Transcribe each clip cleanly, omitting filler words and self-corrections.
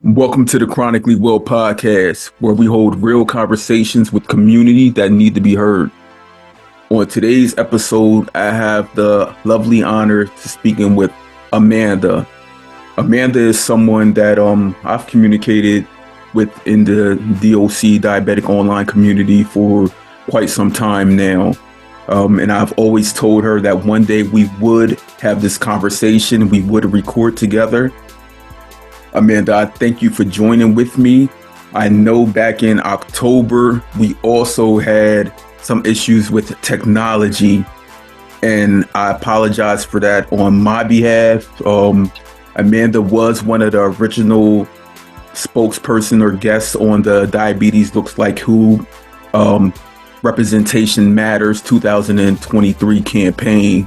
Welcome to the Chronically Well podcast, where we hold real conversations with community that need to be heard. On today's episode, I have the lovely honor to speaking with Amanda. Amanda is someone that I've communicated with in the DOC diabetic online community for quite some time now. And I've always told her that one day we would have this conversation, we would record together. Amanda, I thank you for joining with me. I know back in October, we also had some issues with technology, and I apologize for that on my behalf. Amanda was one of the original spokesperson or guests on the Diabetes Looks Like Who Representation Matters 2023 campaign.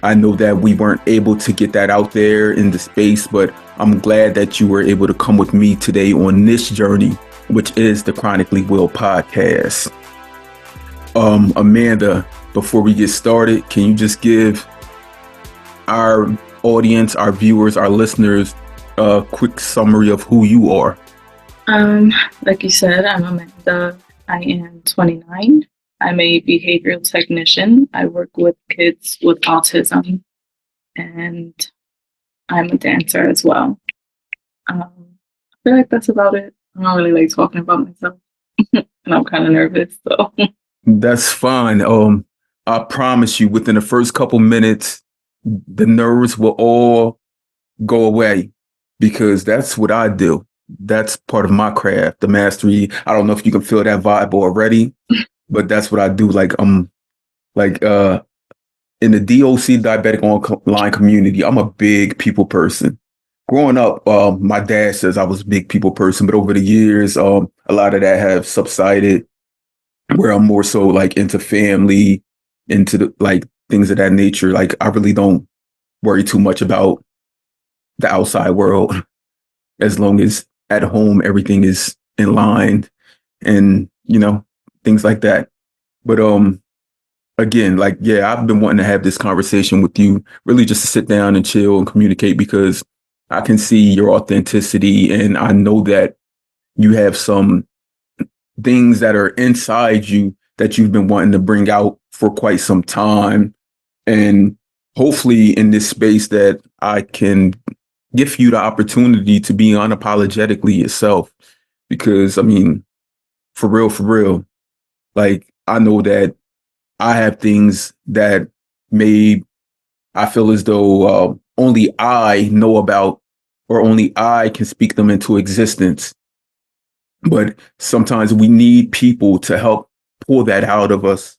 I know that we weren't able to get that out there in the space, but I'm glad that you were able to come with me today on this journey, which is the Chronically Well podcast. Amanda, before we get started, can you just give our audience, our viewers, our listeners, a quick summary of who you are? Like you said, I'm Amanda. I am 29. I'm a behavioral technician. I work with kids with autism, and I'm a dancer as well. I feel like that's about it. I don't really like talking about myself, and I'm kind of nervous, so. That's fine. I promise you, within the first couple minutes, the nerves will all go away, because that's what I do. That's part of my craft, the mastery. I don't know if you can feel that vibe already. But that's what I do. Like in the DOC diabetic online community, I'm a big people person. Growing up, my dad says I was a big people person, but over the years, a lot of that have subsided. Where I'm more so like into family, into the things of that nature. Like I really don't worry too much about the outside world, as long as at home everything is in line, and things like that. But again, I've been wanting to have this conversation with you, really just to sit down and chill and communicate, because I can see your authenticity, and I know that you have some things that are inside you that you've been wanting to bring out for quite some time. And hopefully in this space that I can give you the opportunity to be unapologetically yourself, because for real, like I know that I have things that I feel as though only I know about, or only I can speak them into existence. But sometimes we need people to help pull that out of us.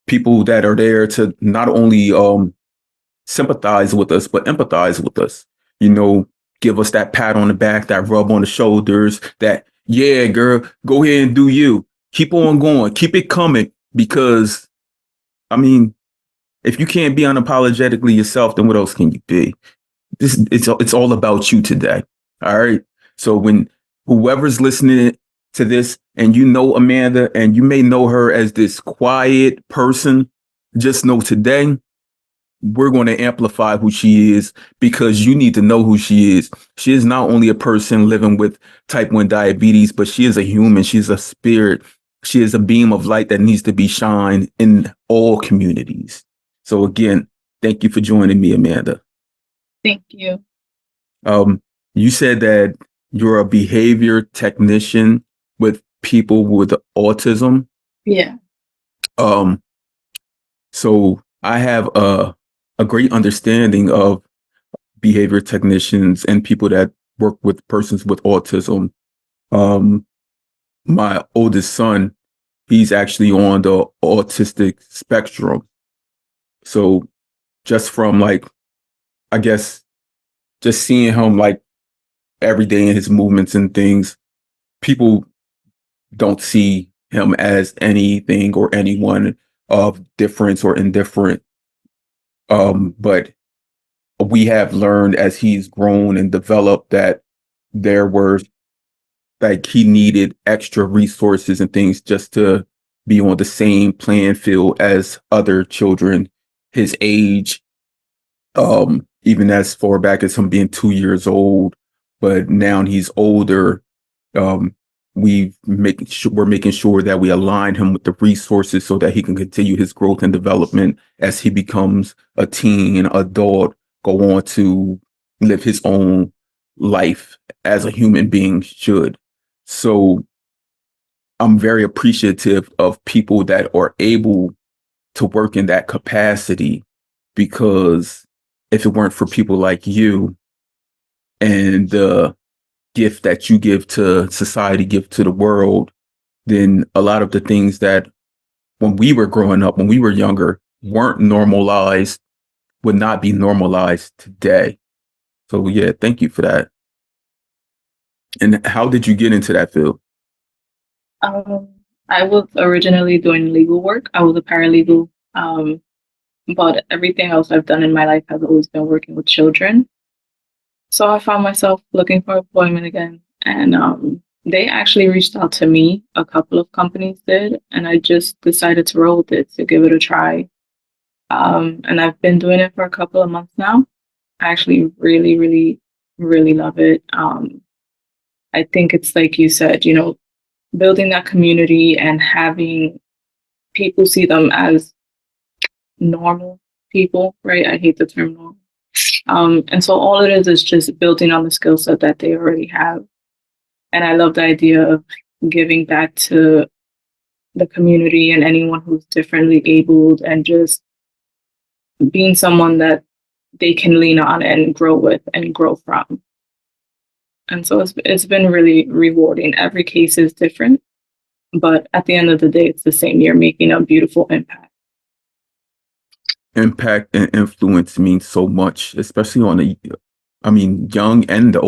People that are there to not only sympathize with us, but empathize with us. Give us that pat on the back, that rub on the shoulders, that, yeah, girl, go ahead and do you. Keep on going. Keep it coming. Because, if you can't be unapologetically yourself, then what else can you be? It's all about you today. All right. So when whoever's listening to this, and you know Amanda, and you may know her as this quiet person, just know today we're going to amplify who she is, because you need to know who she is. She is not only a person living with type 1 diabetes, but she is a human. She's a spirit. She is a beam of light that needs to be shined in all communities. So again, thank you for joining me, Amanda. Thank you. You said that you're a behavior technician with people with autism. Yeah. So I have a great understanding of behavior technicians and people that work with persons with autism. My oldest son, he's actually on the autistic spectrum. So just from just seeing him every day in his movements and things, people don't see him as anything or anyone of difference or indifferent. But we have learned as he's grown and developed that there were he needed extra resources and things just to be on the same playing field as other children his age. Even as far back as him being 2 years old, but now he's older. Um, we're making sure that we align him with the resources so that he can continue his growth and development as he becomes a teen, adult, go on to live his own life as a human being should. So I'm very appreciative of people that are able to work in that capacity, because if it weren't for people like you and the gift that you give to society, give to the world, then a lot of the things that when we were growing up, when we were younger, weren't normalized, would not be normalized today. So yeah, thank you for that. And how did you get into that field? Um, I was originally doing legal work. I was a paralegal. But everything else I've done in my life has always been working with children. So I found myself looking for employment again. And they actually reached out to me. A couple of companies did. And I just decided to roll with it, to give it a try. And I've been doing it for a couple of months now. I actually really, really, really love it. I think it's like you said, building that community and having people see them as normal people, right? I hate the term normal. And so all it is just building on the skill set that they already have. And I love the idea of giving back to the community and anyone who's differently abled, and just being someone that they can lean on and grow with and grow from. And so it's been really rewarding. Every case is different, but at the end of the day, it's the same. You're making a beautiful impact. Impact and influence means so much, especially on young and the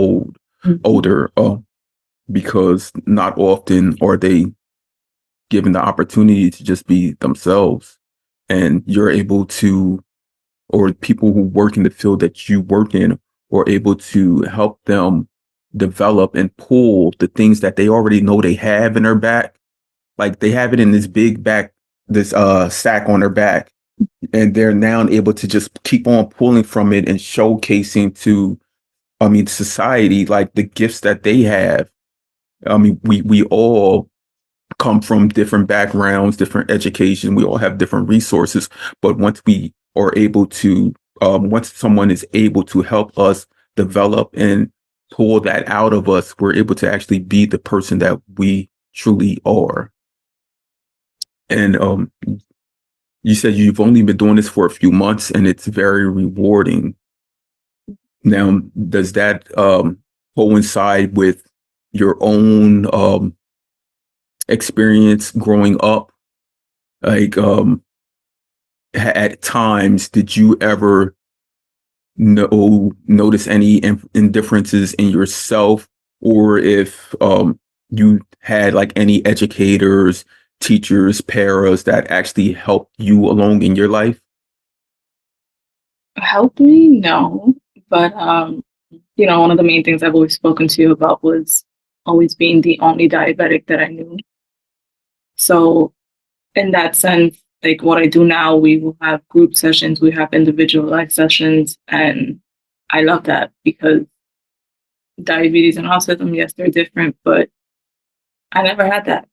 older, because not often are they given the opportunity to just be themselves. And you're able to, or people who work in the field that you work in, are able to help them develop and pull the things that they already know they have in their back. Like they have it in this big back, this sack on their back, and they're now able to just keep on pulling from it and showcasing to, society, like the gifts that they have. We all come from different backgrounds, different education. We all have different resources, but once someone is able to help us develop and pull that out of us, we're able to actually be the person that we truly are. And you said you've only been doing this for a few months, and it's very rewarding. Now, does that coincide with your own experience growing up? Like, at times, did you ever notice any indifferences in yourself, or if you had like any educators, teachers, paras that actually helped you along in your life? Help me? No. But, one of the main things I've always spoken to you about was always being the only diabetic that I knew. So in that sense, like what I do now, we will have group sessions, we have individualized sessions, and I love that because diabetes and autism, yes, they're different, but I never had that.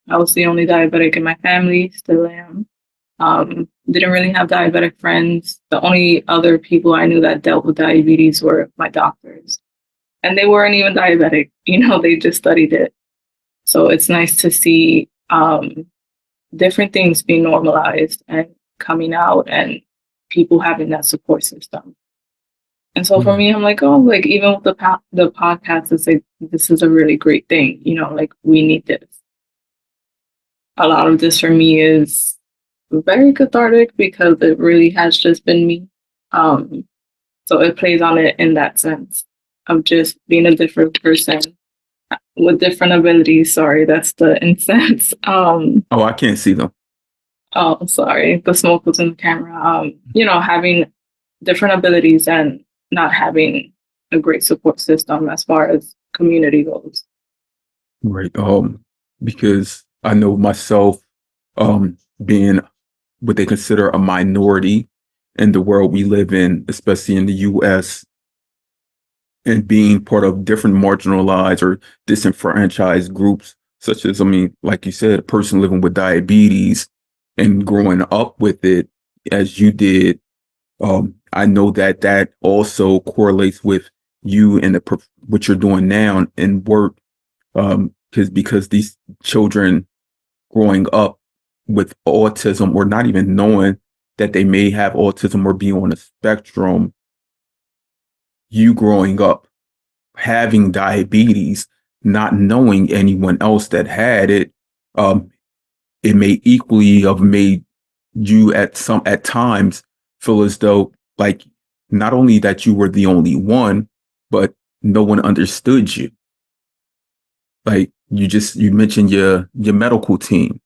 I was the only diabetic in my family, still am. Didn't really have diabetic friends. The only other people I knew that dealt with diabetes were my doctors. And they weren't even diabetic, they just studied it. So it's nice to see different things being normalized and coming out, and people having that support system. And so for me, I'm like, oh, like even with the podcast, it's like, this is a really great thing, like we need this. A lot of this for me is very cathartic because it really has just been me. So it plays on it in that sense of just being a different person with different abilities. Sorry, that's the incense. Oh, I can't see them. Oh, sorry, the smoke was in the camera. Having different abilities and not having a great support system as far as community goes. Right. Because I know myself, being what they consider a minority in the world we live in, especially in the US, and being part of different marginalized or disenfranchised groups, such as, I mean, like you said, a person living with diabetes and growing up with it as you did. I know that that also correlates with you and what you're doing now in work, because these children growing up with autism or not even knowing that they may have autism or be on a spectrum, you growing up having diabetes, not knowing anyone else that had it, um, it may equally have made you at times feel as though like not only that you were the only one, but no one understood you. Like you mentioned your medical team.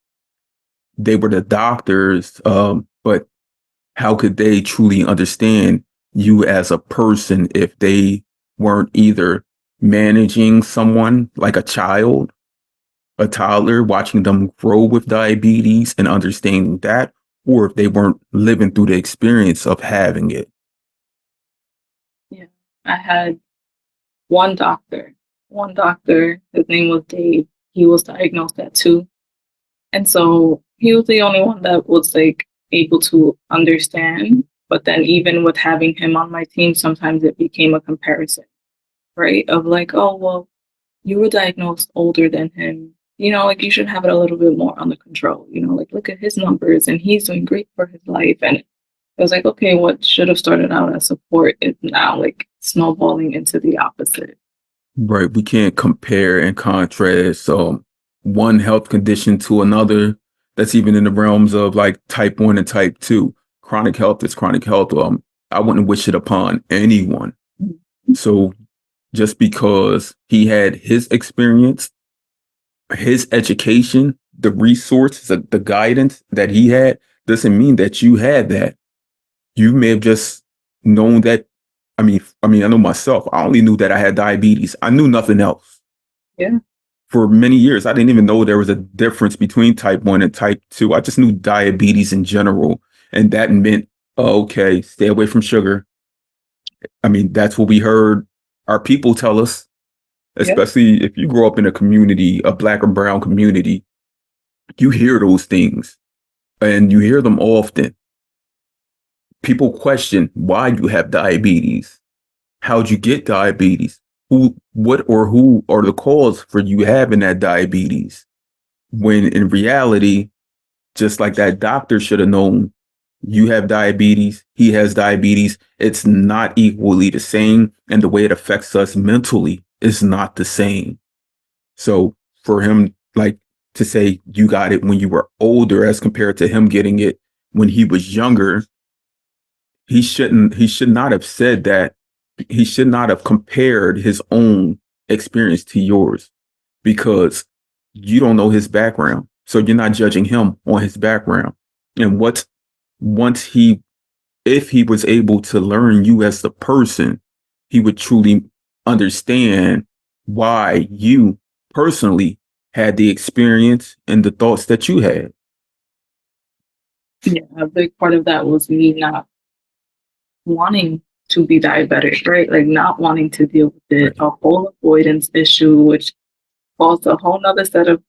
They were the doctors, but how could they truly understand you as a person if they weren't either managing someone like a toddler, watching them grow with diabetes and understanding that, or if they weren't living through the experience of having it? Yeah. I had one doctor, his name was Dave. He was diagnosed at 2. And so he was the only one that was like able to understand. But then even with having him on my team, sometimes it became a comparison, right? Of like, oh well, you were diagnosed older than him. Like you should have it a little bit more under control. Like look at his numbers and he's doing great for his life. And it was like, okay, what should have started out as support is now like snowballing into the opposite. Right. We can't compare and contrast one health condition to another. That's even in the realms of like type 1 and type 2. Chronic health is chronic health. I wouldn't wish it upon anyone. So just because he had his experience, his education, the resources, the guidance that he had, doesn't mean that you had that. You may have just known that. I know myself. I only knew that I had diabetes. I knew nothing else. Yeah. For many years, I didn't even know there was a difference between type 1 and type 2. I just knew diabetes in general. And that meant, oh, okay, stay away from sugar. That's what we heard our people tell us, Yeah. especially if you grow up in a community, a black or brown community, you hear those things and you hear them often. People question why you have diabetes. How'd you get diabetes? Who are the cause for you having that diabetes? When in reality, just like that doctor should have known, you have diabetes, he has diabetes. It's not equally the same. And the way it affects us mentally is not the same. So for him, like to say you got it when you were older as compared to him getting it when he was younger, he should not have said that. He should not have compared his own experience to yours because you don't know his background. So you're not judging him on his background. And once if he was able to learn you as the person, he would truly understand why you personally had the experience and the thoughts that you had. Yeah. A big part of that was me not wanting to be diabetic, right? Like not wanting to deal with it, Right. a whole avoidance issue, which caused a whole nother set of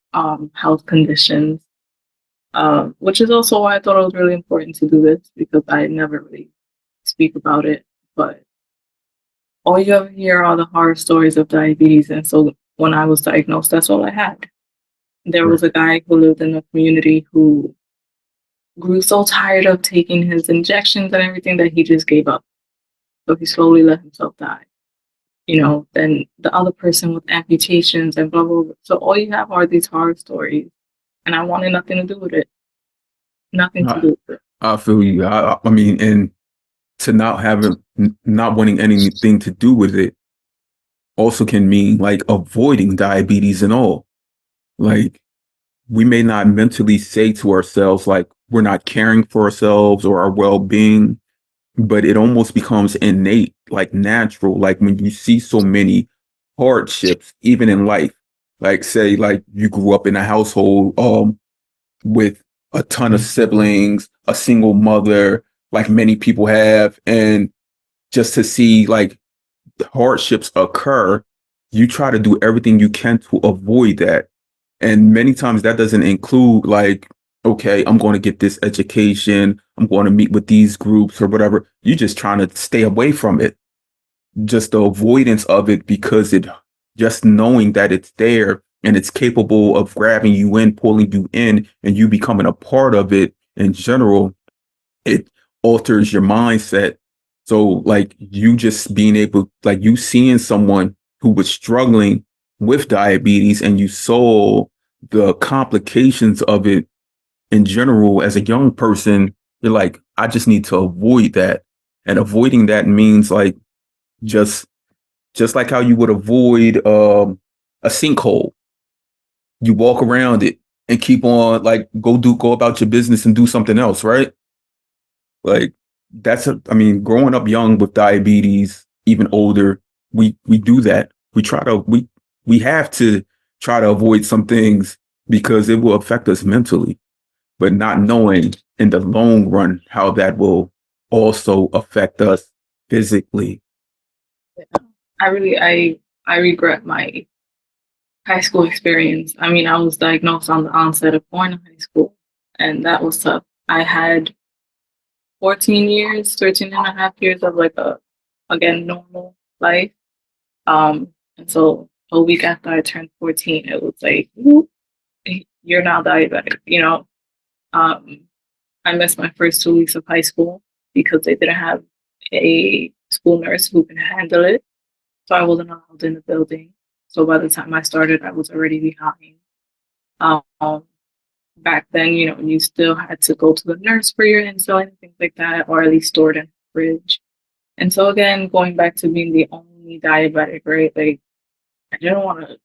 health conditions. Which is also why I thought it was really important to do this because I never really speak about it. But all you ever hear are the horror stories of diabetes. And so when I was diagnosed, that's all I had. There Right. was a guy who lived in the community who grew so tired of taking his injections and everything that he just gave up. So he slowly let himself die. Then the other person with amputations and blah, blah, blah. So all you have are these horror stories. And I wanted nothing to do with it. Nothing to I, do with it. I feel you. And to not wanting anything to do with it also can mean like avoiding diabetes and all. Like we may not mentally say to ourselves like we're not caring for ourselves or our well-being, but it almost becomes innate, like natural. Like when you see so many hardships, even in life, like say like you grew up in a household with a ton of siblings, a single mother, like many people have, and just to see like hardships occur, you try to do everything you can to avoid that. And many times that doesn't include like, okay, I'm going to get this education, I'm going to meet with these groups or whatever. You're just trying to stay away from it. Just the avoidance of it because it just knowing that it's there and it's capable of grabbing you in, pulling you in, and you becoming a part of it in general, it alters your mindset. So like you just being able, like you seeing someone who was struggling with diabetes and you saw the complications of it in general as a young person, you're like, I just need to avoid that. And avoiding that means like just just like how you would avoid a sinkhole. You walk around it and keep on like go about your business and do something else, right? Like I mean, growing up young with diabetes, even older, we do that. We have to try to avoid some things because it will affect us mentally, but not knowing in the long run how that will also affect us physically. I regret my high school experience. I mean, I was diagnosed on the onset of going to high school, and that was tough. I had 14 years, 13 and a half years of like again, normal life. And so a week after I turned 14, it was like, "Whoop, you're now diabetic," you know? Um, I missed my first 2 weeks of high school because they didn't have a school nurse who can handle it. So I wasn't allowed in the building. So by the time I started, I was already behind. Um, Back then, you know, you still had to go to the nurse for your insulin and things like that, or at least stored in the fridge. And so again, going back to being the only diabetic, right? Like I didn't want to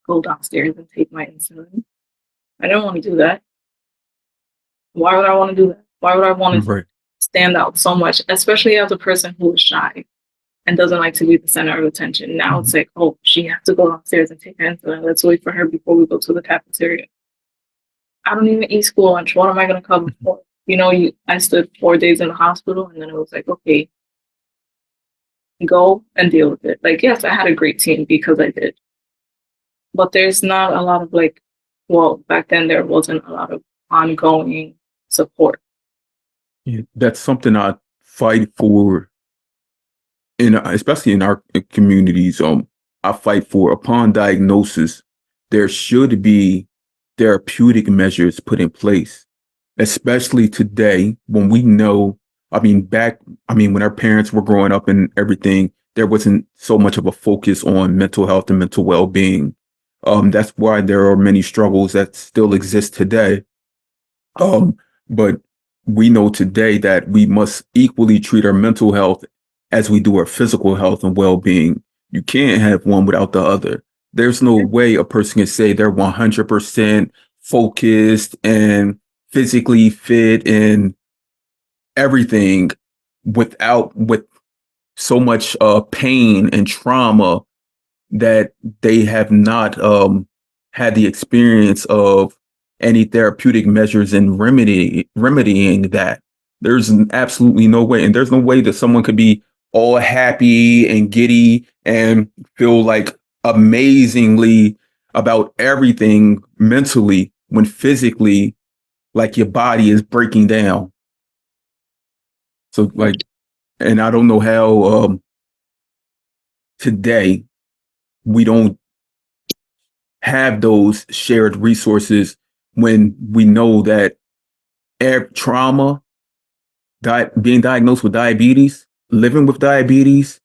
go downstairs and take my insulin. I didn't want to do that. Why would I want to do that? Why would I want to Right. stand out so much, especially as a person who is shy and doesn't like to be the center of attention? Now it's like, oh, she has to go downstairs and take her insulin. Let's wait for her before we go to the cafeteria. I don't even eat school lunch. What am I going to cover for? You know, I stood 4 days in the hospital, and then it was like, okay, go and deal with it. Like, yes, I had a great team because I did, but there's not a lot of like, well, back then there wasn't a lot of ongoing support. Yeah, that's something I fight for especially in our communities. I fight for upon diagnosis, there should be therapeutic measures put in place, especially today when we know, when our parents were growing up and everything, there wasn't so much of a focus on mental health and mental well-being. That's why there are many struggles that still exist today. Um, but we know today that we must equally treat our mental health as we do our physical health and well-being. You can't have one without the other. There's no way a person can say they're 100% focused and physically fit and everything with so much pain and trauma that they have not had the experience of any therapeutic measures in remedying that. There's absolutely no way, and there's no way that someone could be all happy and giddy and feel like amazingly about everything mentally when physically, like your body is breaking down. So like, and I don't know how today we don't have those shared resources when we know that trauma, being diagnosed with diabetes, living with diabetes,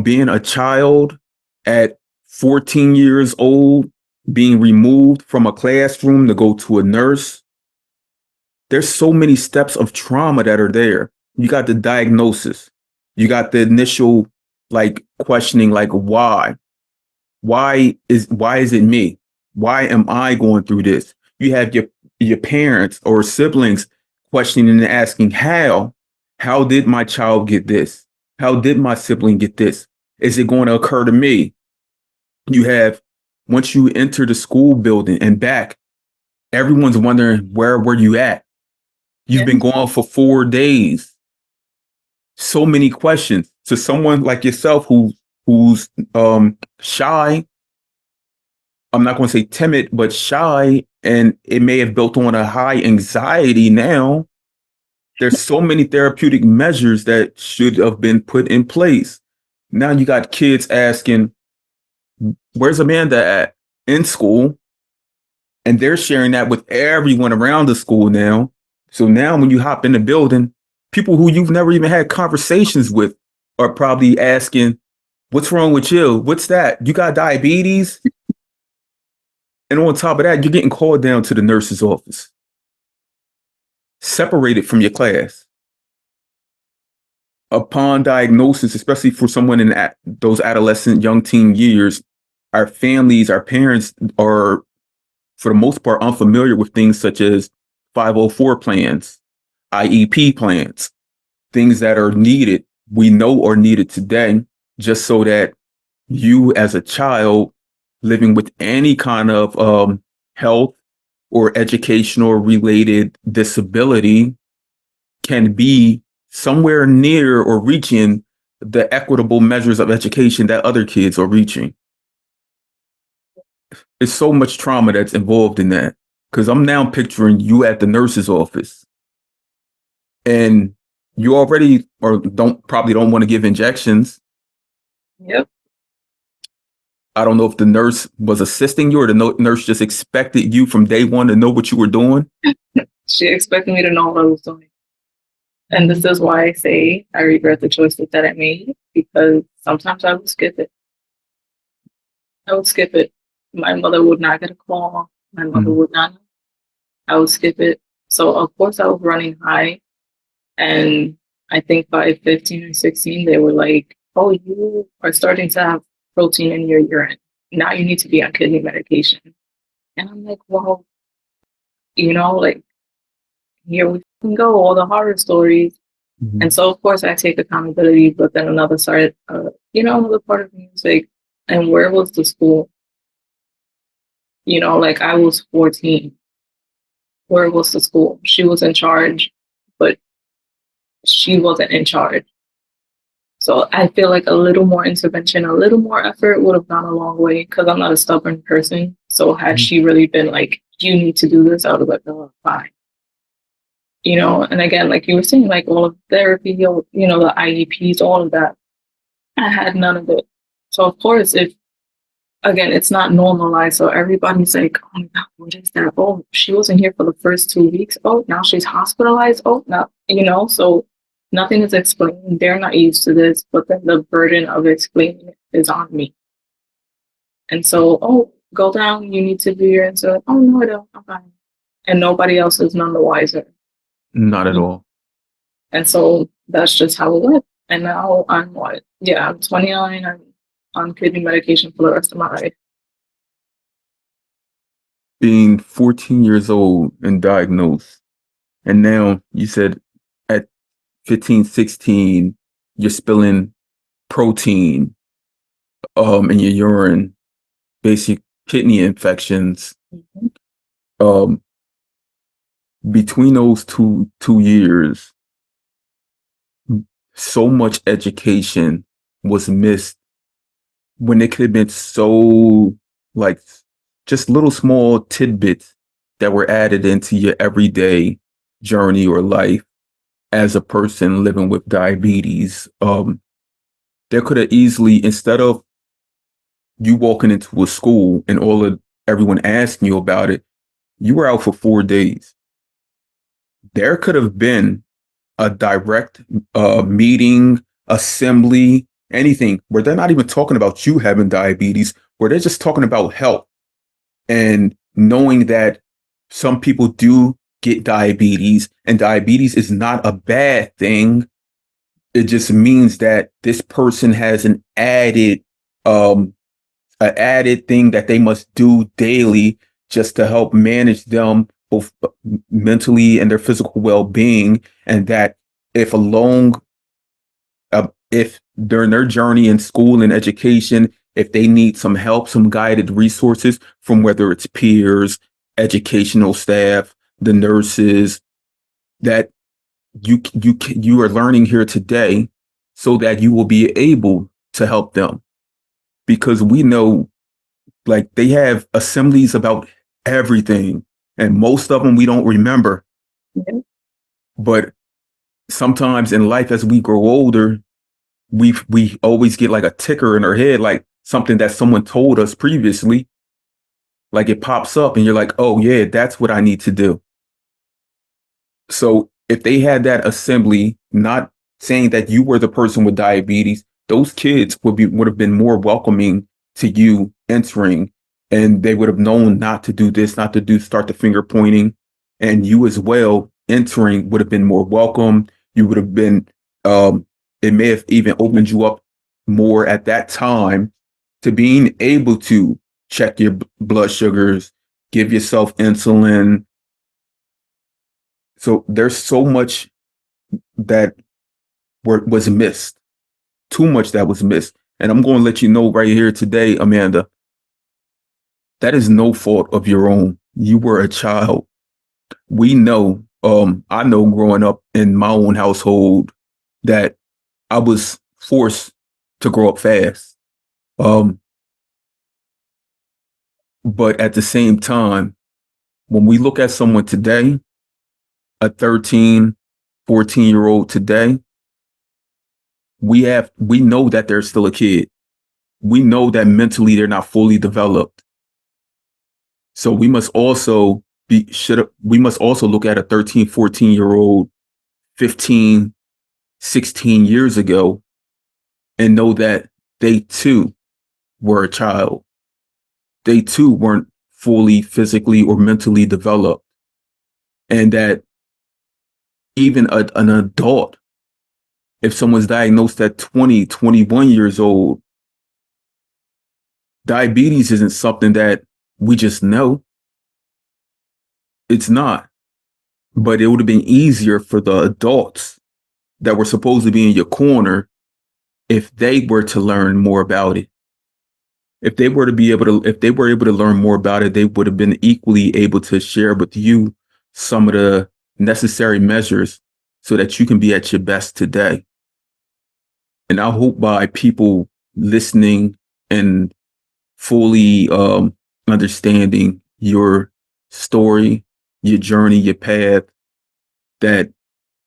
being a child at 14 years old, being removed from a classroom to go to a nurse. There's so many steps of trauma that are there. You got the diagnosis, you got the initial like questioning, like why? Why is it me? Why am I going through this? You have your parents or siblings questioning and asking how did my child get this? How did my sibling get this? Is it going to occur to me? You have, once you enter the school building and back, everyone's wondering, where were you at? You've been gone for 4 days. So many questions to someone like yourself who who's shy. I'm not going to say timid, but shy, and it may have built on a high anxiety now. There's so many therapeutic measures that should have been put in place. Now you got kids asking, where's Amanda at in school? And they're sharing that with everyone around the school now. So now when you hop in the building, people who you've never even had conversations with are probably asking, what's wrong with you? What's that? You got diabetes? And on top of that, you're getting called down to the nurse's office, separated from your class. Upon diagnosis, especially for someone in those adolescent, young teen years, our families, our parents are, for the most part, unfamiliar with things such as 504 plans, IEP plans, things that are needed, we know are needed today, just so that you as a child living with any kind of health or educational related disability can be somewhere near or reaching the equitable measures of education that other kids are reaching. There's so much trauma that's involved in that. Because I'm now picturing you at the nurse's office, and you already or probably don't want to give injections. Yep. I don't know if the nurse was assisting you or the nurse just expected you from day one to know what you were doing. She expected me to know what I was doing. And this is why I say I regret the choices that I made, because sometimes I would skip it. I would skip it. My mother would not get a call. My mother would not know. I would skip it. So of course I was running high. And I think by 15 or 16, they were like, oh, you are starting to have protein in your urine. Now you need to be on kidney medication. And I'm like, well, like, here we can go, all the horror stories. Mm-hmm. And so, of course, I take accountability, but then another side, another part of me is like, and where was the school? Like I was 14. Where was the school? She was in charge, but she wasn't in charge. So I feel like a little more intervention, a little more effort would have gone a long way, because I'm not a stubborn person. So had she really been like, you need to do this, I would have been like, oh, fine. And again, like you were saying, like all of therapy, the IEPs, all of that, I had none of it. So of course, it's not normalized. So everybody's like, oh my God, what is that? Oh, she wasn't here for the first 2 weeks. Oh, now she's hospitalized. Oh, now, so nothing is explained. They're not used to this, but then the burden of explaining it is on me. And so, oh, go down, you need to do your insulin. Oh, no, I don't. I'm fine. And nobody else is none the wiser. Not at all. And so that's just how it went. And now I'm what? Yeah, I'm 29. I'm on kidney medication for the rest of my life. Being 14 years old and diagnosed, and now you said at 15, 16, you're spilling protein in your urine, basic kidney infections. Mm-hmm. Between those two years, so much education was missed when it could have been so like just little small tidbits that were added into your everyday journey or life as a person living with diabetes. There could have easily, instead of you walking into a school and everyone asking you about it, you were out for 4 days. There could have been a direct meeting, assembly, anything where they're not even talking about you having diabetes, where they're just talking about health and knowing that some people do get diabetes, and diabetes is not a bad thing. It just means that this person has an added thing that they must do daily just to help manage them both mentally and their physical well-being, and that if if during their journey in school and education, if they need some help, some guided resources from whether it's peers, educational staff, the nurses, that you are learning here today so that you will be able to help them. because we know like they have assemblies about everything, and most of them we don't remember. Yeah. But sometimes in life, as we grow older, we always get like a ticker in our head, like something that someone told us previously. Like it pops up, and you're like, "Oh yeah, that's what I need to do." So if they had that assembly, not saying that you were the person with diabetes, those kids would have been more welcoming to you entering, and they would have known not to do this, not to do start the finger pointing, and you as well entering would have been more welcome. You would have been it may have even opened you up more at that time to being able to check your blood sugars, give yourself insulin. So there's so much that was missed, too much that was missed. And I'm going to let you know right here today, Amanda, that is no fault of your own. You were a child. We know, I know growing up in my own household that I was forced to grow up fast. Um, but at the same time, when we look at someone today, a 13, 14-year-old today, we know that they're still a kid. We know that mentally they're not fully developed. So we must also look at a 13, 14-year-old 15, 16 years ago and know that they too were a child. They too weren't fully physically or mentally developed. And that even an adult, if someone's diagnosed at 20, 21 years old, diabetes isn't something that we just know. It's not. But it would have been easier for the adults that were supposed to be in your corner if they were to learn more about it. If they were able to learn more about it, they would have been equally able to share with you some of the necessary measures so that you can be at your best today. And I hope by people listening and fully understanding your story, your journey, your path, that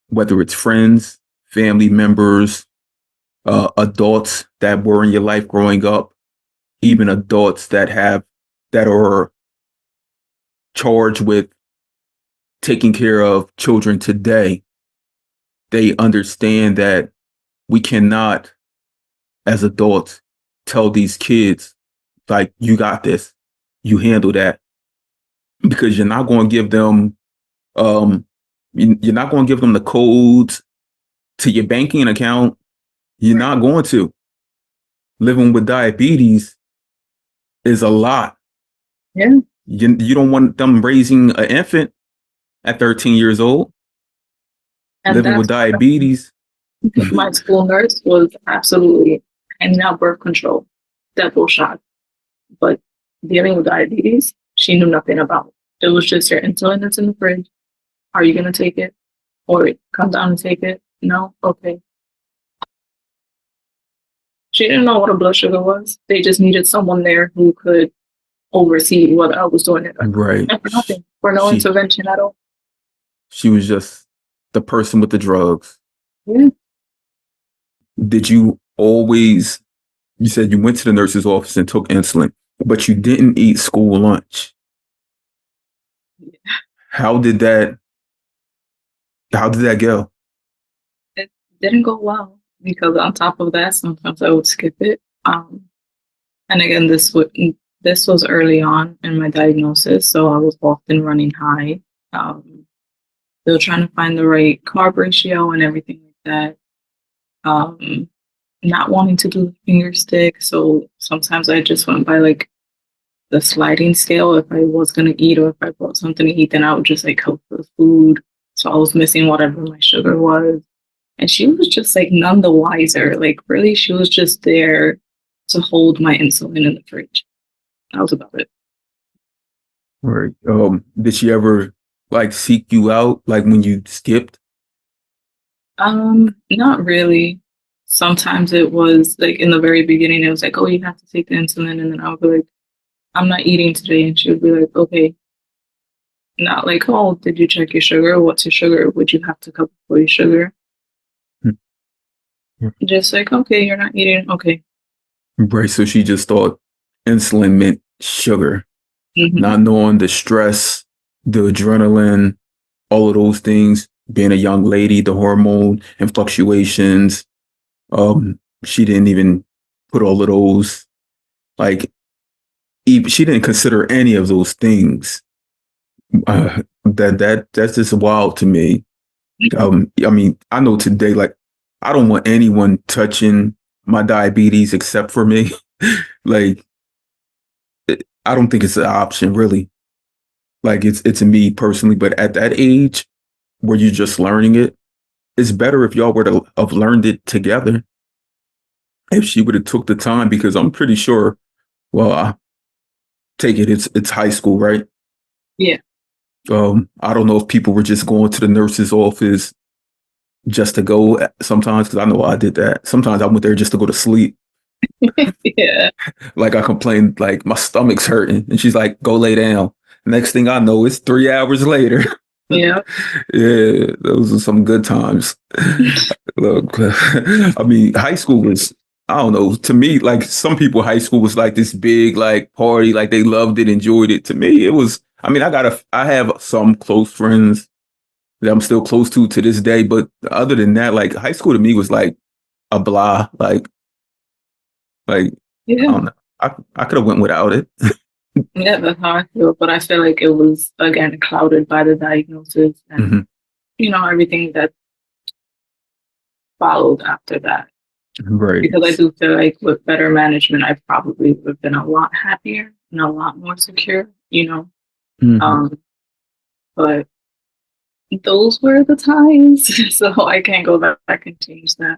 whether it's friends, family members, adults that were in your life growing up, even adults that are charged with taking care of children today, they understand that we cannot, as adults, tell these kids, like, you got this, you handle that, because you're not going to give them, you're not going to give them the codes to your banking account. You're not going to. Living with diabetes is a lot. Yeah. You don't want them raising an infant at 13 years old, And living with that's diabetes. my school nurse was absolutely handing out birth control, double shot. But dealing with diabetes, she knew nothing about. It was just your insulin that's in the fridge. Are you going to take it? Or come down and take it? No? Okay. She didn't know what a blood sugar was. They just needed someone there who could oversee whether I was doing it or not. Right. And for nothing, for no intervention at all. She was just the person with the drugs. Yeah. Did you always, you said you went to the nurse's office and took insulin, but you didn't eat school lunch. Yeah. How did that go? It didn't go well because on top of that, sometimes I would skip it. And again, this was early on in my diagnosis, so I was often running high. They were trying to find the right carb ratio and everything like that. Not wanting to do the finger stick, so sometimes I just went by like the sliding scale. If I was gonna eat or if I bought something to eat, then I would just like help with food. So I was missing whatever my sugar was. And she was just like none the wiser. Like really, she was just there to hold my insulin in the fridge. That was about it. Right. Did she ever like seek you out, like when you skipped? Not really. sometimes it was like in the very beginning, it was like, oh, you have to take the insulin. And then I would be like, I'm not eating today. And she would be like, okay. Not like, oh, did you check your sugar? What's your sugar? Would you have to cover for your sugar? Just like, okay, you're not eating. Okay. Right. So she just thought insulin meant sugar, not knowing the stress, the adrenaline, all of those things, being a young lady, the hormone and fluctuations. She didn't even put all of those, like, she didn't consider any of those things. That's just wild to me. I mean, I know today, like, I don't want anyone touching my diabetes except for me. Like, I don't think it's an option, really. Like, it's me personally, but at that age where you're just learning it, it's better if y'all were to have learned it together. If she would have took the time, because I'm pretty sure, well, I take it, it's high school, right? Yeah. I don't know if people were just going to the nurse's office just to go sometimes, because I know I did that. Sometimes I went there just to go to sleep. Yeah. Like, I complained, like, my stomach's hurting, and she's like, go lay down. Next thing I know, it's 3 hours later. Yeah. Yeah, those are some good times. Look, I mean, high school was, I don't know, to me, like, some people, high school was like this big, like, party, like they loved it, enjoyed it. To me, it was, I mean, I have some close friends that I'm still close to this day. But other than that, like, high school to me was like a blah, like, I Yeah. don't know. I could have went without it. Yeah, that's how I feel. But I feel like it was, again, clouded by the diagnosis and, Mhm. Everything that followed after that. Right. Because I do feel like with better management, I probably would have been a lot happier and a lot more secure. Mhm. Um, but those were the times. So I can't go back and change that.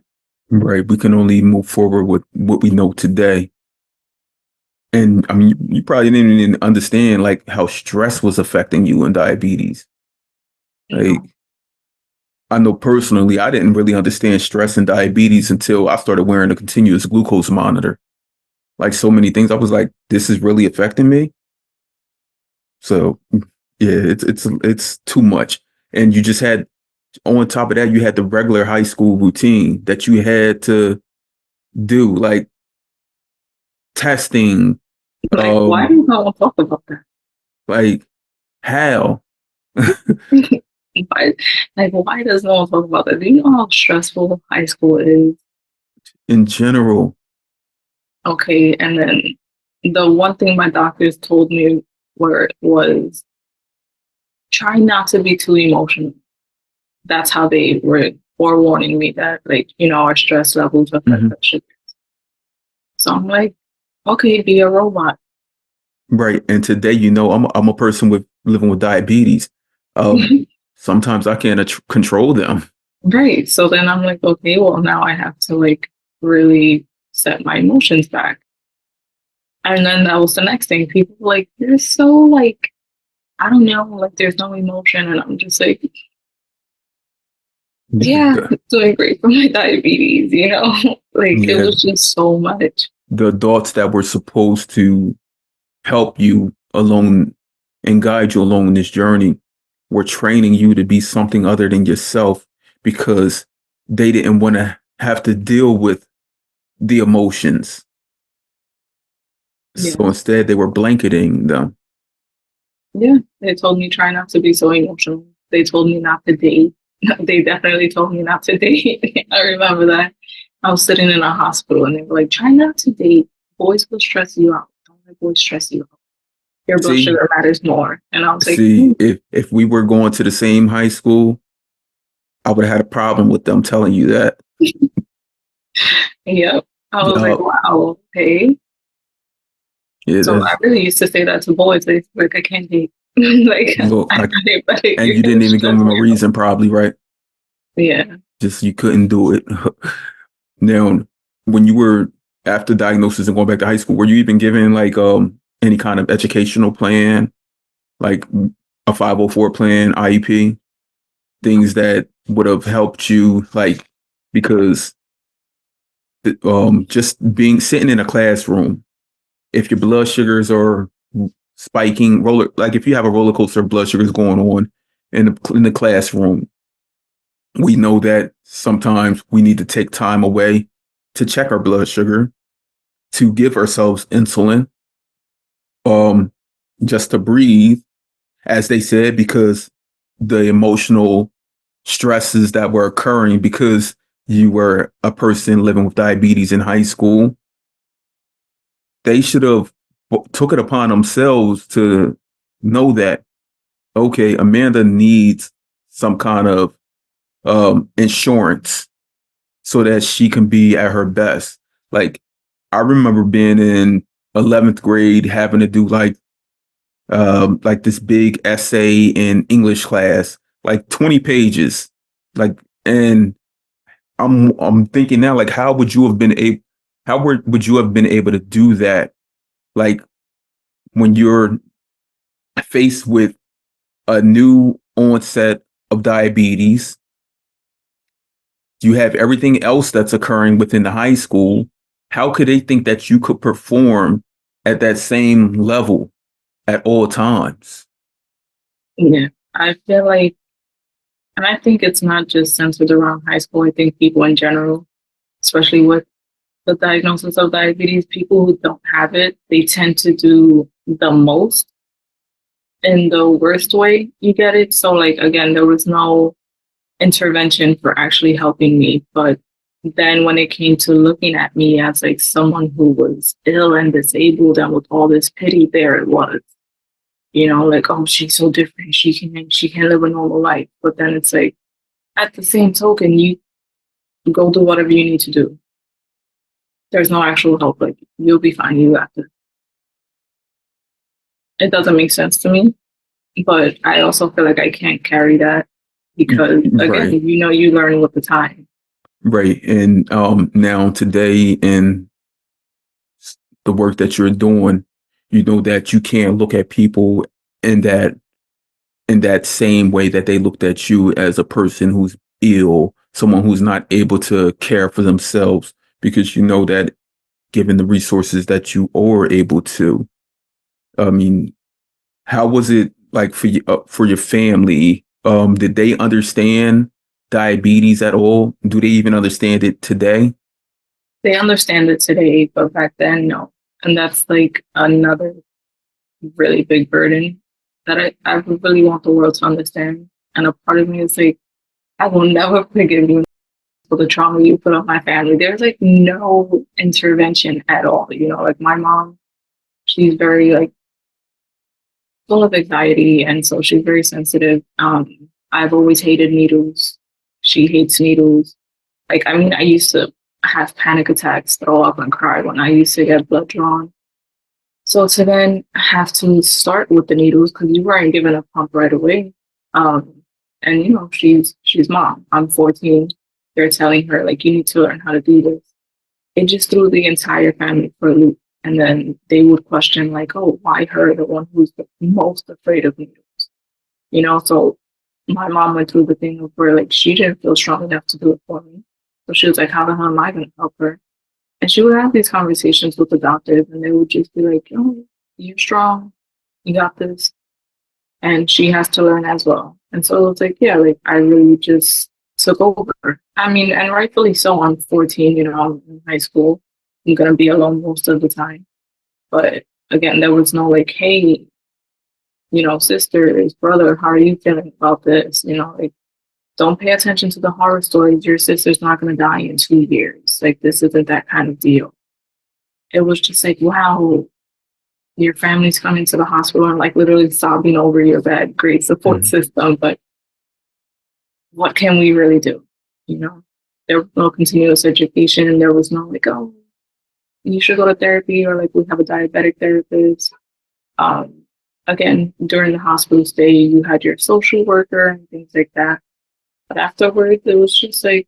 Right. We can only move forward with what we know today. And I mean, you probably didn't even understand like how stress was affecting you in diabetes. Like, No. I know personally, I didn't really understand stress and diabetes until I started wearing a continuous glucose monitor. Like, so many things, I was like, this is really affecting me. So yeah, it's too much. And you just had, on top of that, you had the regular high school routine that you had to do, like testing, Like, why um, do you not talk about that? like how Why, why does no one talk about that? Do you know how stressful high school is? in general. Okay, and then the one thing my doctors told me was try not to be too emotional. That's how they were forewarning me that, like, our stress levels affect Mhm. our sugar. So I'm like, okay, be a robot. Right. And today, I'm a person with living with diabetes. Um, Sometimes I can't control them. Right. So then I'm like, okay, well, now I have to like really set my emotions back. And then that was the next thing. People were like, you're so like, I don't know, like there's no emotion. And I'm just like, yeah, The, doing great for my diabetes. Like it yeah, was just so much. the adults that were supposed to help you along and guide you along this journey were training you to be something other than yourself because they didn't want to have to deal with the emotions. Yeah. So instead, they were blanketing them. Yeah. They told me try not to be so emotional. They told me not to date. They definitely told me not to date. I remember that. I was sitting in a hospital and they were like, try not to date. Boys will stress you out. Don't let boys stress you out. Your blood See, sugar matters more. And I was like, see, if we were going to the same high school, I would have had a problem with them telling you that. yep. I was like, Yup. wow, okay. Yeah, So I that's really used to say that to boys. They like, I can't date. Like, look like, but and you're you gonna didn't even give stress them a me out. reason, probably, right? Yeah. Just you couldn't do it. Now, when you were after diagnosis and going back to high school, were you even given like any kind of educational plan, like a 504 plan, IEP, things that would have helped you, like because just being sitting in a classroom, if your blood sugars are spiking, like if you have a roller coaster of blood sugars going on in the classroom, we know that sometimes we need to take time away to check our blood sugar, to give ourselves insulin, um, just to breathe, as they said, because the emotional stresses that were occurring because you were a person living with diabetes in high school, they should have took it upon themselves to know that, okay, Amanda needs some kind of insurance so that she can be at her best. Like, I remember being in 11th grade having to do like this big essay in English class, like 20 pages. Like, and I'm thinking now, like, would you have been able to do that? Like, when you're faced with a new onset of diabetes, you have everything else that's occurring within the high school. How could they think that you could perform at that same level at all times? Yeah, I feel like, and I think it's not just centered around high school. I think people in general, especially with the diagnosis of diabetes, people who don't have it, they tend to do the most in the worst way you get it. So, like, again, there was no intervention for actually helping me. But then when it came to looking at me as like someone who was ill and disabled and with all this pity, there it was. Like, oh, she's so different. She can live a normal life. But then it's like, at the same token, you go do whatever you need to do. There's no actual help. Like, you'll be fine. You got this. It doesn't make sense to me, but I also feel like I can't carry that because, again, Right. you learn with the time. Right. And now today in the work that you're doing, you know that you can't look at people in that same way that they looked at you as a person who's ill, someone who's not able to care for themselves, because you know that given the resources that you are able to, I mean, how was it like for your family? Did they understand diabetes at all? Do they even understand it today? They understand it today, but back then, no. And that's like another really big burden that I really want the world to understand. And a part of me is like, I will never forgive you for the trauma you put on my family. There's like no intervention at all. Like my mom, she's very like full of anxiety, and so she's very sensitive. I've always hated needles. She hates needles. Like, I mean, I used to have panic attacks, throw up and cry when I used to get blood drawn. So to then have to start with the needles because you weren't given a pump right away. And she's mom. I'm 14. They're telling her like you need to learn how to do this. It just threw the entire family for a loop. And then they would question like, oh, why her, the one who's the most afraid of needles? So my mom went through the thing of where like she didn't feel strong enough to do it for me. So she was like, how the hell am I going to help her? And she would have these conversations with the doctors and they would just be like, oh, you're strong. You got this. And she has to learn as well. And so it's like, yeah, like I really just took over. I mean, and rightfully so. I'm 14, I'm in high school. I'm going to be alone most of the time. But again, there was no like, hey, sisters, brother, how are you feeling about this? Like, don't pay attention to the horror stories. Your sister's not going to die in 2 years. Like, this isn't that kind of deal. It was just like, wow, your family's coming to the hospital and like literally sobbing over your bed. Great support system, but what can we really do? There was no continuous education. There was no like, oh, you should go to therapy, or like we have a diabetic therapist. Again, during the hospital stay, you had your social worker and things like that. But afterwards, it was just like,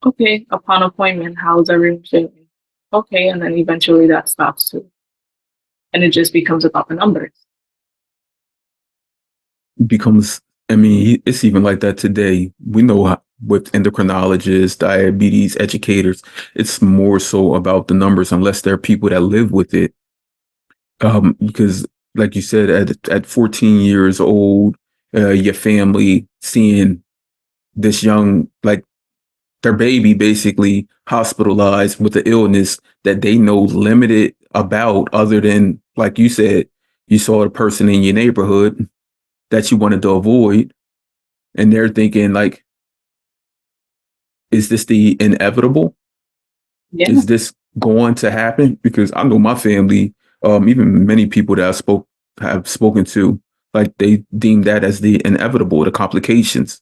okay, upon appointment, how's everyone feeling? Okay, and then eventually that stops too. And it just becomes about the numbers. Becomes, I mean, it's even like that today. We know with endocrinologists, diabetes educators, it's more so about the numbers, unless there are people that live with it. Because, like you said, at 14 years old, your family seeing this young, like their baby basically hospitalized with the illness that they know limited about, other than, like you said, you saw a person in your neighborhood that you wanted to avoid, and they're thinking like, is this the inevitable? Yeah. Is this going to happen? Because I know my family, even many people that have spoken to, like they deem that as the inevitable, the complications.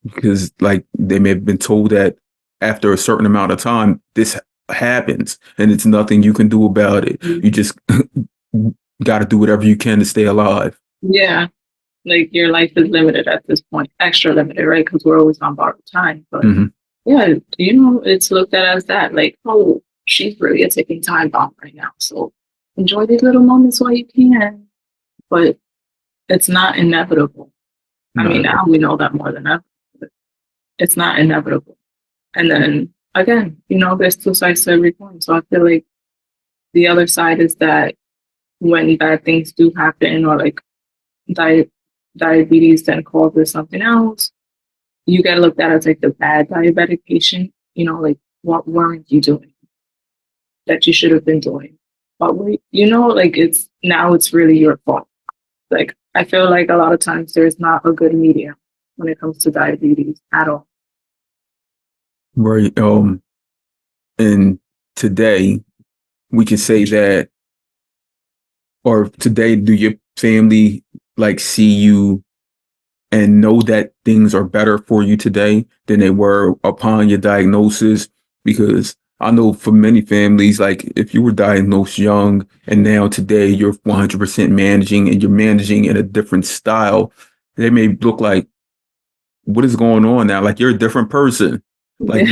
Because like they may have been told that after a certain amount of time, this happens and it's nothing you can do about it. You just got to do whatever you can to stay alive. Yeah. Like your life is limited at this point, extra limited, right? Because we're always on borrowed time. But yeah, it's looked at as that, like, oh, she's really a ticking time bomb right now. So enjoy these little moments while you can. But it's not inevitable. I mean, now we know that more than ever. But it's not inevitable. And then again, there's two sides to every coin. So I feel like the other side is that when bad things do happen, or like diabetes then causes something else, you get looked at as like the bad diabetic patient. Like, what weren't you doing that you should have been doing? But like it's really your fault. Like, I feel like a lot of times there's not a good medium when it comes to diabetes at all. Right. And today we can say that, or today, do your family like see you and know that things are better for you today than they were upon your diagnosis? Because I know for many families, like if you were diagnosed young and now today you're 100% managing, and you're managing in a different style, they may look like, what is going on now? Like, you're a different person. Like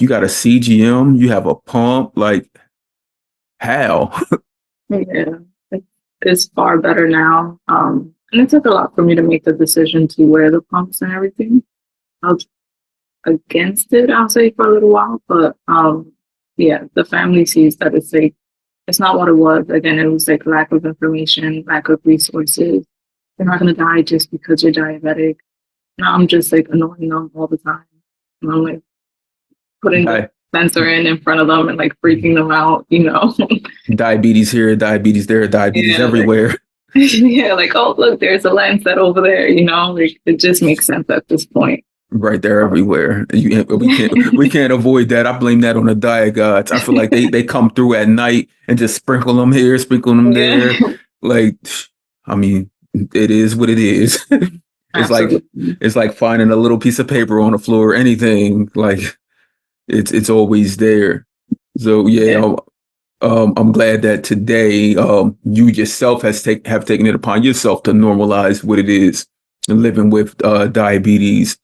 you got a CGM, you have a pump, like how? Yeah, it's far better now. And it took a lot for me to make the decision to wear the pumps and everything. I was against it, I'll say, for a little while, but yeah, the family sees that it's like, it's not what it was. Again, it was like lack of information, lack of resources. You're not gonna die just because you're diabetic. Now I'm just like annoying them all the time. And I'm like putting the sensor in front of them and like freaking them out, Diabetes here, diabetes there, diabetes everywhere. Yeah, like, oh, look, there's a Lancet over there, like it just makes sense at this point. Right, they're everywhere. We can't avoid that. I blame that on the diet gods. I feel like they come through at night and just sprinkle them here, sprinkle them there. Like, I mean, it is what it is. It's like finding a little piece of paper on the floor or anything. Like, it's always there. So yeah. I'm glad that today you yourself have taken it upon yourself to normalize what it is living with diabetes.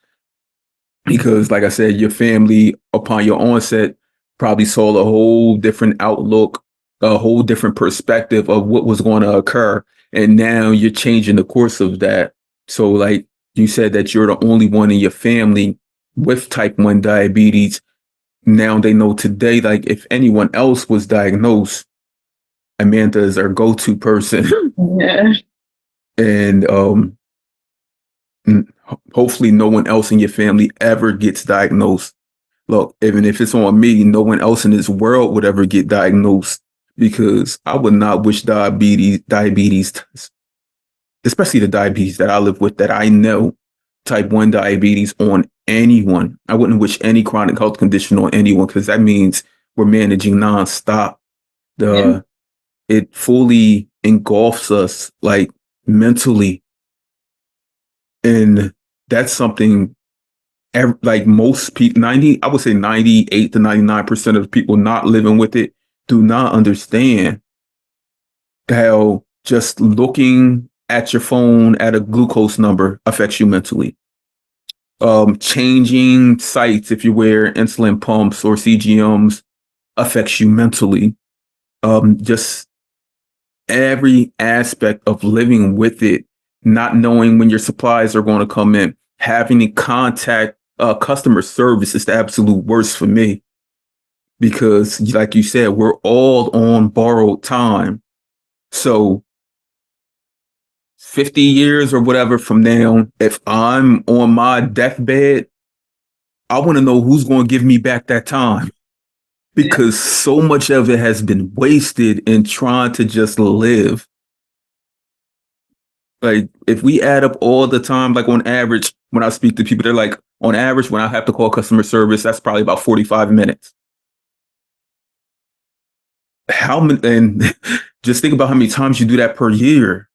Because, like I said, your family upon your onset probably saw a whole different outlook, a whole different perspective of what was going to occur. And now you're changing the course of that. So like you said that you're the only one in your family with type 1 diabetes. Now they know today, like if anyone else was diagnosed, Amanda is our go-to person. Yeah. And hopefully no one else in your family ever gets diagnosed. Look, even if it's on me, no one else in this world would ever get diagnosed, because I would not wish diabetes, especially the diabetes that I live with, that I know, type 1 diabetes, on anyone. I wouldn't wish any chronic health condition on anyone, because that means we're managing nonstop. It fully engulfs us, like, mentally. And that's something, like most people, I would say 98 to 99% of the people not living with it do not understand how just looking at your phone at a glucose number affects you mentally. Changing sites if you wear insulin pumps or CGMs affects you mentally. Just every aspect of living with it, not knowing when your supplies are going to come in, having to contact customer service is the absolute worst for me because, like you said, we're all on borrowed time. So 50 years or whatever from now, if I'm on my deathbed, I want to know who's going to give me back that time because so much of it has been wasted in trying to just live. Like, if we add up all the time, like on average, when I speak to people, they're like, on average, when I have to call customer service, that's probably about 45 minutes. How many, and just think about how many times you do that per year.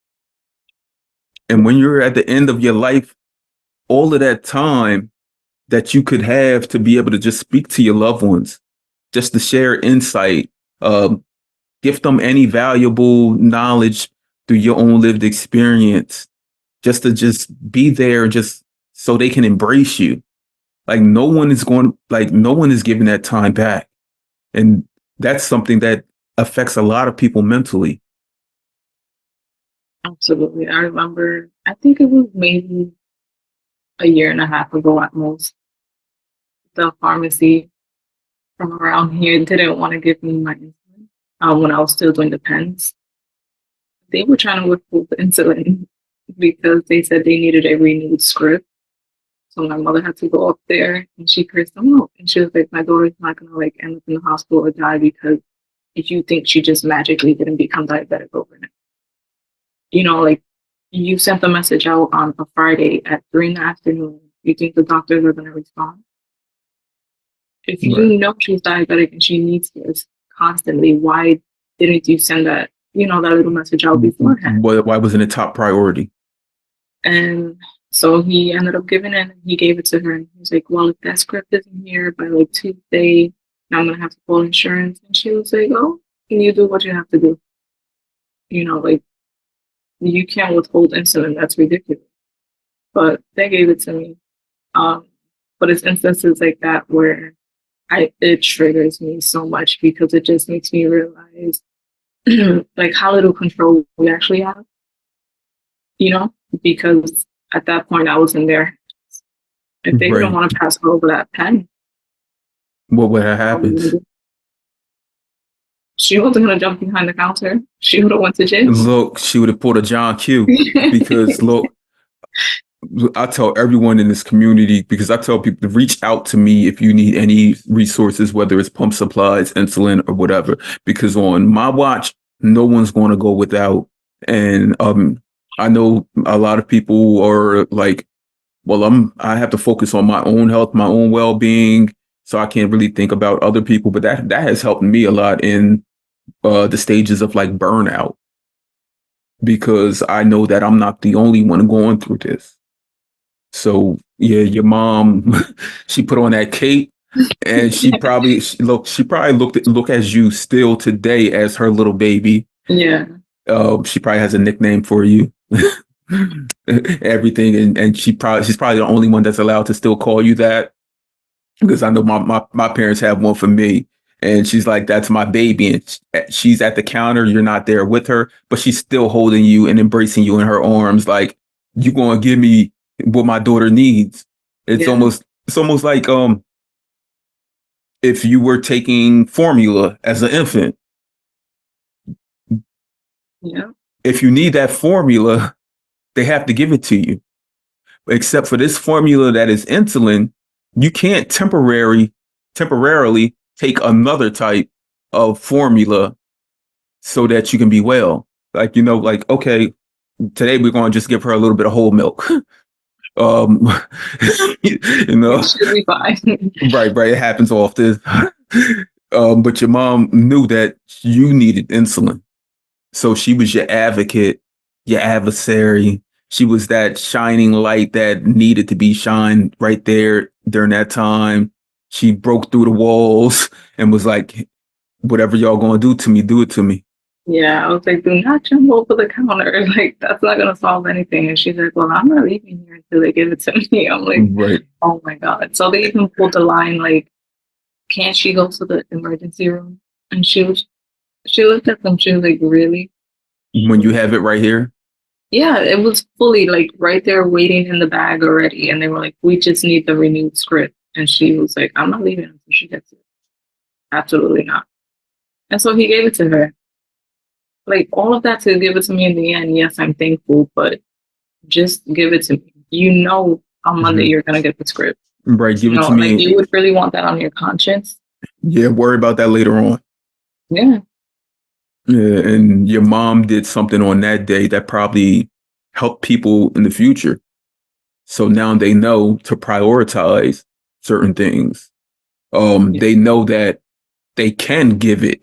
And when you're at the end of your life, all of that time that you could have to be able to just speak to your loved ones, just to share insight, give them any valuable knowledge through your own lived experience, just to just be there, just so they can embrace you. Like no one is giving that time back. And that's something that affects a lot of people mentally. Absolutely. I remember, I think it was maybe a year and a half ago at most, the pharmacy from around here didn't want to give me my insulin when I was still doing the pens. They were trying to withhold the insulin because they said they needed a renewed script. So my mother had to go up there and she cursed them out. And she was like, my daughter's not gonna like end up in the hospital or die because if you think she just magically didn't become diabetic overnight. You know, like you sent the message out on a Friday at 3 in the afternoon. You think the doctors are gonna respond? If you know she's diabetic and she needs this constantly, why didn't you send that, that little message out beforehand? Why wasn't it top priority? And so he ended up giving it. He gave it to her, and he was like, "Well, if that script isn't here by like Tuesday, I'm gonna have to call insurance." And she was like, "Oh, can you do what you have to do? Like you can't withhold insulin. That's ridiculous." But they gave it to me. But it's instances like that where it triggers me so much because it just makes me realize like how little control we actually have. Because at that point I was in there. If they didn't want to pass over that pen, what would have happened? She wasn't going to jump behind the counter. She would have went to jail. Look, she would have pulled a John Q. Because look, I tell everyone in this community, because I tell people to reach out to me if you need any resources, whether it's pump supplies, insulin, or whatever. Because on my watch, no one's going to go without. And I know a lot of people are like, well, I have to focus on my own health, my own well-being, so I can't really think about other people. But that has helped me a lot in the stages of like burnout, because I know that I'm not the only one going through this. So yeah, your mom, she put on that cape, and she probably look as you still today as her little baby. Yeah. She probably has a nickname for you. Everything, and she's probably the only one that's allowed to still call you that, because I know my parents have one for me, and she's like, that's my baby, and she's at the counter, you're not there with her, but she's still holding you and embracing you in her arms, like, you gonna give me what my daughter needs. It's almost like if you were taking formula as an infant. Yeah. If you need that formula, they have to give it to you. Except for this formula that is insulin, you can't temporarily take another type of formula so that you can be well. Like, like, okay, today we're going to just give her a little bit of whole milk. It should be fine. Right. It happens often. But your mom knew that you needed insulin. So she was your advocate, your adversary. She was that shining light that needed to be shined right there during that time. She broke through the walls and was like, whatever y'all going to do to me, do it to me. Yeah, I was like, do not jump over the counter. Like, that's not going to solve anything. And she's like, well, I'm not leaving here until they give it to me. I'm like, right. Oh my God. So they even pulled the line, like, can't she go to the emergency room? And she looked at them, she was like, really? When you have it right here? Yeah, it was fully like right there waiting in the bag already. And they were like, we just need the renewed script. And she was like, I'm not leaving until she gets it. Absolutely not. And so he gave it to her. Like all of that to give it to me in the end. Yes, I'm thankful, but just give it to me. You know, on Monday Mhm. you're gonna get the script. Right. Give You it know, to like me. you would really want that on your conscience. Yeah. Worry about that later on. Yeah. Yeah. And your mom did something on that day that probably helped people in the future. So now they know to prioritize certain things. Yeah. They know that they can give it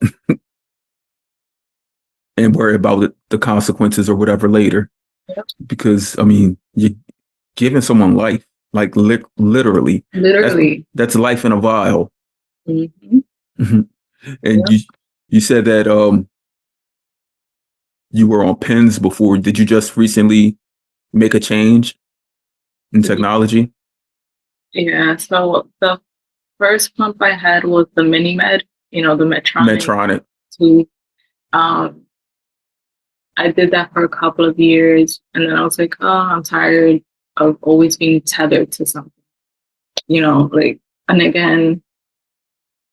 and worry about the consequences or whatever later. Yep. Because I mean, you're giving someone life, like literally. Literally. That's life in a vial. Hmm. Mhm. And Yep. you said that you were on pens before. Did you just recently make a change in technology? Yeah. So the first pump I had was the mini med, you know, the Medtronic Medtronic. tube. Um, I did that for a couple of years, and then I was like, oh, I'm tired of always being tethered to something, you know, like, and again,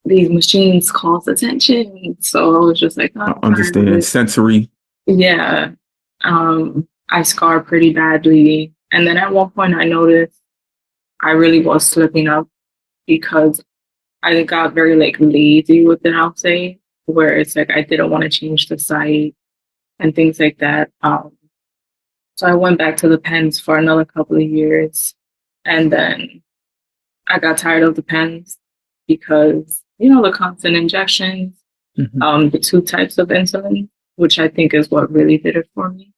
these machines cause attention. So I was just like, oh, I I'm tired of understand. it. Sensory. Yeah. I scar pretty badly. And then at one point I noticed I really was slipping up because I got very like lazy with it, I'll say, where it's like I didn't want to change the site and things like that. So I went back to the pens for another couple of years. And then I got tired of the pens because, you know, the constant injections, Mhm. the two types of insulin, which I think is what really did it for me.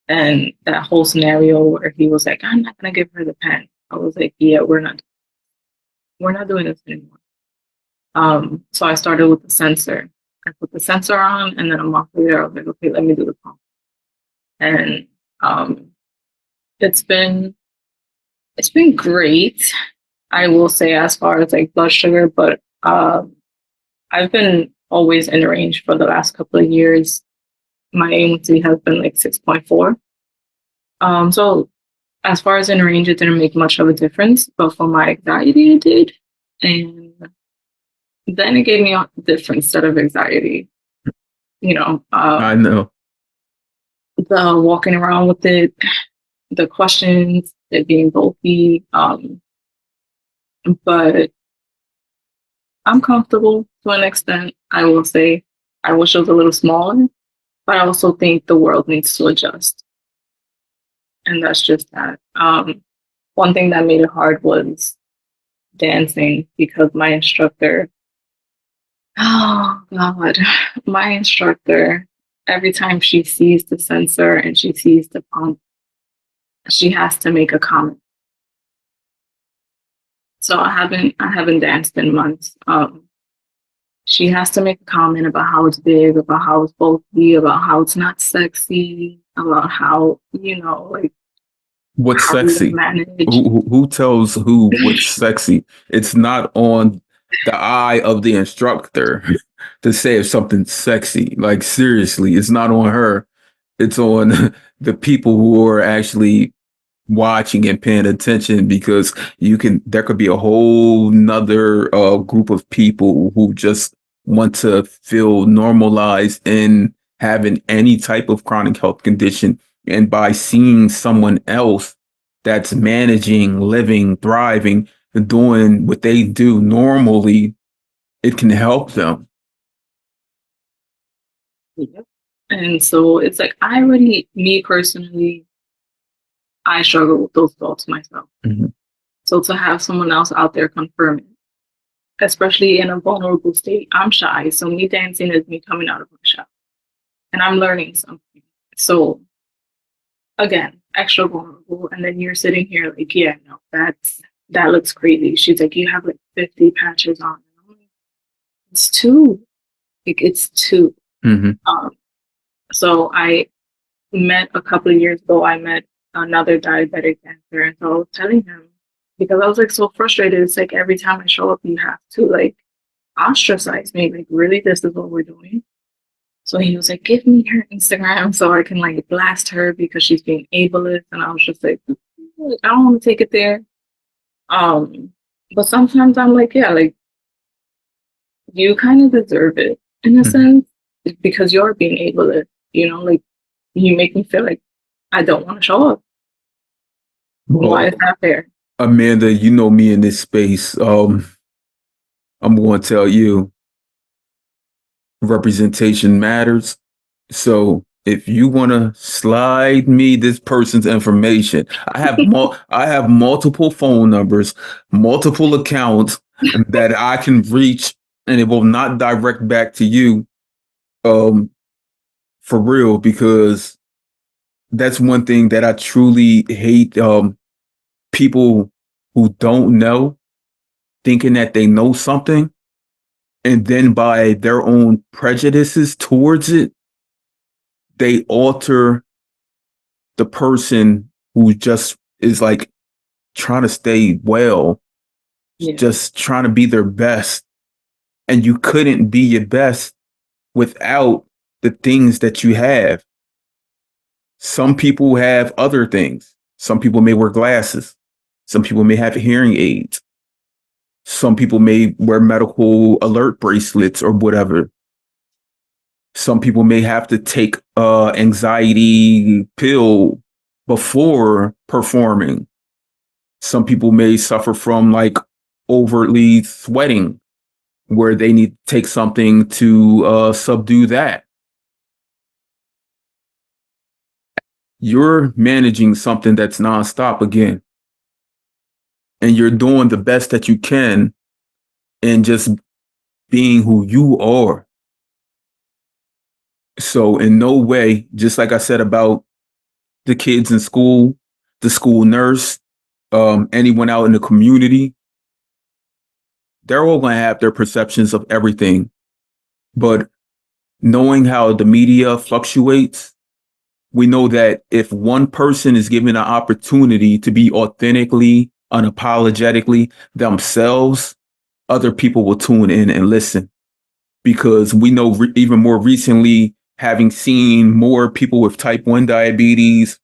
And that whole scenario where he was like, I'm not gonna give her the pen. I was like, yeah, we're not doing this anymore. So I started with the sensor. I put the sensor on and then a month later I was like, okay, let me do the pump. And um it's been it's been great, I will say, as far as like blood sugar, but I've been always in range for the last couple of years. My A1C has been like 6.4. So as far as in range, it didn't make much of a difference, but for my anxiety, it did. And then it gave me a different set of anxiety. You know, I know. the walking around with it, the questions, it being bulky. But I'm comfortable to an extent. I will say I wish it was a little smaller, but I also think the world needs to adjust. And that's just that. One thing that made it hard was dancing because my instructor, oh God, my instructor, every time she sees the sensor and she sees the pump, she has to make a comment. So I haven't danced in months. She has to make a comment about how it's big, about how it's bulky, about how it's not sexy, about how, you know, like What's how we sexy? manage. Who tells who what's sexy? It's not on the eye of the instructor to say if something's sexy. Like seriously, it's not on her. It's on the people who are actually watching and paying attention because there could be a whole nother group of people who just want to feel normalized in having any type of chronic health condition, and by seeing someone else that's managing, living, thriving, doing what they do normally, it can help them. Yep. And so it's like I already, me personally, I struggle with those thoughts myself. Mhm. So to have someone else out there confirm it, especially in a vulnerable state, I'm shy. So me dancing is me coming out of my shell. And I'm learning something. So again, extra vulnerable. And then you're sitting here like, yeah, no, that looks crazy. She's like, you have like 50 patches on. And I'm like, it's two. Like it's two. Mhm. Um, so I met a couple of years ago, I met another diabetic dancer. And so I was telling him because I was like so frustrated. It's like every time I show up, you have to like ostracize me. Like, really, this is what we're doing. So he was like, give me her Instagram so I can like blast her because she's being ableist. And I was just like, I don't want to take it there. But sometimes I'm like, yeah, like you kind of deserve it in a sense because you're being ableist, like you make me feel like I don't want to show up. Why is that fair? Amanda, you know me in this space. I'm going to tell you, representation matters. So if you want to slide me this person's information, I have multiple phone numbers, multiple accounts that I can reach, and it will not direct back to you, for real, because that's one thing that I truly hate. People who don't know, thinking that they know something, and then by their own prejudices towards it, they alter the person who just is like trying to stay well, just trying to be their best. And you couldn't be your best without the things that you have. Some people have other things. Some people may wear glasses. Some people may have hearing aids. Some people may wear medical alert bracelets or whatever. Some people may have to take anxiety pill before performing. Some people may suffer from like overtly sweating, where they need to take something to subdue that. You're managing something that's nonstop again, and you're doing the best that you can and just being who you are. So in no way, just like I said about the kids in school, the school nurse, anyone out in the community, they're all going to have their perceptions of everything. But knowing how the media fluctuates, we know that if one person is given an opportunity to be authentically, unapologetically themselves, other people will tune in and listen. Because we know even more recently, having seen more people with type 1 diabetes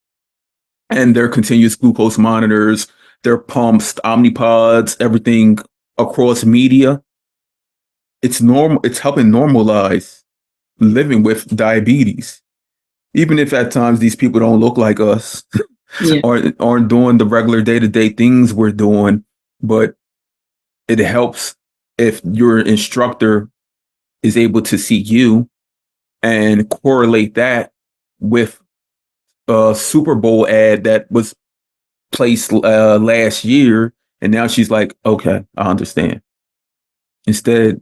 and their continuous glucose monitors, their pumps, Omnipods, everything across media, it's normal. It's helping normalize living with diabetes. Even if at times these people don't look like us, aren't doing the regular day-to-day things we're doing, but it helps if your instructor is able to see you and correlate that with a Super Bowl ad that was placed last year. And now she's like, okay, I understand. Instead,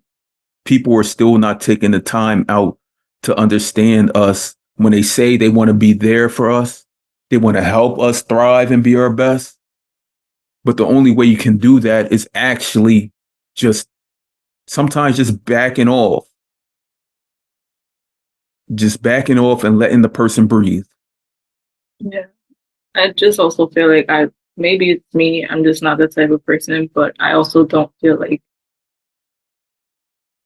people are still not taking the time out to understand us when they say they want to be there for us. They want to help us thrive and be our best. But the only way you can do that is actually just sometimes just backing off. Just backing off and letting the person breathe. Yeah. I just also feel like maybe it's me, I'm just not that type of person, but I also don't feel like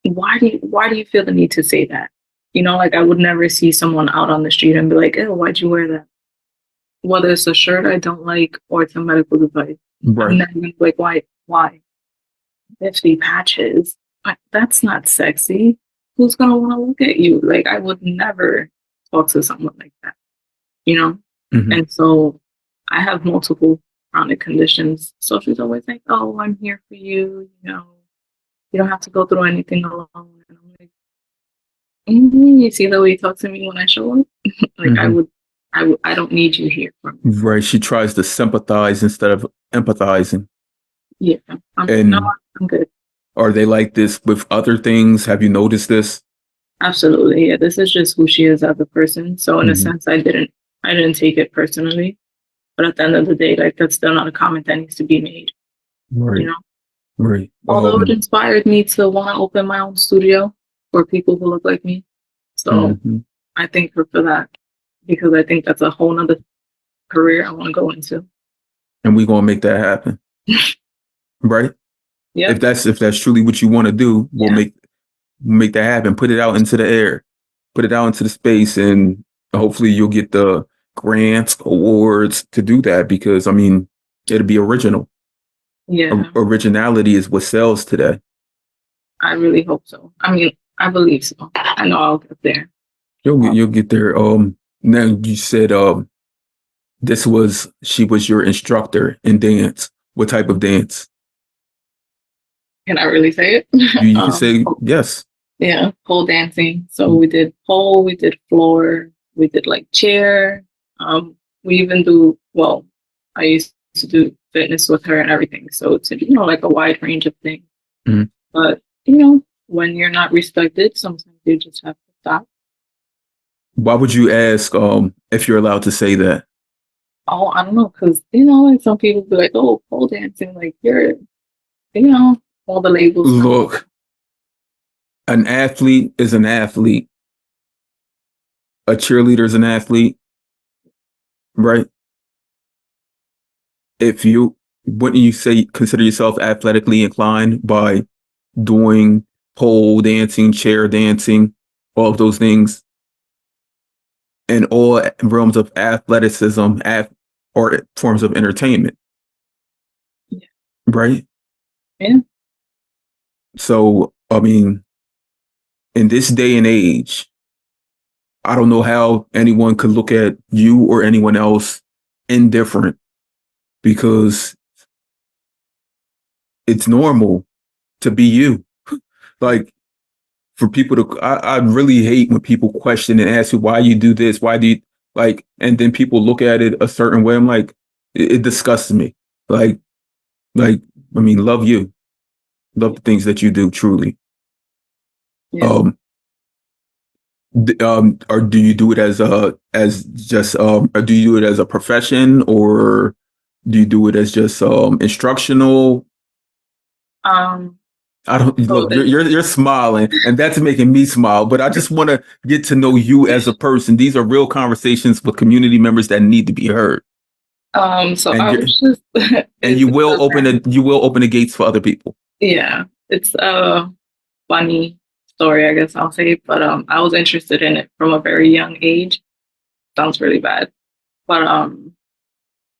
why do you feel the need to say that? Like I would never see someone out on the street and be like, oh, why'd you wear that? Whether it's a shirt I don't like or it's a medical device. Right. I'm not gonna be like, why? 50 patches. That's not sexy. Who's gonna want to look at you? Like I would never talk to someone like that, And so I have multiple chronic conditions. So she's always like, oh, I'm here for you. You don't have to go through anything alone. And I'm like, you see the way you talk to me when I show up? Like I don't need you here for me. Right. She tries to sympathize instead of empathizing. Yeah. I'm good. Are they like this with other things? Have you noticed this? Absolutely. Yeah. This is just who she is as a person. So in a sense, I didn't take it personally. But at the end of the day, like that's still not a comment that needs to be made. Right. Right. Although it inspired me to want to open my own studio for people who look like me. So I thank her for that because I think that's a whole nother career I want to go into. And we're gonna make that happen. Right? Yeah. If that's truly what you want to do, we'll make that happen. Put it out into the air. put it out into the space, and hopefully you'll get the grants, awards to do that, because I mean, it'll be original. Yeah, Originality is what sells today. I really hope so. I mean, I believe so. I know I'll get there. You'll get there. Now you said she was your instructor in dance. What type of dance? Can I really say it? You can say yes. Yeah, pole dancing. So we did pole, we did floor, we did like chair. We even do, well, I used to do fitness with her and everything. So it's, like a wide range of things. Mhm. But, when you're not respected, sometimes you just have to stop. Why would you ask if you're allowed to say that? Oh, I don't know. Cause, like some people be like, oh, pole dancing, like you're, all the labels come. Look, an athlete is an athlete. A cheerleader is an athlete, right? If you Wouldn't you say consider yourself athletically inclined by doing pole dancing, chair dancing, all of those things, in all realms of athleticism, or forms of entertainment, Yeah. right? Yeah. So, I mean, in this day and age, I don't know how anyone could look at you or anyone else indifferent, because it's normal to be you. Like, for people to, I really hate when people question and ask you why you do this, why do you, like, and then people look at it a certain way. I'm like, it disgusts me. Like, like, I mean, love you, love the things that you do, truly. Yeah. Um, or do you do it as just or do you do it as a profession, or do you do it as just instructional? Um, I don't so look. it's, You're smiling, and that's making me smile. But I just want to get to know you as a person. These are real conversations with community members that need to be heard, so and I you was just, and it's a you will open the gates for other people. yeah, it's a funny story, I guess I'll say. But I was interested in it from a very young age. Sounds really bad, but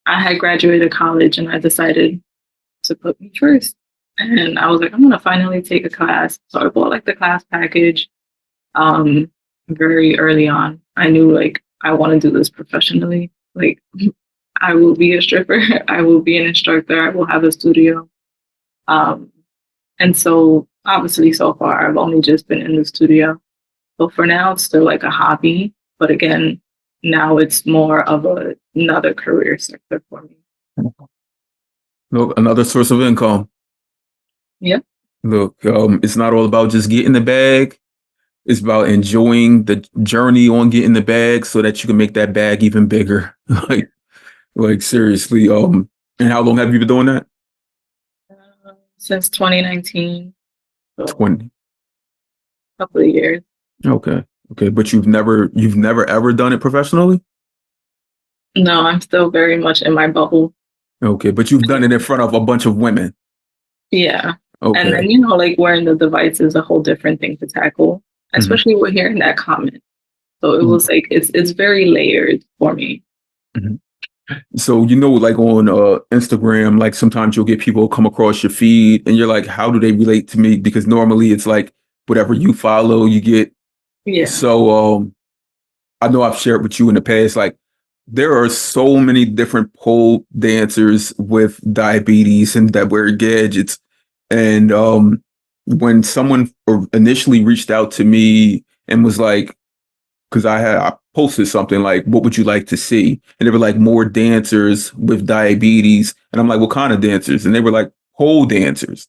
I had graduated college and I decided to put me first. And I was like, I'm gonna finally take a class. So I bought like the class package. Um, Very early on, I knew like I want to do this professionally. Like, I will be a stripper. I will be an instructor. I will have a studio. Um, And so obviously so far I've only just been in the studio. So for now it's still like a hobby. But again, now it's more of another career sector for me. Look, another source of income. Yep. Look, it's not all about just getting the bag. It's about enjoying the journey on getting the bag, so that you can make that bag even bigger. Like seriously. And how long have you been doing that? Since 2019, so 20. a couple of years. Okay. Okay. But you've never ever done it professionally? No, I'm still very much in my bubble. Okay. But you've done it in front of a bunch of women. Yeah. And Okay. then, like wearing the device is a whole different thing to tackle, Mhm. especially with hearing that comment. So it was like, it's very layered for me. Mhm. So, like on Instagram, like sometimes you'll get people come across your feed and you're like, how do they relate to me? Because normally it's like whatever you follow, you get. Yeah. So, I know I've shared with you in the past, like there are so many different pole dancers with diabetes and that wear gadgets. And when someone initially reached out to me and was like, because I posted something like, "What would you like to see?" And they were like, "More dancers with diabetes." And I'm like, "What kind of dancers?" And they were like, "Pole dancers."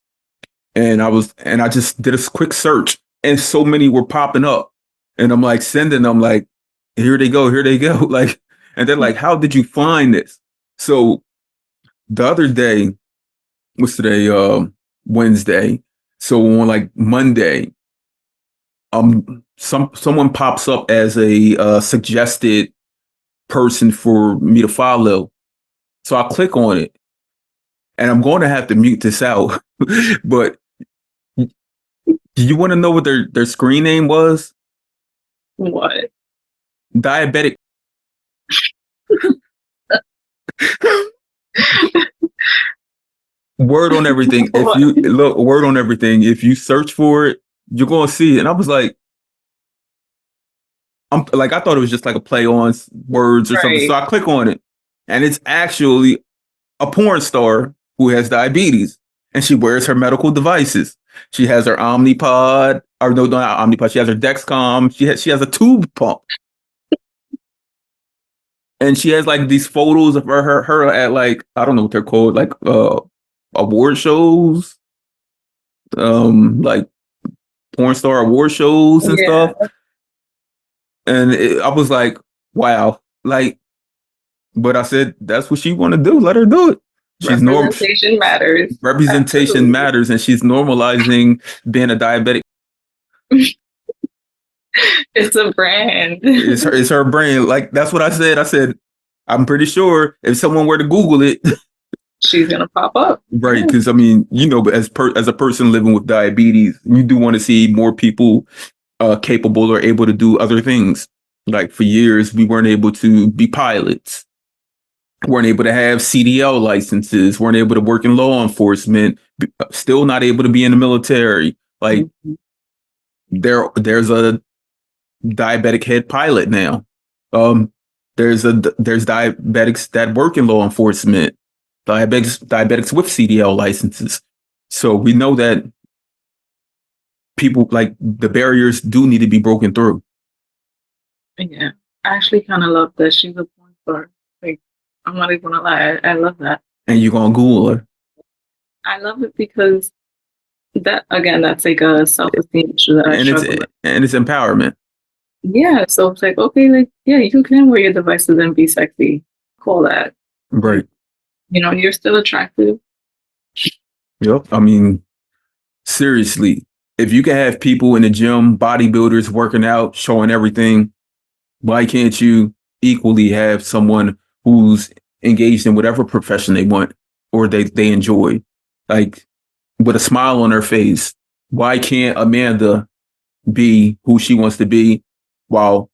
And I just did a quick search, and so many were popping up, and I'm like sending them like, "Here they go, here they go." Like, and they're like, "How did you find this?" So the other day, what's today? Wednesday. So on like Monday, someone pops up as a suggested person for me to follow. So I click on it, and I'm going to have to mute this out. But do you want to know what their screen name was? What? Diabetic. Word on everything. If What? you look, word on everything. If you search for it, you're gonna see it. And I was like, I thought it was just like a play on words or something. So Right. I click on it, and it's actually a porn star who has diabetes, and she wears her medical devices. She has her Omnipod, or no, not Omnipod. She has her Dexcom. She has a tube pump, and she has like these photos of her at like, I don't know what they're called, like award shows, like porn star award shows and Yeah. stuff. And I was like, wow, like, but I said that's what she want to do. Let her do it. She's norm Representation matters. Representation Absolutely. matters, and she's normalizing being a diabetic. It's a brand. It's her brain. Like, that's what I said. I said, I'm pretty sure if someone were to Google it, She's gonna pop up. right? Yeah. Because I mean, as a person living with diabetes, you do want to see more people capable or able to do other things. Like, for years, we weren't able to be pilots, weren't able to have CDL licenses, weren't able to work in law enforcement, still not able to be in the military. Like, Mhm. there's a diabetic head pilot now. Um, there's diabetics that work in law enforcement, diabetics with CDL licenses. So we know that people, like, the barriers do need to be broken through. Yeah. I actually kind of love that she's a porn star. Like, I'm not even gonna lie. I love that. And you're gonna Google her, I love it because that, again, that's like a self-esteem issue that I and struggle with. it's empowerment, Yeah. So it's like, okay, like, yeah, you can wear your devices and be sexy. Call that. Like, right? you're still attractive. Yep. I mean, seriously, if you can have people in the gym, bodybuilders working out, showing everything, why can't you equally have someone who's engaged in whatever profession they want or they enjoy, like, with a smile on her face? Why can't Amanda be who she wants to be while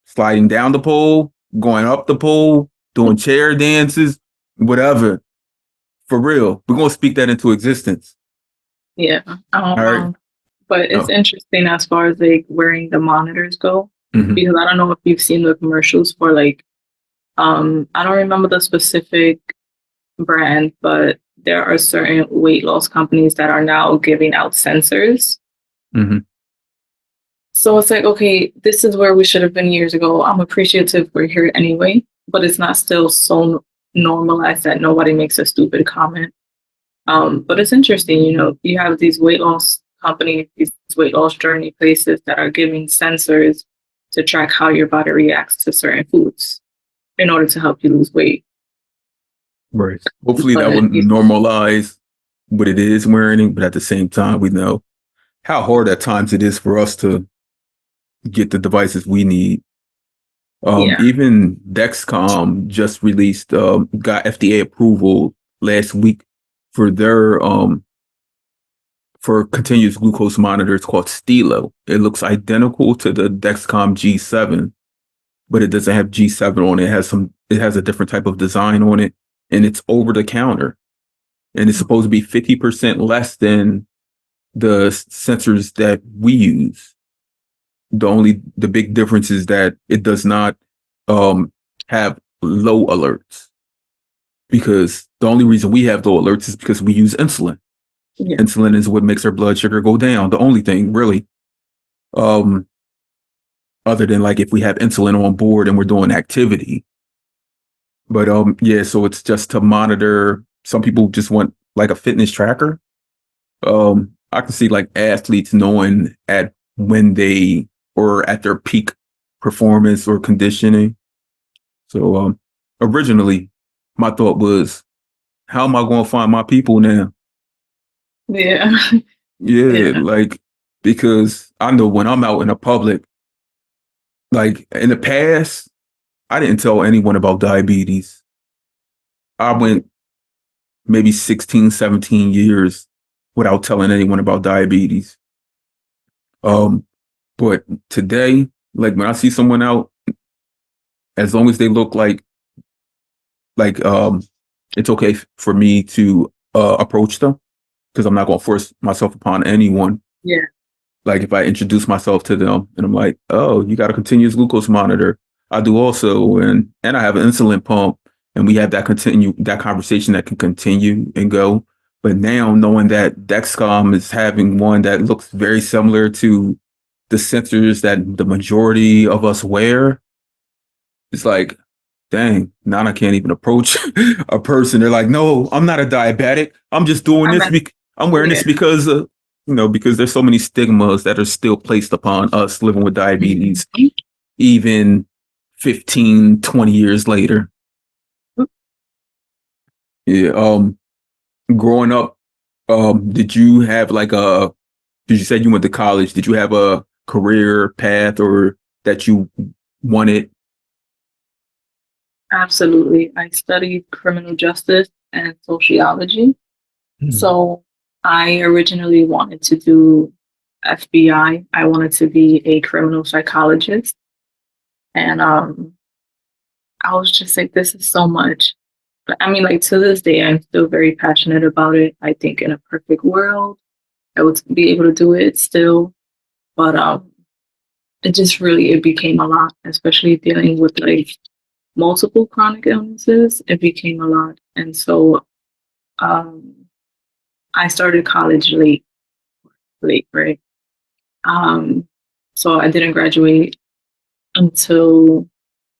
sliding down the pole, going up the pole, doing chair dances, whatever? For real, we're gonna speak that into existence. Yeah. All right. But it's Oh. interesting as far as like wearing the monitors go, Mm-hmm. because I don't know if you've seen the commercials for like, I don't remember the specific brand, but there are certain weight loss companies that are now giving out sensors. Mm-hmm. So it's like, okay, this is where we should have been years ago. I'm appreciative we're here anyway, but it's not still so normalized that nobody makes a stupid comment. But it's interesting, you have these weight loss companies, these weight loss journey places that are giving sensors to track how your body reacts to certain foods in order to help you lose weight. Right. Hopefully that will But normalize what it is wearing, but at the same time, we know how hard at times it is for us to get the devices we need. yeah, Even Dexcom just released, got FDA approval last week for their for continuous glucose monitor. It's called Stilo. It looks identical to the Dexcom G7, but it doesn't have G7 on it. It has a different type of design on it, and it's over the counter. And it's supposed to be 50% less than the sensors that we use. The big difference is that it does not have low alerts, because the only reason we have low alerts is because we use insulin. yeah, Insulin is what makes our blood sugar go down. The only thing really, um, other than like if we have insulin on board and we're doing activity. But yeah, so it's just to monitor. Some people just want like a fitness tracker. I can see like athletes knowing at when they or at their peak performance or conditioning. So originally my thought was, how am I going to find my people now? yeah, Yeah, yeah, like, because I know when I'm out in the public, like in the past, I didn't tell anyone about diabetes. I went maybe 16, 17 years without telling anyone about diabetes. Um, but today, Like when I see someone out, as long as they look like it's okay for me to approach them because I'm not going to force myself upon anyone. Yeah. Like if I introduce myself to them and I'm like, oh, you got a continuous glucose monitor. I do also, and I have an insulin pump, and we have that conversation that can continue and go. But now knowing that Dexcom is having one that looks very similar to the sensors that the majority of us wear, it's like, dang, now I can't even approach a person. They're like, no, I'm not a diabetic. I'm just doing I'm this. at, I'm wearing yeah. this because, because there's so many stigmas that are still placed upon us living with diabetes, Mhm. even 15, 20 years later. Yeah. Growing up, did you have did you say you went to college? Did you have a career path or that you wanted? Absolutely. I studied criminal justice and sociology. Hmm. So I originally wanted to do FBI. I wanted to be a criminal psychologist. And I was just like, this is so much. But I mean, like to this day, I'm still very passionate about it. I think in a perfect world, I would be able to do it still. But it became a lot, especially dealing with like multiple chronic illnesses. It became a lot. And so um I started college late, right? Um, so I didn't graduate until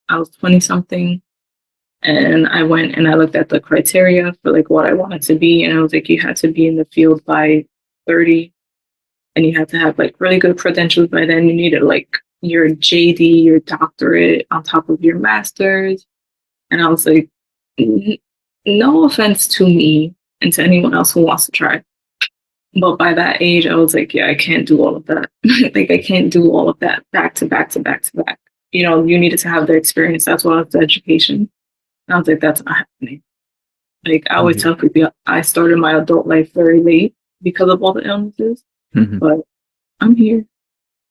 I was 20 something. And I went and I looked at the criteria for like what I wanted to be. And I was like, you had to be in the field by 30 and you had to have like really good credentials by then. You needed like your JD, your doctorate on top of your master's. And I was like, No offense to me and to anyone else who wants to try. But by that age, I was like, yeah, I can't do all of that. Like, I can't do all of that back to back to back to back. You needed to have the experience as well as the education. And I was like, that's not happening. Like, I always Yeah. tell people, I started my adult life very late because of all the illnesses, Mhm. but I'm here.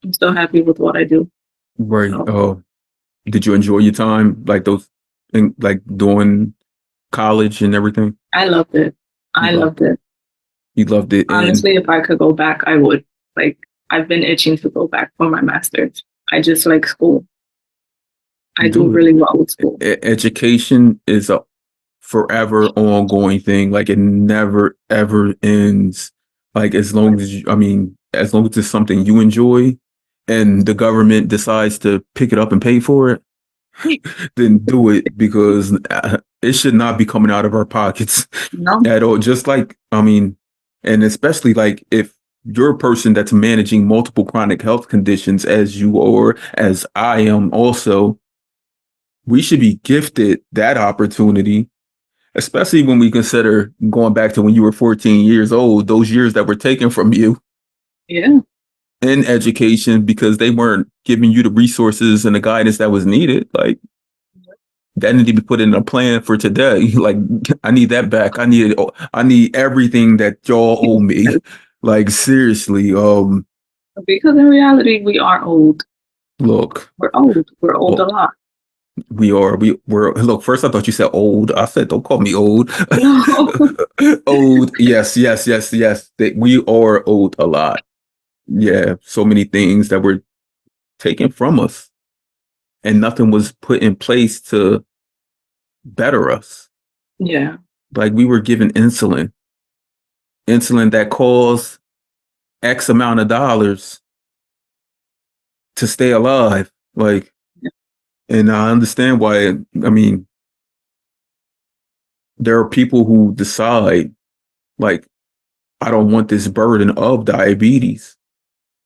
I'm still happy with what I do. Right. So Oh, did you enjoy your time like doing college and everything? I loved it. You I loved loved it. you loved it, and Honestly, if I could go back, I would. Like, I've been itching to go back for my master's. I just like school. I do do it. really well with school. Education is a forever ongoing thing. Like it never ever ends. Like as long as it's something you enjoy, and the government decides to pick it up and pay for it, then do it because it should not be coming out of our pockets No, at all. Just like, and especially like if you're a person that's managing multiple chronic health conditions as you or as I am also, we should be gifted that opportunity, especially when we consider going back to when you were 14 years old, those years that were taken from you yeah, in education because they weren't giving you the resources and the guidance that was needed. Like that need to be put in a plan for today. Like I need that back. I need everything that y'all owe me. Like seriously. because in reality, we are old. Look, We're old. We're old a oh, lot. we're look, first I thought you said old. I said, don't call me old. No, Old, yes, yes, yes, yes. That we are old a lot. Yeah. So many things that were taken from us and nothing was put in place to better us. yeah, Like we were given insulin that costs X amount of dollars to stay alive. Like, and I understand why. I mean, there are people who decide, like, I don't want this burden of diabetes,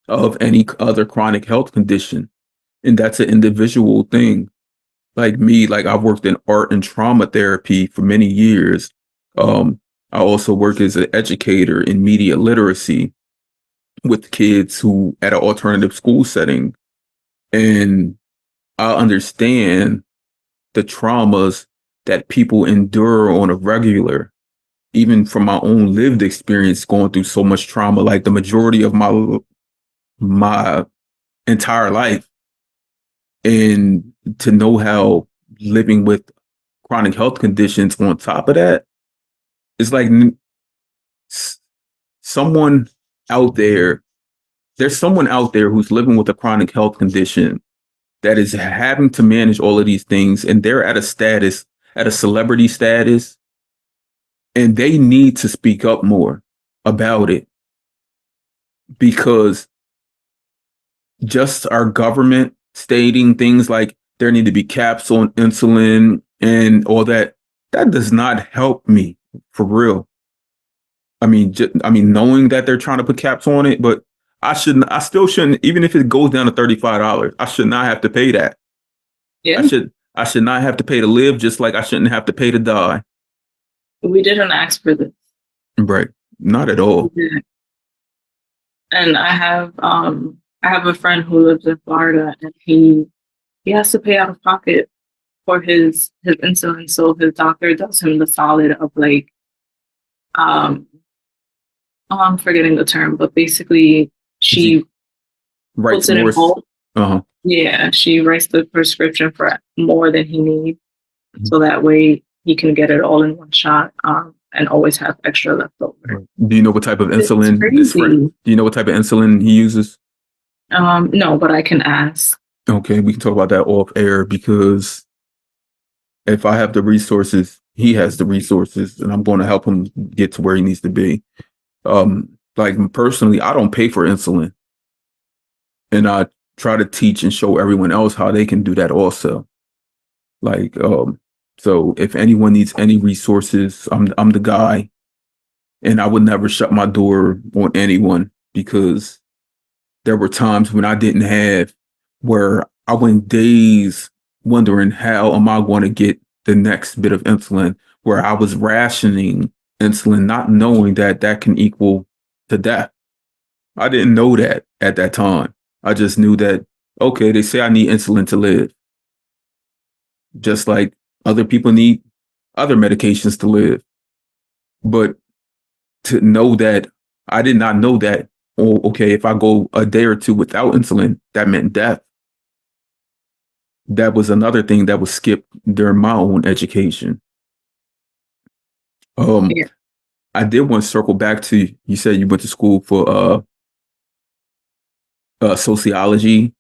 of any other chronic health condition. And that's an individual thing. Like me, like I've worked in art and trauma therapy for many years. Um, I also work as an educator in media literacy with kids who at an alternative school setting. And I understand the traumas that people endure on a regular, even from my own lived experience going through so much trauma, like the majority of my entire life. And to know how living with chronic health conditions on top of that, it's like someone out there, there's someone out there who's living with a chronic health condition that is having to manage all of these things, and they're at a status, at a celebrity status, and they need to speak up more about it, because just our government stating things like there need to be caps on insulin and all that, that does not help me for real. I mean, knowing that they're trying to put caps on it, but I still shouldn't, even if it goes down to $35, I should not have to pay that. Yeah. I should not have to pay to live, just like I shouldn't have to pay to die. We didn't ask for this. Right. Not at all. And I have a friend who lives in Florida, and he has to pay out of pocket for his insulin. So his doctor does him the solid of like, I'm forgetting the term, but basically she puts it in bulk. Yeah, she writes the prescription for more than he needs, so that way he can get it all in one shot, and always have extra left over. Do you know what type of insulin do you know what type of insulin he uses? No, but I can ask. Okay, we can talk about that off air, because if I have the resources, he has the resources, and I'm going to help him get to where he needs to be. Like personally, I don't pay for insulin, and I try to teach and show everyone else how they can do that also. Like, so if anyone needs any resources, I'm the guy, and I would never shut my door on anyone, because there were times when I didn't have, where I went days wondering how am I going to get the next bit of insulin, where I was rationing insulin, not knowing that that can equal to death. I didn't know that at that time. I just knew that, okay, they say I need insulin to live, just like other people need other medications to live. But to know that, I did not know that, oh, okay, if I go a day or two without insulin, that meant death. That was another thing that was skipped during my own education. Yeah. I did want to circle back to, you said you went to school for sociology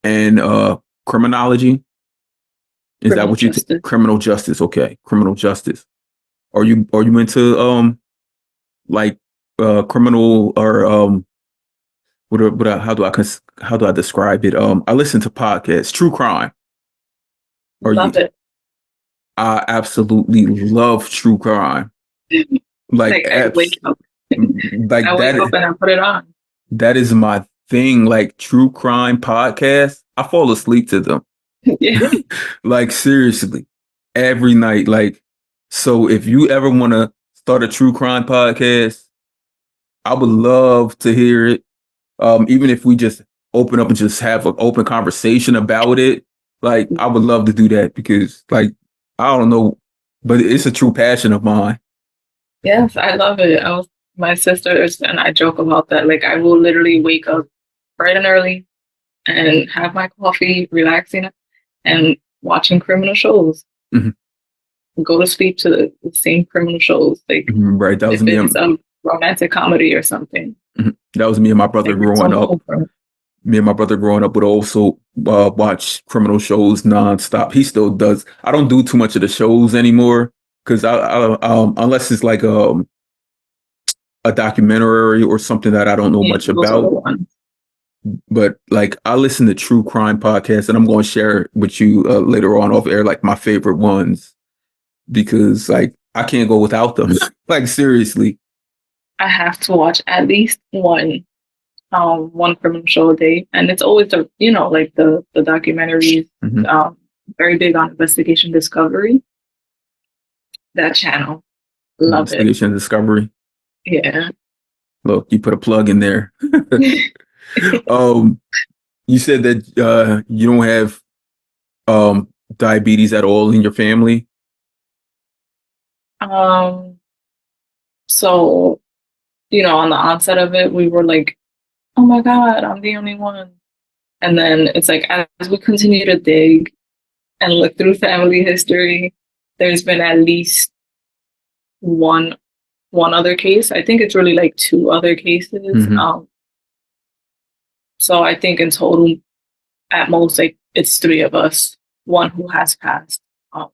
and criminology. Is that what you criminal justice? Okay, criminal justice. Are you into like criminal, or how do I describe it? I listen to podcasts, true crime. Love it. I absolutely love true crime. Like I wake up. Like I wake up and I put it on. That is my thing. Like true crime podcasts, I fall asleep to them. Yeah. Like seriously, every night. Like, so if you ever want to start a true crime podcast, I would love to hear it. Even if we just open up and just have an open conversation about it, like I would love to do that, because like, I don't know, but it's a true passion of mine. Yes, I love it. My sisters and I joke about that. Like, I will literally wake up bright and early and have my coffee, relaxing and watching criminal shows. Go to sleep to the same criminal shows. Like, right, that was me. It's a romantic comedy or something. That was me and my brother growing up. Me and my brother growing up would also watch criminal shows nonstop. He still does. I don't do too much of the shows anymore, because I unless it's like a documentary or something that I don't know much about. But like, I listen to true crime podcasts, and I'm going to share with you later on off air, like my favorite ones, because like I can't go without them. Like seriously, I have to watch at least one criminal show a day, and it's always the documentaries. Very big on Investigation Discovery. That channel, love it. Investigation Discovery. Yeah. Look, you put a plug in there. You said that you don't have diabetes at all in your family. So, on the onset of it, we were like, oh my God, I'm the only one. And then it's like as we continue to dig and look through family history, there's been at least one other case. I think it's really like two other cases. Hmm. So I think in total, at most, like it's three of us. One who has passed. Um,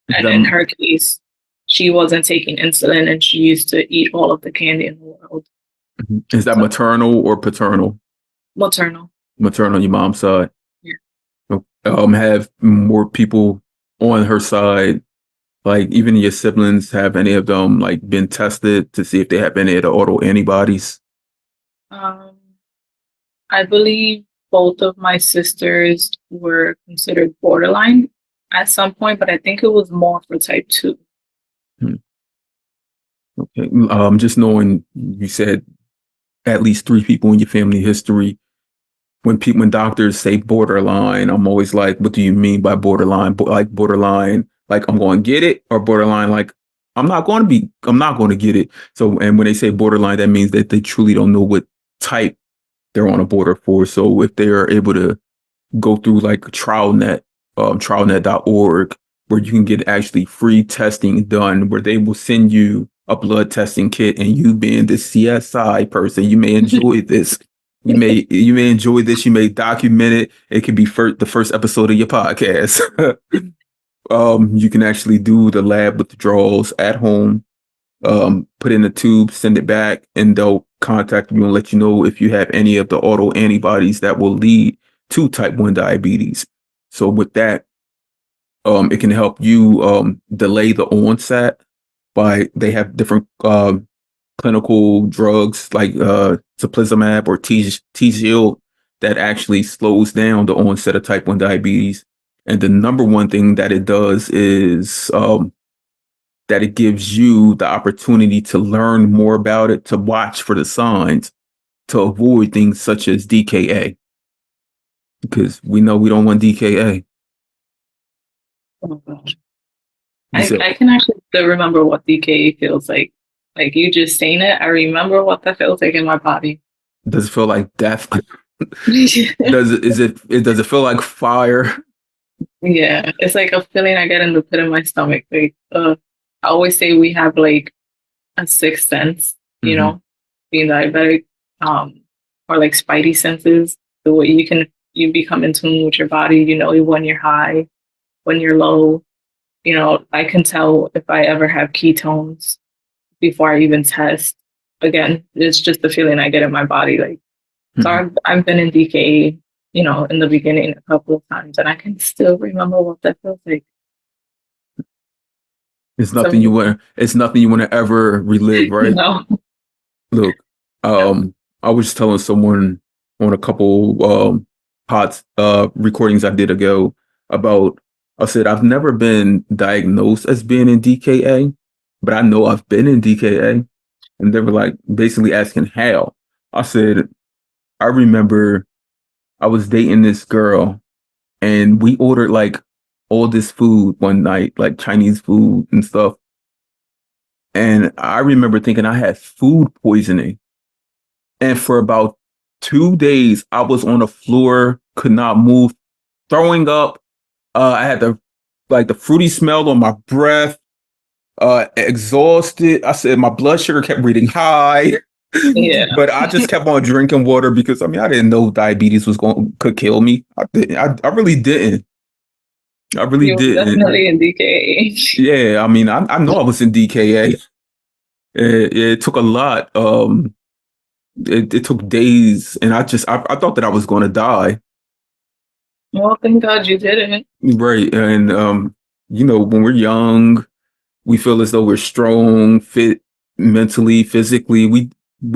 Is and that, in her case, she wasn't taking insulin, and she used to eat all of the candy in the world. is that So maternal or paternal? maternal. Maternal on your mom's side. Yeah. Have more people on her side, like even your siblings, have any of them like been tested to see if they have any of the auto antibodies? Um, I believe both of my sisters were considered borderline at some point, but I think it was more for type 2. Hmm. Okay. Just knowing you said at least three people in your family history. When doctors say borderline, I'm always like, what do you mean by borderline? Like borderline, like I'm going to get it, or borderline, like I'm not going to get it. So, and when they say borderline, that means that they truly don't know what type they're on a border for. So if they are able to go through like TrialNet, trialnet.org, where you can get actually free testing done, where they will send you a blood testing kit, and you being the CSI person, you may enjoy this. You may enjoy this. You may document it. It could be the first episode of your podcast. You can actually do the lab withdrawals at home, put in a tube, send it back, and they'll contact you and let you know if you have any of the auto antibodies that will lead to type 1 diabetes. So with that, it can help you delay the onset by they have different clinical drugs like teplizumab or Tzield that actually slows down the onset of type 1 diabetes. And the number one thing that it does is that it gives you the opportunity to learn more about it, to watch for the signs, to avoid things such as DKA, because we know we don't want DKA. Oh gosh. So I can actually still remember what DKA feels like. Like you just saying it, I remember what that feels like in my body. does it feel like death? Yeah, Does it feel like fire? it's like a feeling I get in the pit of my stomach. Like, I always say we have like a sixth sense, Hmm. being diabetic, or like spidey senses. The way you become in tune with your body. You know when you're high, when you're low. I can tell if I ever have ketones before I even test. Again, it's just the feeling I get in my body. Like, so Hmm. I've been in DKA, in the beginning a couple of times, and I can still remember what that feels like. It's So, nothing you want. It's nothing you want to ever relive, right? no, Look, no. I was telling someone on a couple pods recordings I did ago about. I said I've never been diagnosed as being in DKA, but I know I've been in DKA, and they were like basically asking how. I said I remember I was dating this girl, and we ordered like all this food one night, like Chinese food and stuff. And I remember thinking I had food poisoning. And for about 2 days, I was on the floor, could not move, throwing up. I had the fruity smell on my breath, exhausted. I said my blood sugar kept reading high. Yeah, But I just kept on drinking water because I didn't know diabetes could kill me. I really didn't. I really you were didn't. definitely in DKA. Yeah, I know I was in DKA. It took a lot. It took days, and I thought that I was going to die. Well, thank God you didn't. Right, and when we're young, we feel as though we're strong, fit mentally, physically. We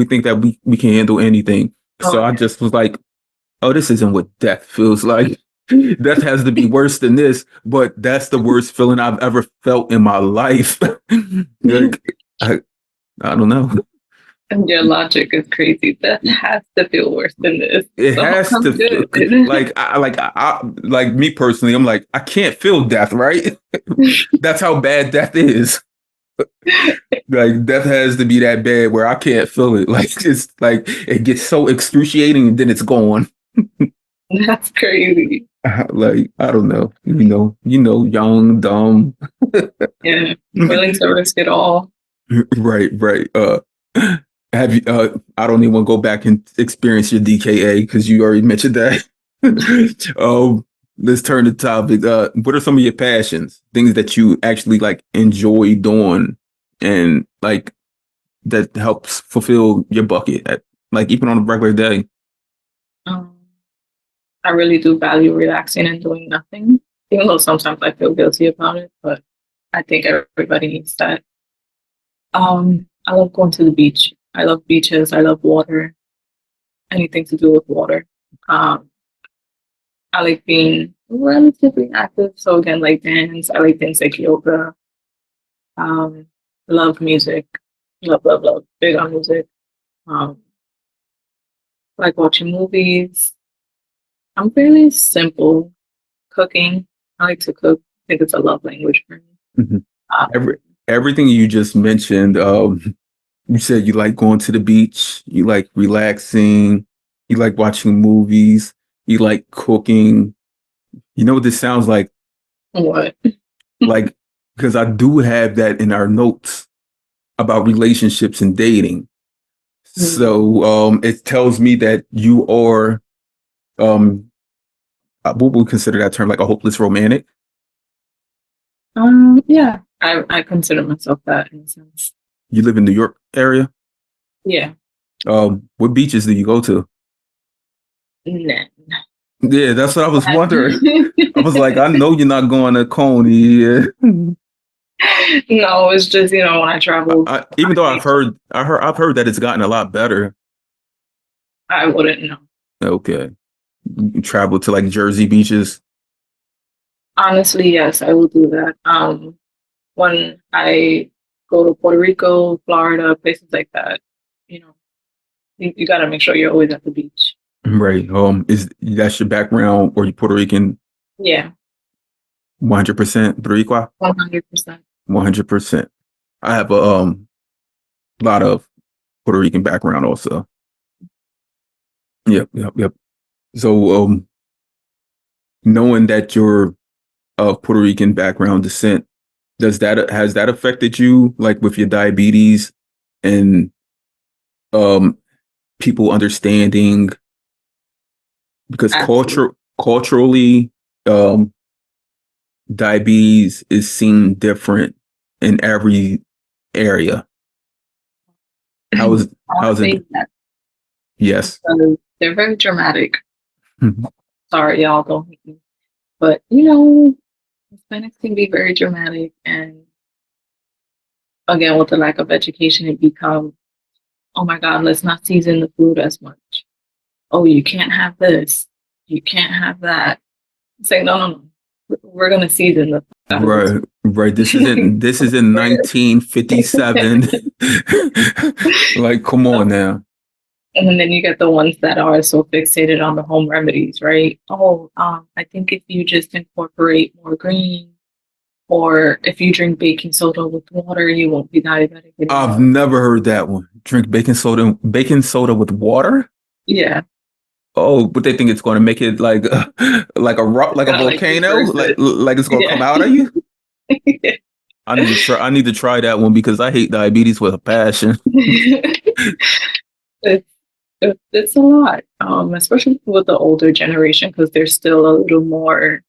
think that we can handle anything. Oh So I yeah. just was like, oh, this isn't what death feels like. Death has to be worse than this, but that's the worst feeling I've ever felt in my life. Like, I, I don't know. And your logic is crazy. That has to feel worse than this. It So has I'm to good. like me personally. I'm like I can't feel death, right? That's how bad death is. Like death has to be that bad where I can't feel it. Like it's like it gets so excruciating and then it's gone. That's crazy. Like, I don't know. Young, dumb. Yeah, willing to risk it all. Right, right. Have you I don't even want to go back and experience your DKA because you already mentioned that. Let's turn the topic. What are some of your passions? Things that you actually like enjoy doing and like that helps fulfill your bucket at like even on a regular day. Um, I really do value relaxing and doing nothing, even though sometimes I feel guilty about it, but I think everybody needs that. I love going to the beach. I love beaches. I love water. Anything to do with water. Um, I like being relatively active. So again, like dance. I like things like yoga. Um, love music. Love, love, love. Big on music. Um, like watching movies. I'm fairly simple. Cooking. I like to cook. I think it's a love language for me. Mhm. Um, Everything you just mentioned, you said you like going to the beach, you like relaxing, you like watching movies, you like cooking. You know what this sounds like? what? Like, because I do have that in our notes about relationships and dating. So it tells me that you are um what would we consider that term like a hopeless romantic? Yeah, I consider myself that in a sense. You live in New York area. Yeah. What beaches do you go to? Nah. Yeah, that's what I was wondering. I was like, I know you're not going to Coney. Yeah. No, it's just, when I travel, Even though I've heard that it's gotten a lot better. I wouldn't know. Okay, you travel to like Jersey beaches. Honestly, yes, I will do that. When I go to Puerto Rico, Florida, places like that, you know, you got to make sure you're always at the beach. Right. Is that's your background or you Puerto Rican? Yeah, 100% Boricua. 100%. 100%. I have a lot of Puerto Rican background also. Yep, yep, yep. So knowing that you're of Puerto Rican background descent, has that affected you like with your diabetes and um people understanding because Absolutely. culturally um diabetes is seen different in every area. How is I'll how's it? say that Yes. because they're very dramatic. Mhm. Sorry, y'all don't hate me. But, Hispanics can be very dramatic. And again, with the lack of education, it becomes, oh my God, let's not season the food as much. Oh, you can't have this. You can't have that. It's like, no, no, no. We're going to season the food out of this. Right, right. This is in 1957. Like, come on now. And then you get the ones that are so fixated on the home remedies, right? Oh, I think if you just incorporate more green, or if you drink baking soda with water, you won't be diabetic I've anymore. never heard that one. Drink baking soda with water? Yeah, Oh, but they think it's going to make it like like a rock, it's like a gonna like volcano, reverse it. like it's going to come Yeah. out of you. I need to try that one because I hate diabetes with a passion. it's, it's a lot, especially with the older generation because they're still a little more,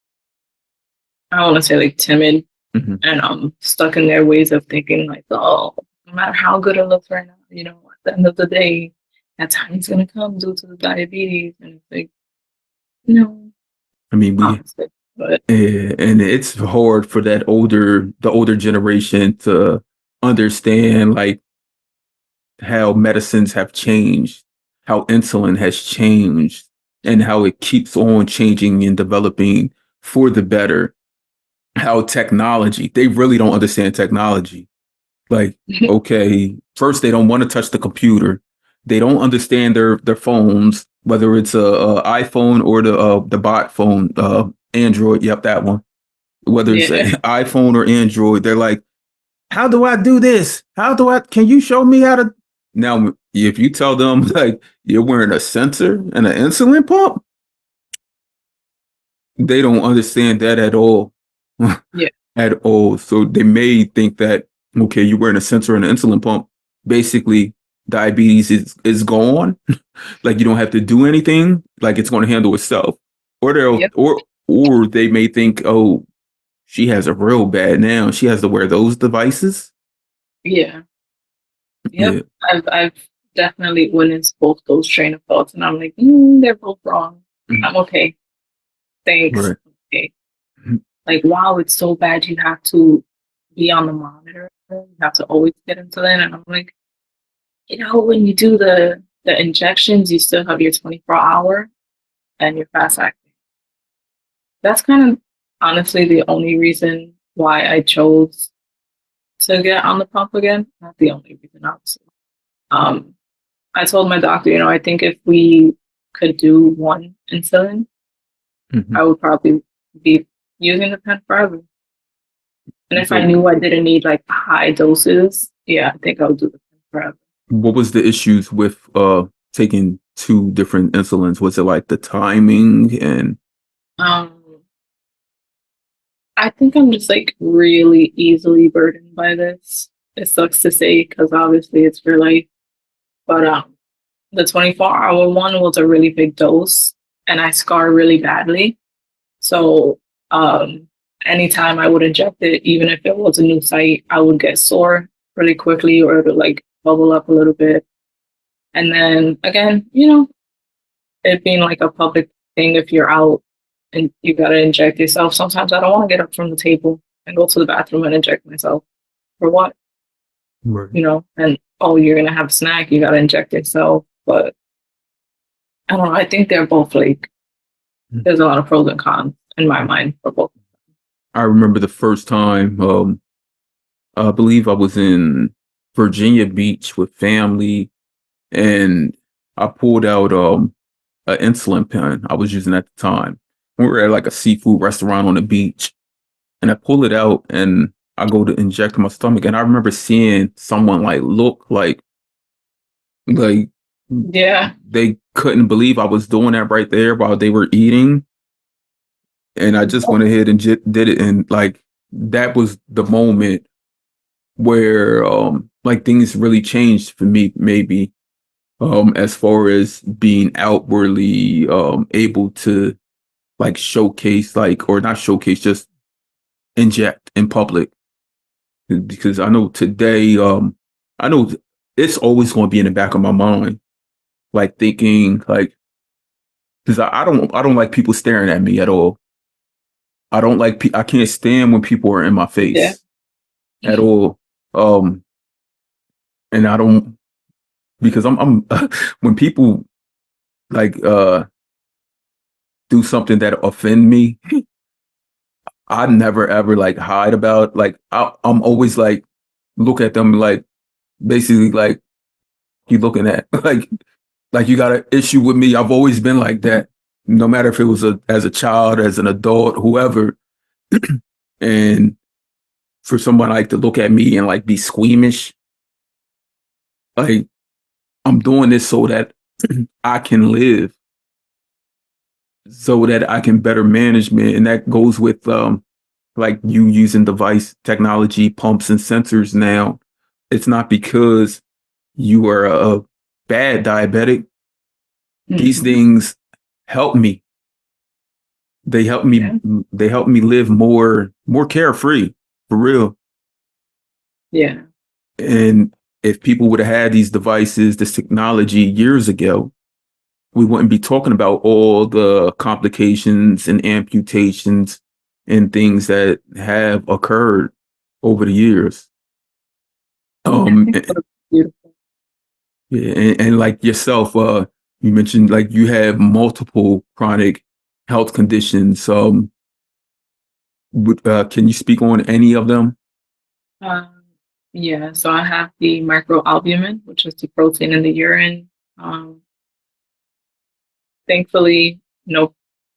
I don't want to say like timid Mhm. and stuck in their ways of thinking like, oh, no matter how good it looks right now, at the end of the day, that time's gonna come due to the diabetes, and it's like, no, I mean, honestly, but and it's hard for the older generation to understand like how medicines have changed, how insulin has changed, and how it keeps on changing and developing for the better. How technology, they really don't understand technology. Like, okay, first they don't want to touch the computer. They don't understand their phones, whether it's a iPhone or the bot phone, Android. Yep, that one. Whether it's an yeah, iPhone or Android, they're like, how do I do this? Can you show me how to? Now, if you tell them like you're wearing a sensor and an insulin pump, they don't understand that at all. Yeah. At all. So they may think that, okay, you're wearing a sensor and an insulin pump. Basically, diabetes is gone. Like you don't have to do anything. Like it's going to handle itself. Or they'll Yep. or they may think, oh, she has a real bad now. She has to wear those devices. Yeah. Yep. Yeah. I've definitely witnessed both those train of thoughts, and I'm like, they're both wrong. Mhm. I'm okay. Thanks. Right. Okay. Like, wow, it's so bad you have to be on the monitor. You have to always get insulin. And I'm like, when you do the injections, you still have your 24-hour and your fast acting. That's kind of honestly the only reason why I chose to get on the pump again. Not the only reason, obviously. Um, I told my doctor, I think if we could do one insulin, Mhm. I would probably be using the pen forever. And if I So knew I didn't need like high doses, yeah, I think I would do the pen forever. what was the issues with taking two different insulins? Was it like the timing and Um, I think I'm just like really easily burdened by this. It sucks to say because obviously it's for life, but the 24-hour one was a really big dose, and I scar really badly. So anytime I would inject it, even if it was a new site, I would get sore really quickly or it would like bubble up a little bit. And then again, it being like a public thing, if you're out and you gotta inject yourself, sometimes I don't want to get up from the table and go to the bathroom and inject myself. For what? right. And oh, you're gonna have a snack, you gotta inject yourself. But I don't know, I think they're both like there's a lot of pros and cons in my mind for both. I remember the first time, I believe I was in Virginia Beach with family, and I pulled out an insulin pen I was using at the time. We were at like a seafood restaurant on the beach, and I pull it out and I go to inject my stomach, and I remember seeing someone like look like Yeah. they couldn't believe I was doing that right there while they were eating, and I just went ahead and did it, and like that was the moment where like things really changed for me, maybe as far as being outwardly able to like showcase, like, or not showcase, just inject in public. Because I know today, I know it's always going to be in the back of my mind, like thinking like, because I don't like people staring at me at all. I don't like I can't stand when people are in my Yeah. face at all. Um, and I don't, because I'm when people like do something that offend me, I never ever like hide about. Like I'm always like look at them like basically like you looking at like you got an issue with me. I've always been like that, no matter if it was as a child, as an adult, whoever. And for someone like to look at me and like be squeamish, like I'm doing this so that I can live, so that I can better management, and that goes with like you using device technology, pumps and sensors now. It's not because you are a bad diabetic. These Mhm. things help me. They help me. Yeah. They help me live more carefree, for real. Yeah. And if people would have had these devices, this technology years ago, we wouldn't be talking about all the complications and amputations and things that have occurred over the years. I Um, think it would be beautiful. yeah, and like yourself, you mentioned like you have multiple chronic health conditions. Can you speak on any of them? Um, yeah, so I have the microalbumin, which is the protein in the urine. Um, Thankfully, no,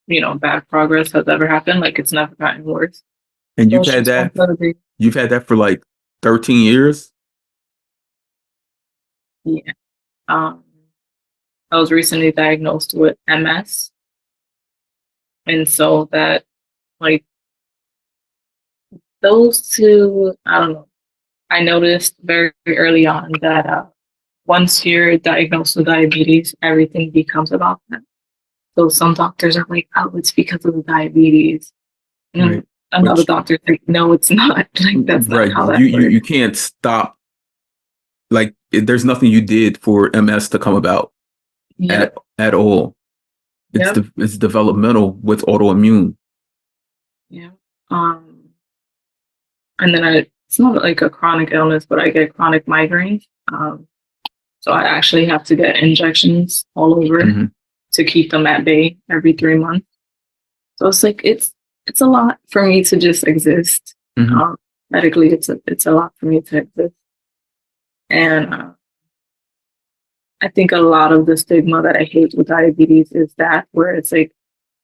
bad progress has ever happened. Like it's never gotten worse. And So it's just one of the big, you've had that for like 13 years. yeah. Um, I was recently diagnosed with MS. And so that, like, those two, I don't know. I noticed very early on that once you're diagnosed with diabetes, everything becomes about that. So some doctors are like, "Oh, it's because of the diabetes," and Right. another But doctor's like, "No, it's not. Like that's not right, how that you works." can't stop. Like there's nothing you did for MS to come about Yep, at all. yep, It's developmental with autoimmune. yep. Um, and then it's not like a chronic illness, but I get chronic migraines. So I actually have to get injections all over Hmm. to keep them at bay every 3 months. So it's like it's a lot for me to just exist. Hmm. Um, Medically, it's a lot for me to exist, and I think a lot of the stigma that I hate with diabetes is that where it's like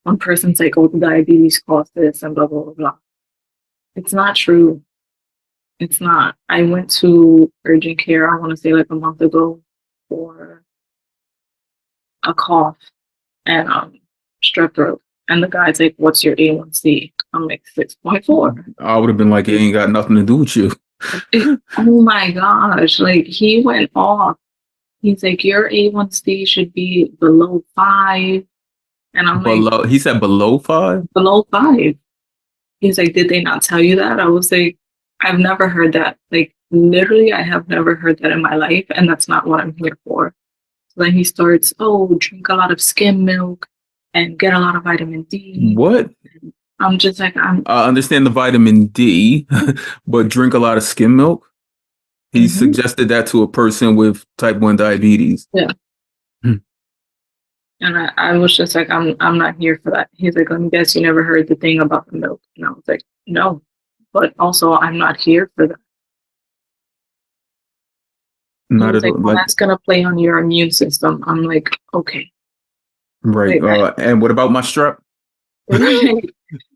one person's like, "Oh, the diabetes caused this," and blah blah blah blah. It's not true. It's not. I went to urgent care. I want to say like a month ago for a cough and strep throat, and the guy's like, "What's your A1C?" I'm like 6.4. I would have been like, it ain't got nothing to do with you. Oh my gosh! Like he went off. He's like, "Your A1C should be below 5," and I'm like, Below, he said below 5. "Below 5." He's like, "Did they not tell you that?" I was like, "I've never heard that. Like, literally, I have never heard that in my life, and that's not what I'm here for." So then he starts, "Oh, drink a lot of skim milk and get a lot of vitamin D." What? I'm just like, I understand the vitamin D, but drink a lot of skim milk. He mhm, suggested that to a person with type 1 diabetes. yeah. Hmm. And I was just like, I'm not here for that. He's like, "Let me guess, you never heard the thing about the milk." And I was like, "No, but also I'm not here for that." He Not was at like, all. "Well, Like, that's gonna play on your immune system." I'm like, "Okay." right. Like, And what about my strep? right.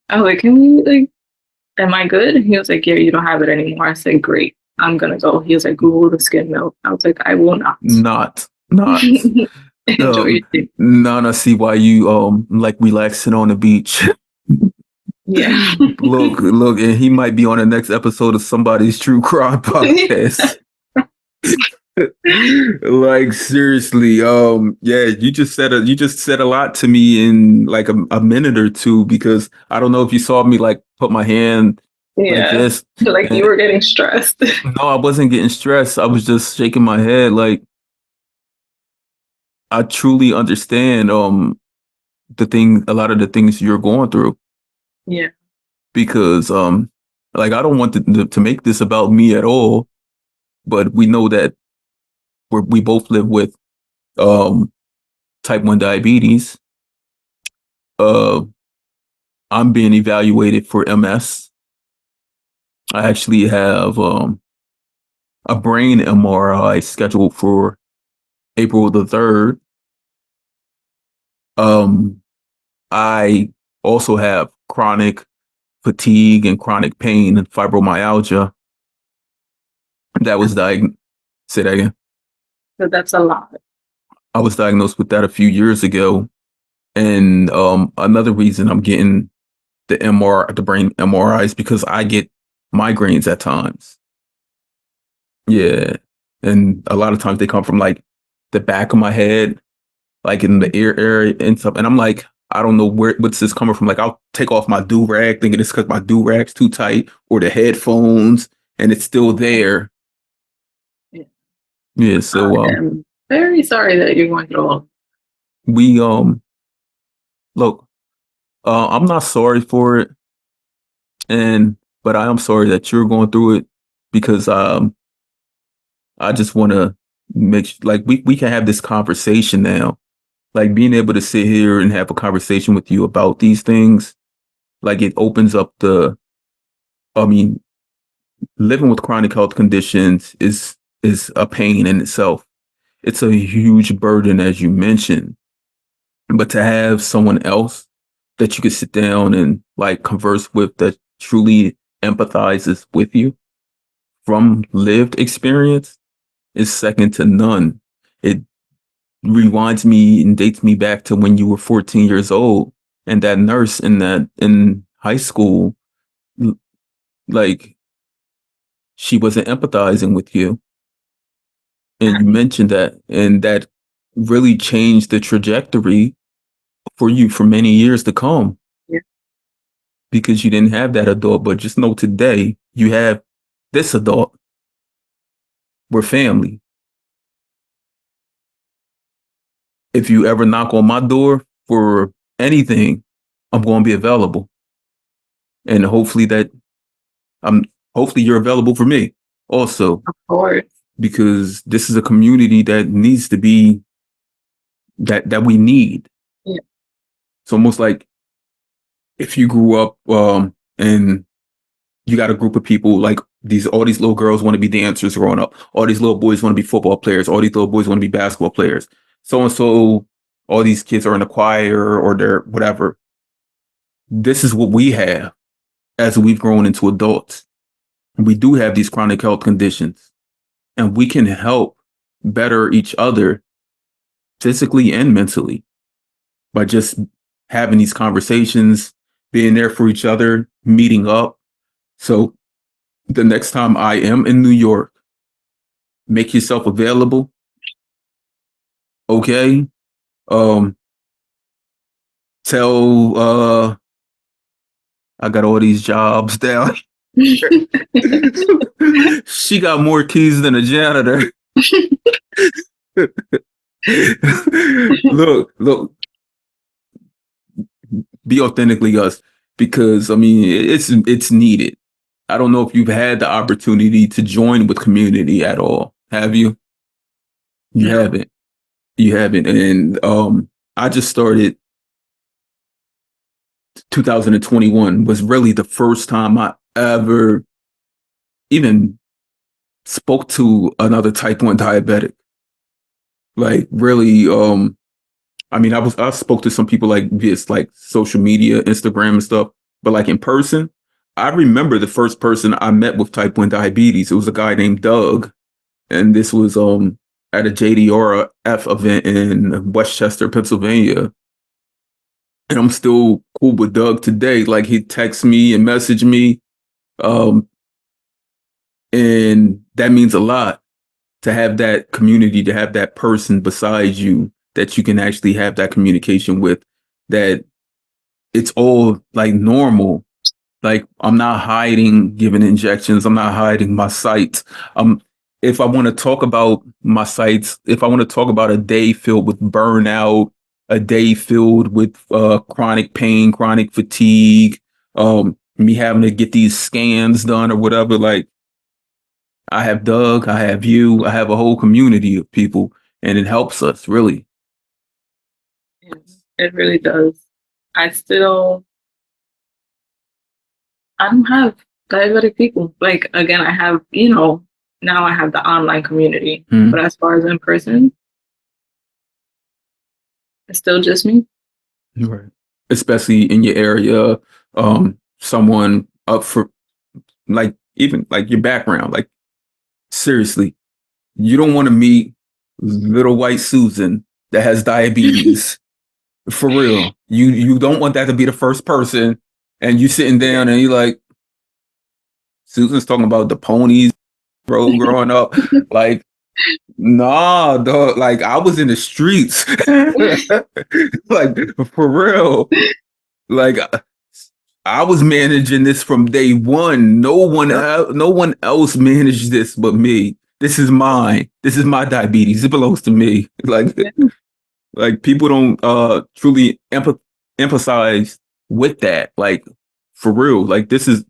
I was like, "Can we like, am I good?" And he was like, "Yeah, you don't have it anymore." I said, "Great, I'm gonna go." He was like, "Google the skim milk." I was like, "I will not." Not. Enjoy your Um, day. Nana, see why you like relaxing on the beach. Yeah. Look, and he might be on the next episode of somebody's true crime podcast. Like seriously, yeah, you just said a lot to me in like a minute or two because I don't know if you saw me like put my hand like Yeah. this. Like you And were getting stressed. no, I wasn't getting stressed. I was just shaking my head. Like I truly understand a lot of the things you're going through Yeah. because like I don't want to make this about me at all, but we know that we both live with um type 1 diabetes. Uh, I'm being evaluated for MS. I actually have a brain MRI scheduled for April the 3rd. Um, I also have chronic fatigue and chronic pain and fibromyalgia. That was diagnosed. Say that again. So that's a lot. I was diagnosed with that a few years ago. And another reason I'm getting the brain MRI is because I get migraines at times. Yeah. And a lot of times they come from like the back of my head, like in the ear area and stuff. And I'm like, I don't know what's this coming from. Like I'll take off my do rag thinking it's because my do rag's too tight or the headphones and it's still there. Yeah. Yeah. I So am very sorry that you're going through all. we look, I'm not sorry for it, and but I am sorry that you're going through it because I just want to like we can have this conversation now. Like being able to sit here and have a conversation with you about these things, like it opens up I mean, living with chronic health conditions is a pain in itself. It's a huge burden, as you mentioned. But to have someone else that you could sit down and like converse with that truly empathizes with you from lived experience is second to none. It rewinds me and dates me back to when you were 14 years old And that nurse in high school, like, she wasn't empathizing with you. And you mentioned that, and that really changed the trajectory for you for many years to come. Yeah. Because you didn't have that adult. But just know today you have this adult. We're family. If you ever knock on my door for anything, I'm going to be available. And hopefully you're available for me also. Of course. Because this is a community that needs to be that we need. Yeah. It's almost like if you grew up and you got a group of people like all these little girls want to be dancers growing up, all these little boys want to be football players, all these little boys want to be basketball players, so and so, all these kids are in a choir or they're whatever. This is what we have as we've grown into adults. We do have these chronic health conditions, and we can help better each other physically and mentally by just having these conversations, being there for each other, meeting up. So the next time I am in New York, make yourself available. Okay. Tell I got all these jobs down. She got more keys than a janitor. Look, be authentically us, because I mean it's needed. I don't know if you've had the opportunity to join with community at all. Have you? You No. haven't. You haven't. And I just started 2021 was really the first time I ever even spoke to another type 1 diabetic. Like really, I mean, I spoke to some people like via like social media, Instagram and stuff, but like in person, I remember the first person I met with type 1 diabetes. It was a guy named Doug, and this was at a JDRF event in Westchester, Pennsylvania. And I'm still cool with Doug today. Like he texts me and message me, and that means a lot to have that community, to have that person beside you that you can actually have that communication with, that it's all like normal. Like I'm not hiding giving injections. I'm not hiding my sites. If I want to talk about my sites, if I want to talk about a day filled with burnout, a day filled with chronic pain, chronic fatigue, me having to get these scans done or whatever, like I have Doug, I have you, I have a whole community of people, and it helps us really. Yeah, it really does. I don't have diabetic people. Like again, I have, now I have the online community. But as far as in person, it's still just me. Right. Especially in your area, someone up for like even like your background, like seriously, you don't want to meet little white Susan that has diabetes. For real. You don't want that to be the first person, and you sitting down and you're like, Susan's talking about the ponies, bro, growing up. Like, nah, dog. Like I was in the streets. Like for real. Like I was managing this from day one. No one else managed this but me. This is mine. This is my diabetes. It belongs to me. Like people don't truly emphasize with that. Like for real. Like this is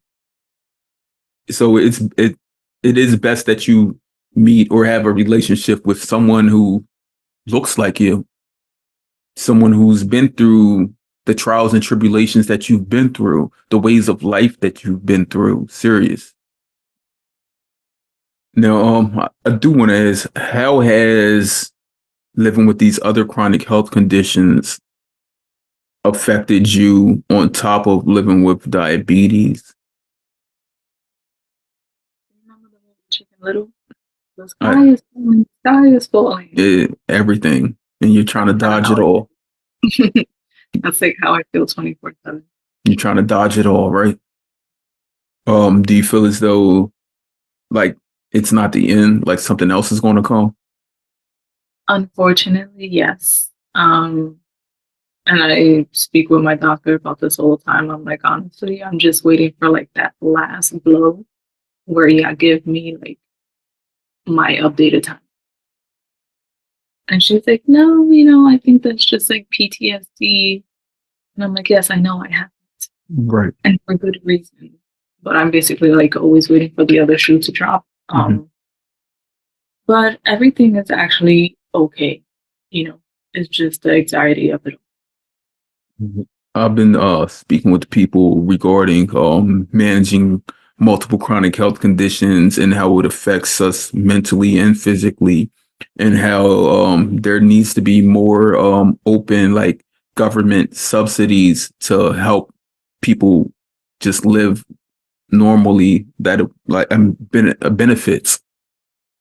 so it is best that you meet or have a relationship with someone who looks like you, someone who's been through the trials and tribulations that you've been through, the ways of life that you've been through. Serious. Now, I do want to ask, how has living with these other chronic health conditions affected you on top of living with diabetes? Remember the movie Chicken Little? The sky is falling. Sky is falling. Everything, and you're trying to dodge it all. That's like how I feel 24/7. You're trying to dodge it all, right? Do you feel as though like it's not the end, like something else is going to come? Unfortunately, yes. And I speak with my doctor about this all the time. I'm like, honestly, I'm just waiting for like that last blow where yeah, give me like my updated time. And she's like, no, I think that's just like PTSD. And I'm like, yes, I know I have it, Right. and for good reason. But I'm basically like always waiting for the other shoe to drop. Hmm. But everything is actually okay. You know, it's just the anxiety of it. I've been speaking with people regarding managing multiple chronic health conditions and how it affects us mentally and physically, and how there needs to be more open like government subsidies to help people just live normally that like benefits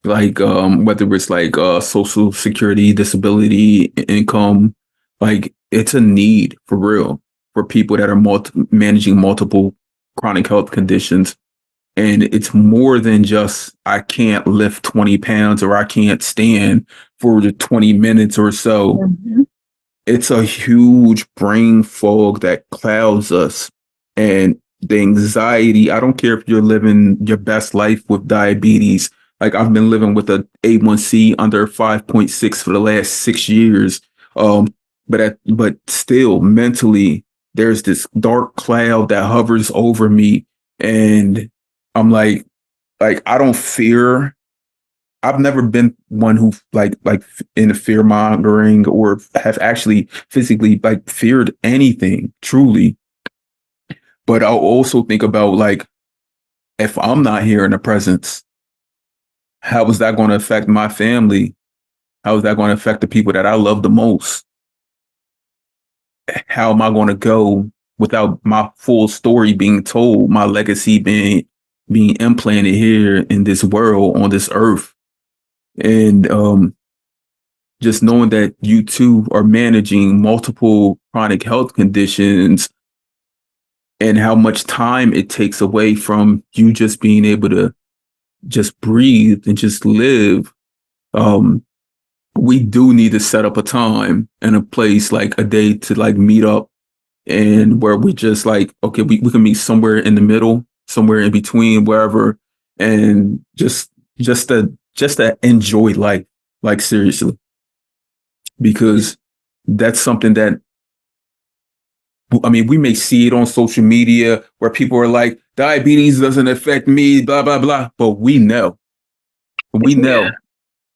like whether it's like social security, disability, income, like it's a need for real for people that are managing multiple chronic health conditions. And it's more than just I can't lift 20 pounds or I can't stand for the 20 minutes or so. Mhm. It's a huge brain fog that clouds us, and the anxiety. I don't care if you're living your best life with diabetes. Like I've been living with a A1C under 5.6 for the last 6 years. But still mentally there's this dark cloud that hovers over me, and I'm like I don't fear. I've never been one who like in fear mongering or have actually physically like feared anything truly. But I'll also think about like if I'm not here in the presence, how is that going to affect my family? How is that going to affect the people that I love the most? How am I going to go without my full story being told, my legacy being implanted here in this world on this earth? And just knowing that you too are managing multiple chronic health conditions and how much time it takes away from you just being able to just breathe and just live. Um, we do need to set up a time and a place, like a day to like meet up, and where we just like, okay, we can meet somewhere in the middle, somewhere in between, wherever, and just to enjoy life, like seriously, because that's something that I mean, we may see it on social media where people are like, diabetes doesn't affect me, blah, blah, blah. But we Yeah. know,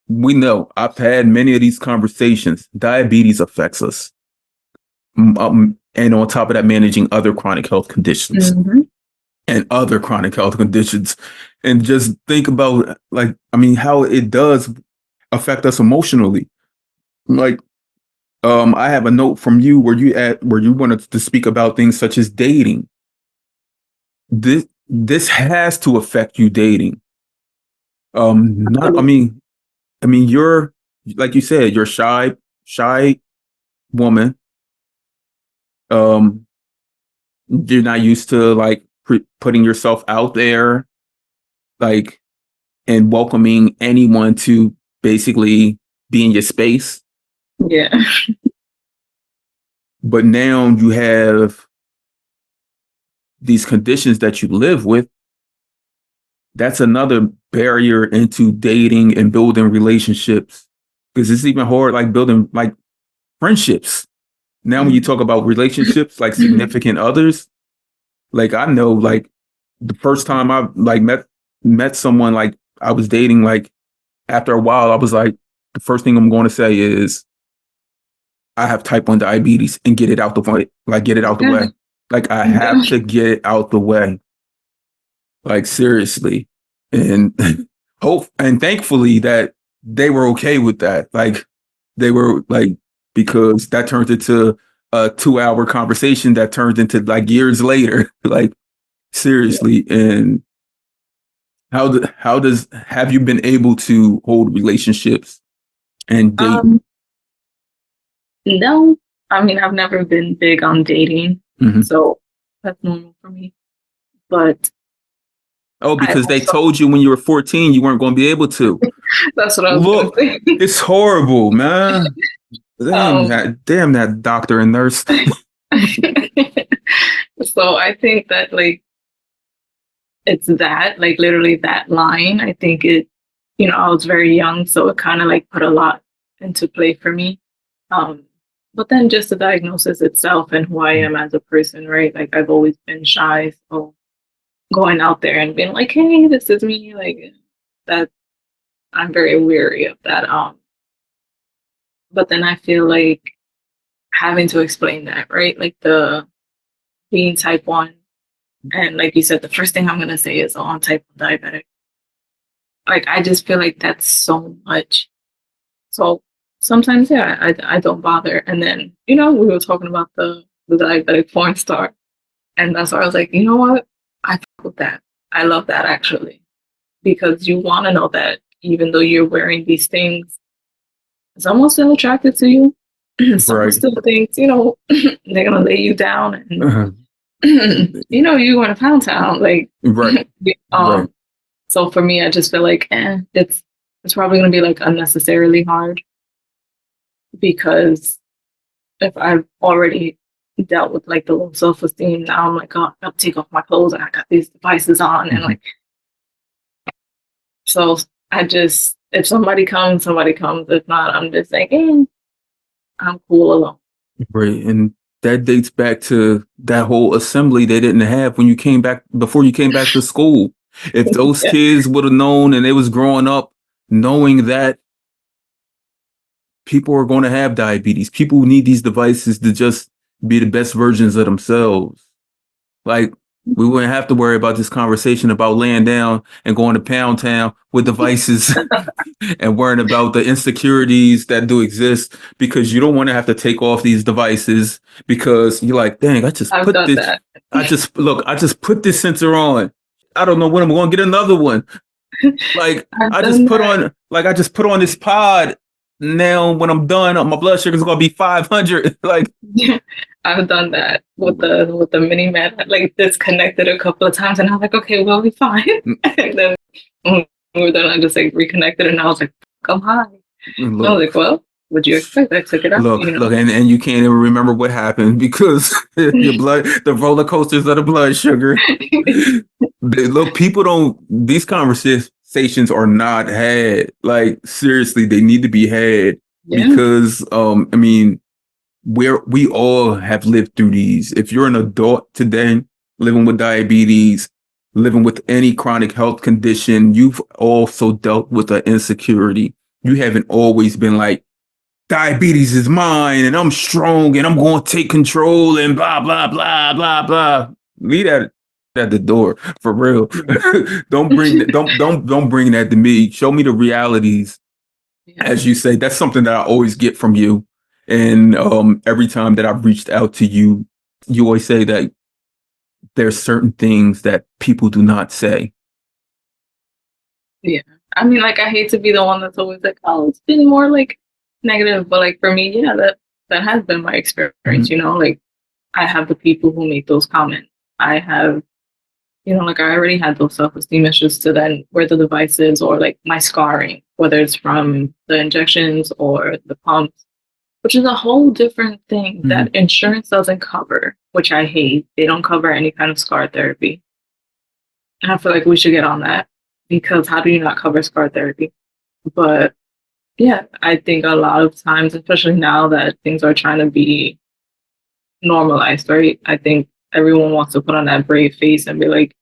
we know. I've had many of these conversations. Diabetes affects us. And on top of that, managing other chronic health conditions Hmm. and other chronic health conditions. And just think about, like, I mean, how it does affect us emotionally. Like, I have a note from you where you wanted to speak about things such as dating. This has to affect you dating. Not I mean you're like you said, you're shy woman. Um, you're not used to like putting yourself out there, like and welcoming anyone to basically be in your space. Yeah. But now you have these conditions that you live with. That's another barrier into dating and building relationships, because it's even hard like building like friendships. Now when you talk about relationships like significant others, like I know like the first time I like met someone like I was dating, like after a while I was like, the first thing I'm going to say is I have type 1 diabetes, and get it out the way. Like get it out the way. Okay. Like I Yeah. have to get it out the way. Like seriously. And hope and thankfully that they were okay with that. Like they were like, because that turned into a 2 hour conversation that turned into like years later. Like Yeah. seriously. And how does have you been able to hold relationships and date? Um, no, I mean, I've never been big on dating, Hmm. so that's normal for me. But Oh, I because they also, told you when you were 14 you weren't going to be able to. that's what I was gonna Look, say. it's horrible, man. um, Damn that doctor and nurse. so I think that like it's that, like literally that line. I think it, I was very young, so it kind of like put a lot into play for me. Um, but then just the diagnosis itself and who I am as a person, right? Like I've always been shy, so going out there and being like, "Hey, this is me," like that, I'm very weary of that. But then I feel like having to explain that, right? Like the being type 1, and like you said, the first thing I'm gonna say is, "Oh, I'm type 1 diabetic." Like I just feel like that's so much. So sometimes, yeah, I don't bother. And then, we were talking about the diabetic porn star. And that's why I was like, you know what? I fuck with that. I love that actually. Because you want to know that even though you're wearing these things, someone's still attracted to you. Someone Right. still thinks, they're gonna lay you down and Uh-huh. you're going to Pound Town. Like Right. Right. um so for me I just feel like it's probably gonna be like unnecessarily hard because if I've already dealt with like the low self esteem, now I'm like, oh, I'll take off my clothes and I got these devices on, and Mhm. like, so I just, if somebody comes, somebody comes. If not, I'm just like, I'm cool alone. Right. And that dates back to that whole assembly they didn't have when you came back before you came back to school. If those Yeah, kids would have known and they was growing up knowing that people are going to have diabetes, people need these devices to just be the best versions of themselves. Like we wouldn't have to worry about this conversation about laying down and going to Pound Town with devices and worrying about the insecurities that do exist because you don't want to have to take off these devices because you're like, dang, I've done that. I just put this sensor on. I don't know when I'm going to get another one. Like I've done that. I just put on this pod. Now when I'm done, my blood sugar is going to be 500. Like, I've done that with the mini man. Like disconnected a couple of times, and I was like, okay, we'll be fine. And then when we were done, I just like reconnected, and I was like, come high. I was look, like, well, would you expect? I took it out, look, and you can't even remember what happened because your blood, the roller coasters of the blood sugar. Look, people don't. These conversations are not had. Like seriously, they need to be had Yeah, because, I mean, we all have lived through these. If you're an adult today, living with diabetes, living with any chronic health condition, you've also dealt with an insecurity. You haven't always been like, diabetes is mine and I'm strong and I'm going to take control and blah blah blah blah blah. Leave that at the door for real. yeah, Don't bring that. Don't bring that to me. Show me the realities. yeah, As you say, that's something that I always get from you. And every time that I've reached out to you, you always say that there's certain things that people do not say. yeah. I mean, like, I hate to be the one that's always like, oh, it's been more like negative, but like for me, yeah, that has been my experience. Mhm. Like I have the people who make those comments. I have, like I already had those self-esteem issues to then wear the devices or like my scarring, whether it's from the injections or the pumps, which is a whole different thing Mhm. that insurance doesn't cover, which I hate. They don't cover any kind of scar therapy. And I feel like we should get on that because how do you not cover scar therapy? But yeah, I think a lot of times, especially now that things are trying to be normalized, right? I think everyone wants to put on that brave face and be like,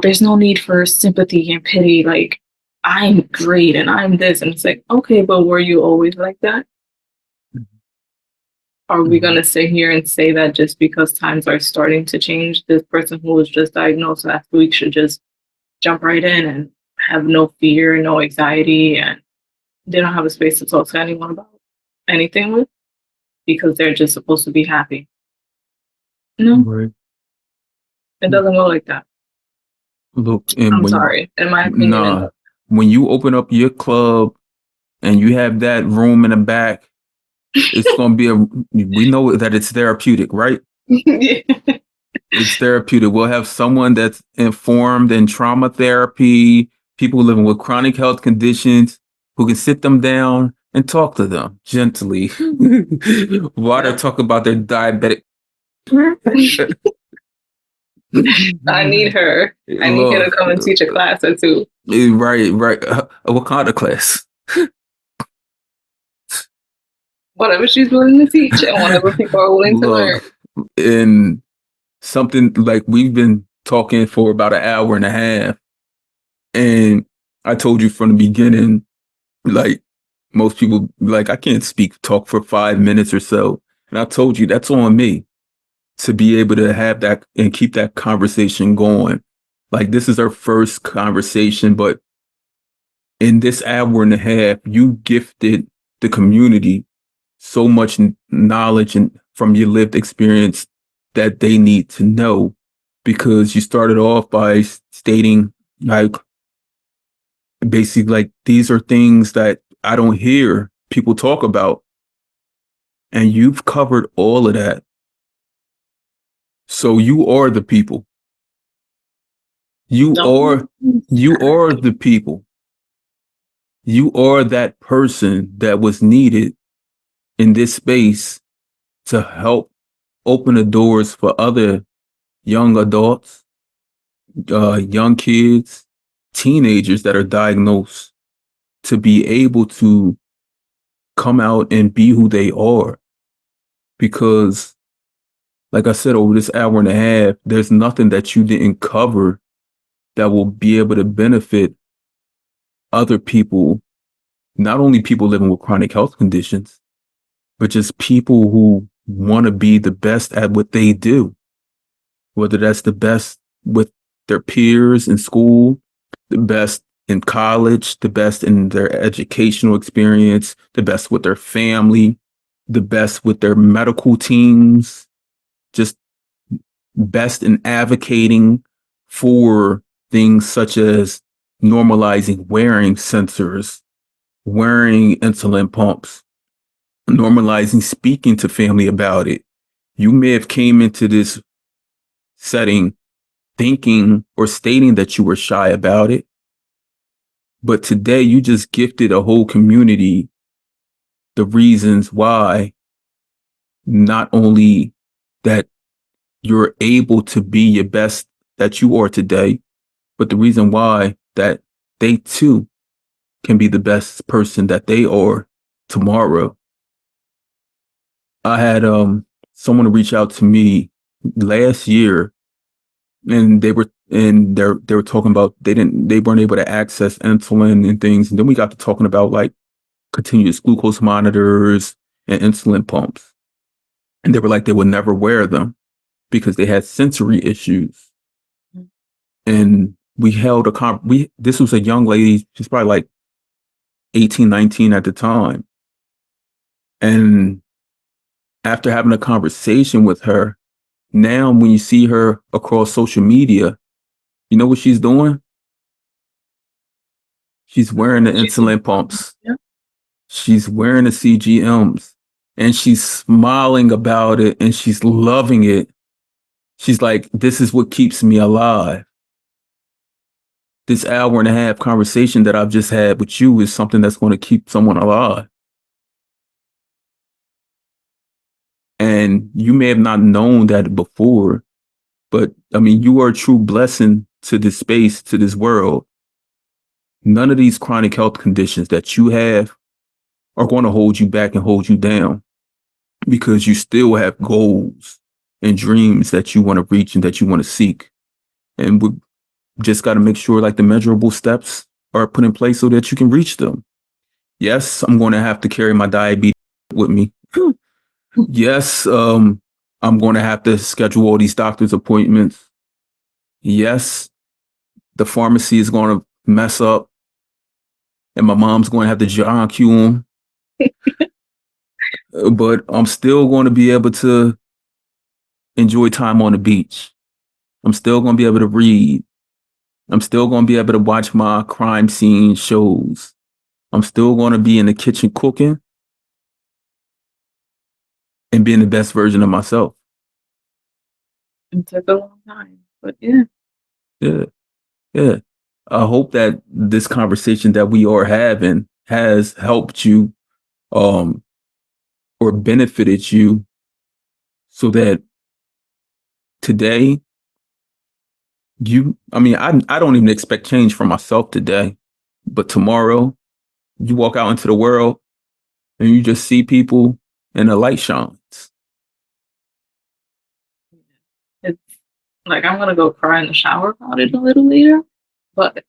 there's no need for sympathy and pity. Like, I'm great and I'm this. And it's like, okay, but were you always like that? Are we going Mhm. to sit here and say that just because times are starting to change, this person who was just diagnosed last week should just jump right in and have no fear, no anxiety, and they don't have a space to talk to anyone about anything with because they're just supposed to be happy? No, Right. it doesn't go like that. Look, and I'm when sorry. In my opinion, it nah, does. when you open up your club and you have that room in the back, It's going to be we know that it's therapeutic, right? Yeah. It's therapeutic. We'll have someone that's informed in trauma therapy, people living with chronic health conditions who can sit them down and talk to them gently while they're talking about their diabetic. I need her. I need her to Look, come and teach a class or two. right, right. What kind of class? Whatever she's willing to teach and whatever people are willing to learn. Look, in something like we've been talking for about an hour and a half, and I told you from the beginning, like most people, like I can't talk for 5 minutes or so, and I told you that's on me to be able to have that and keep that conversation going. Like this is our first conversation, but in this hour and a half, you gifted the community so much knowledge and from your lived experience that they need to know, because you started off by stating like basically like these are things that I don't hear people talk about, and you've covered all of that. So you are the people. You are the people. You are that person that was needed in this space to help open the doors for other young adults, young kids, teenagers that are diagnosed to be able to come out and be who they are. Because, like I said, over this hour and a half, there's nothing that you didn't cover that will be able to benefit other people, not only people living with chronic health conditions, but just people who want to be the best at what they do, whether that's the best with their peers in school, the best in college, the best in their educational experience, the best with their family, the best with their medical teams, just best in advocating for things such as normalizing wearing sensors, wearing insulin pumps, normalizing speaking to family about it. You may have came into this setting thinking or stating that you were shy about it, but today you just gifted a whole community the reasons why, not only that you're able to be your best that you are today, but the reason why that they too can be the best person that they are tomorrow. I had someone reach out to me last year, and they were talking about they weren't able to access insulin and things, and then we got to talking about like continuous glucose monitors and insulin pumps, and they were like they would never wear them because they had sensory issues. And we held this was a young lady, she's probably like 18, 19 at the time. And after having a conversation with her, now when you see her across social media, you know what she's doing? She's wearing the insulin pumps. Yeah. She's wearing the CGMs, and she's smiling about it, and she's loving it. She's like, this is what keeps me alive. This hour and a half conversation that I've just had with you is something that's going to keep someone alive. And you may have not known that before, but I mean, you are a true blessing to this space, to this world. None of these chronic health conditions that you have are going to hold you back and hold you down, because you still have goals and dreams that you want to reach and that you want to seek. And we just got to make sure like the measurable steps are put in place so that you can reach them. Yes, I'm going to have to carry my diabetes with me. Yes, I'm going to have to schedule all these doctor's appointments. Yes, the pharmacy is going to mess up, and my mom's going to have to John Q them. But I'm still going to be able to enjoy time on the beach. I'm still going to be able to read. I'm still going to be able to watch my crime scene shows. I'm still going to be in the kitchen cooking. and being the best version of myself. It took a long time, but yeah. Yeah. Yeah. I hope that this conversation that we are having has helped you um or benefited you so that today I don't even expect change from myself today, but tomorrow you walk out into the world and you just see people and the light shines. It's like I'm gonna go cry in the shower about it a little later, but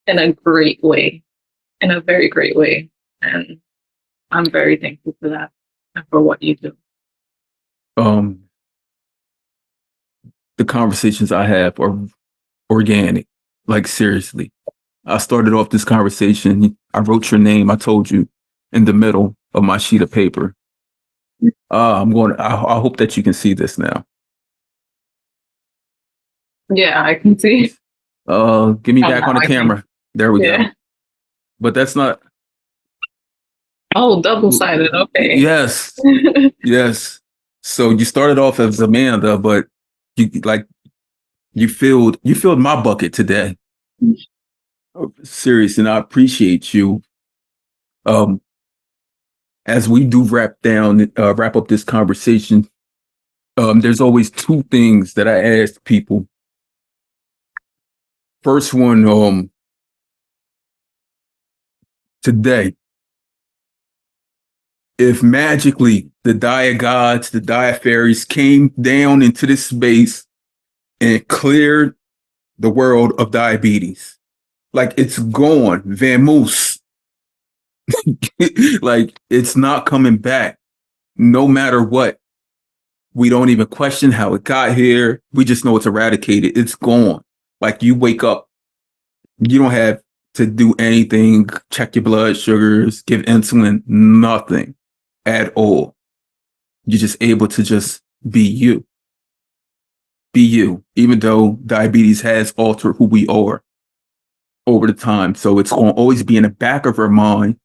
in a great way, in a very great way. And I'm very thankful for that and for what you do. Um, the conversations I have are organic, like seriously. I started off this conversation. I wrote your name. I told you in the middle of my sheet of paper. I hope that you can see this now. Yeah, I can see. Give me Oh, back now on the I can. camera. There we go. Yeah. But that's not. Oh, double sided. Okay. Yes, yes. So you started off as Amanda, but you filled my bucket today. Serious, and I appreciate you. Um, as we do wrap up this conversation, there's always two things that I ask people. First one, today, if magically the Dia gods, the Dia fairies came down into this space and cleared the world of diabetes, like it's gone, vamoose, like it's not coming back, no matter what. We don't even question how it got here. We just know it's eradicated. It's gone. Like you wake up, you don't have to do anything, check your blood sugars, give insulin, nothing at all. You're just able to just be you. Be you, even though diabetes has altered who we are over the time. So it's going to always be in the back of our mind.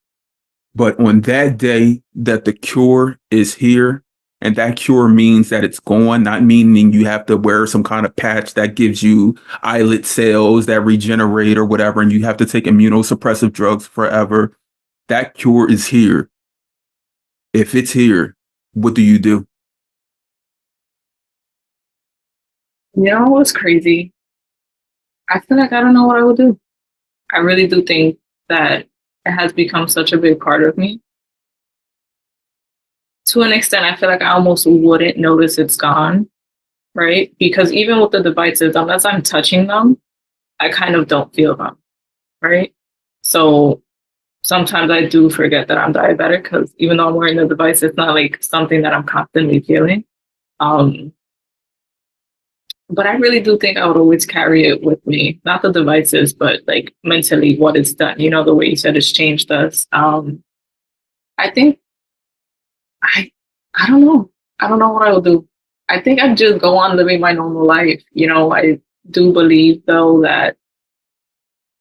But on that day that the cure is here, and that cure means that it's gone, not meaning you have to wear some kind of patch that gives you islet cells that regenerate or whatever, and you have to take immunosuppressive drugs forever. That cure is here. If it's here, what do you do? You know what's crazy? I feel like I don't know what I would do. I really do think that it has become such a big part of me. To an extent, I feel like I almost wouldn't notice it's gone, right? Because even with the devices, unless I'm touching them, I kind of don't feel them, right? So sometimes I do forget that I'm diabetic because even though I'm wearing the device, it's not like something that I'm constantly feeling. Um, but I really do think I would always carry it with me, not the devices, but like mentally what it's done. You know, the way you said it's changed us. I think I I don't know. I don't know what I will do. I think I'd just go on living my normal life. You know, I do believe though that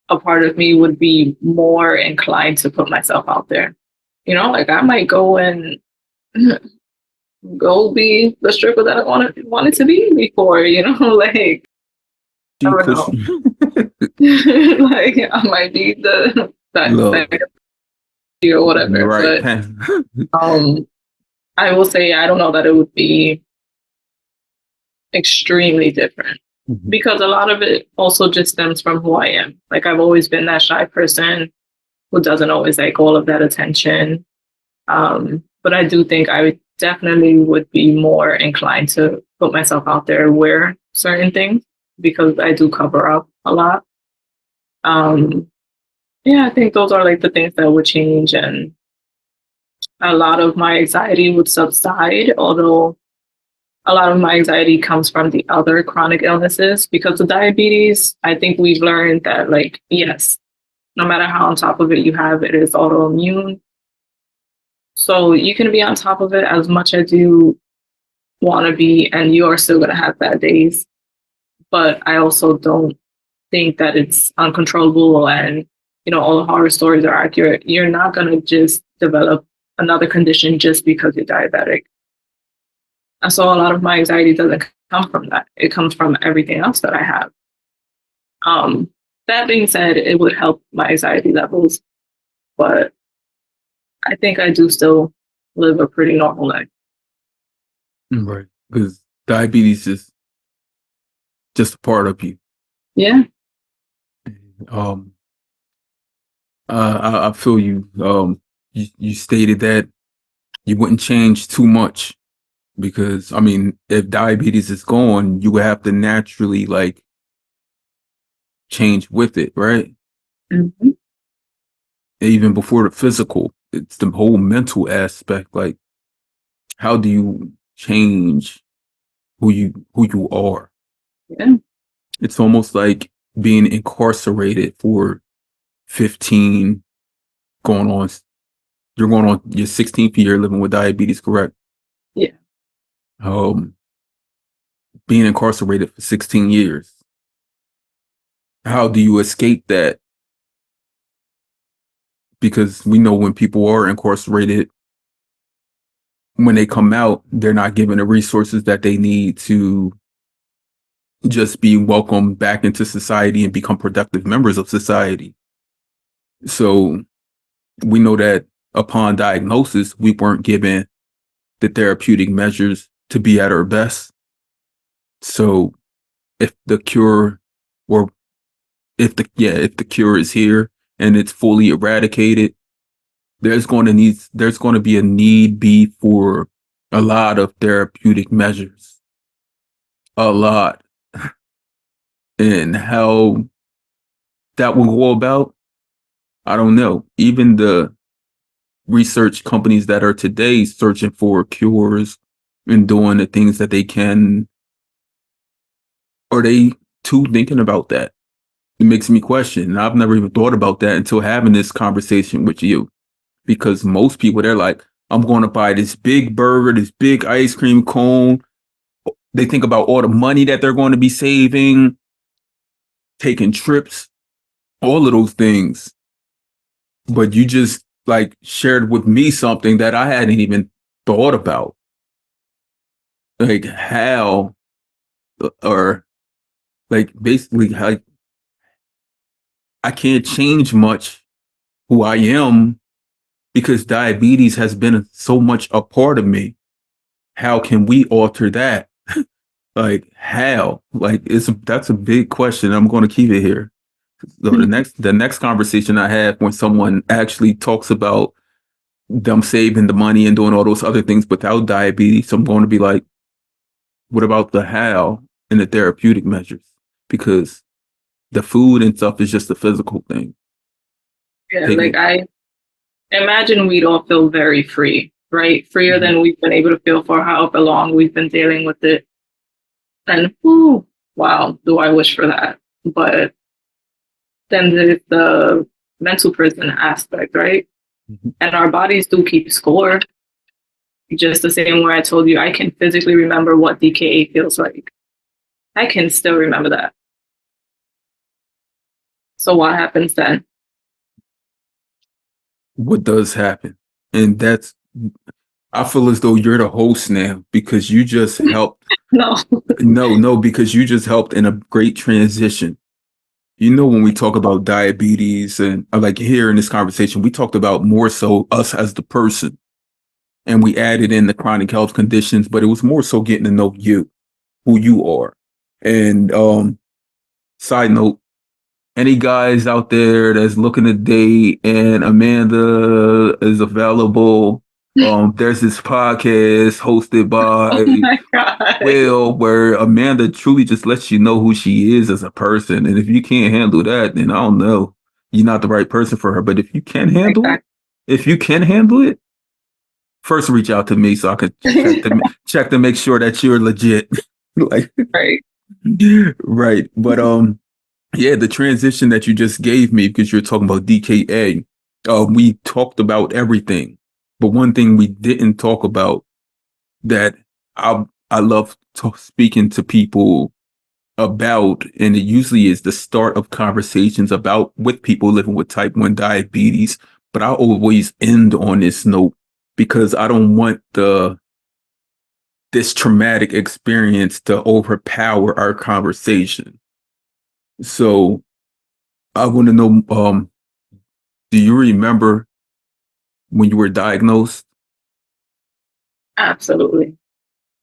a part of me would be more inclined to put myself out there. You know, like I might go and go be the stripper that I wanted to be before, you know, like I don't know. Like I might be the Look, that or whatever. right. But I will say I don't know that it would be extremely different because a lot of it also just stems from who I am. Like I've always been that shy person who doesn't always like all of that attention. But I do think I definitely would be more inclined to put myself out there, wear certain things because I do cover up a lot. Yeah, I think those are like the things that would change, and a lot of my anxiety would subside, although a lot of my anxiety comes from the other chronic illnesses because of diabetes. I think we've learned that, like, yes, no matter how on top of it you have, it is autoimmune. So you can be on top of it as much as you want to be, and you are still going to have bad days. But I also don't think that it's uncontrollable and, you know, all the horror stories are accurate. You're not going to just develop another condition just because you're diabetic. So a lot of my anxiety doesn't come from that. It comes from everything else that I have. Um, that being said, it would help my anxiety levels, but I think I do still live a pretty normal life. Right. Because diabetes is just a part of you. Yeah. Um, I feel you. You stated that you wouldn't change too much because, I mean, if diabetes is gone, you would have to naturally like change with it, right? Hmm. Even before the physical, it's the whole mental aspect. Like, how do you change who you are? Yeah. It's almost like being incarcerated for 15 going on. You're going on your 16th year living with diabetes, correct? Yeah. Um, being incarcerated for 16 years. How do you escape that? Because we know when people are incarcerated, when they come out, they're not given the resources that they need to just be welcomed back into society and become productive members of society. So we know that upon diagnosis, we weren't given the therapeutic measures to be at our best. So if the cure or if the cure is here and it's fully eradicated, there's going to be a need be for a lot of therapeutic measures. A lot. And how that will go about, I don't know. Even the research companies that are today searching for cures and doing the things that they can, are they too thinking about that? It makes me question. And I've never even thought about that until having this conversation with you. Because most people, they're like, I'm going to buy this big burger, this big ice cream cone. They think about all the money that they're going to be saving, taking trips, all of those things. But you just like shared with me something that I hadn't even thought about. Like how, or like basically how I can't change much who I am because diabetes has been so much a part of me. How can we alter that? Like how? Like that's a big question. I'm going to keep it here. So the next conversation I have when someone actually talks about them saving the money and doing all those other things without diabetes, I'm going to be like, what about the how and the therapeutic measures? Because the food and stuff is just a physical thing. Yeah. Taking Like it. I imagine we'd all feel very free, right? Freer Mhm. than we've been able to feel for however long we've been dealing with it. And whew, wow, do I wish for that? But then there's the mental prison aspect, right? Mhm. And our bodies do keep score. Just the same way I told you, I can physically remember what DKA feels like. I can still remember that. So what happens then? What does happen? And that's, I feel as though you're the host now because you just helped. No. No, because you just helped in a great transition. You know, when we talk about diabetes and like here in this conversation, we talked about more so us as the person and we added in the chronic health conditions, but it was more so getting to know you, who you are. And side note, any guys out there that's looking to date and Amanda is available, there's this podcast hosted Oh by my God. Will where Amanda truly just lets you know who she is as a person. And if you can't handle that, then I don't know. You're not the right person for her. But if you can handle it, Exactly. if you can handle it, first reach out to me so I could check to make sure that you're legit. Like Right. right. But yeah, the transition that you just gave me because you're talking about DKA, we talked about everything. But one thing we didn't talk about that I love speaking to people about, and it usually is the start of conversations about with people living with type 1 diabetes. But I always end on this note because I don't want this traumatic experience to overpower our conversation. So I want to know, do you remember when you were diagnosed? Absolutely.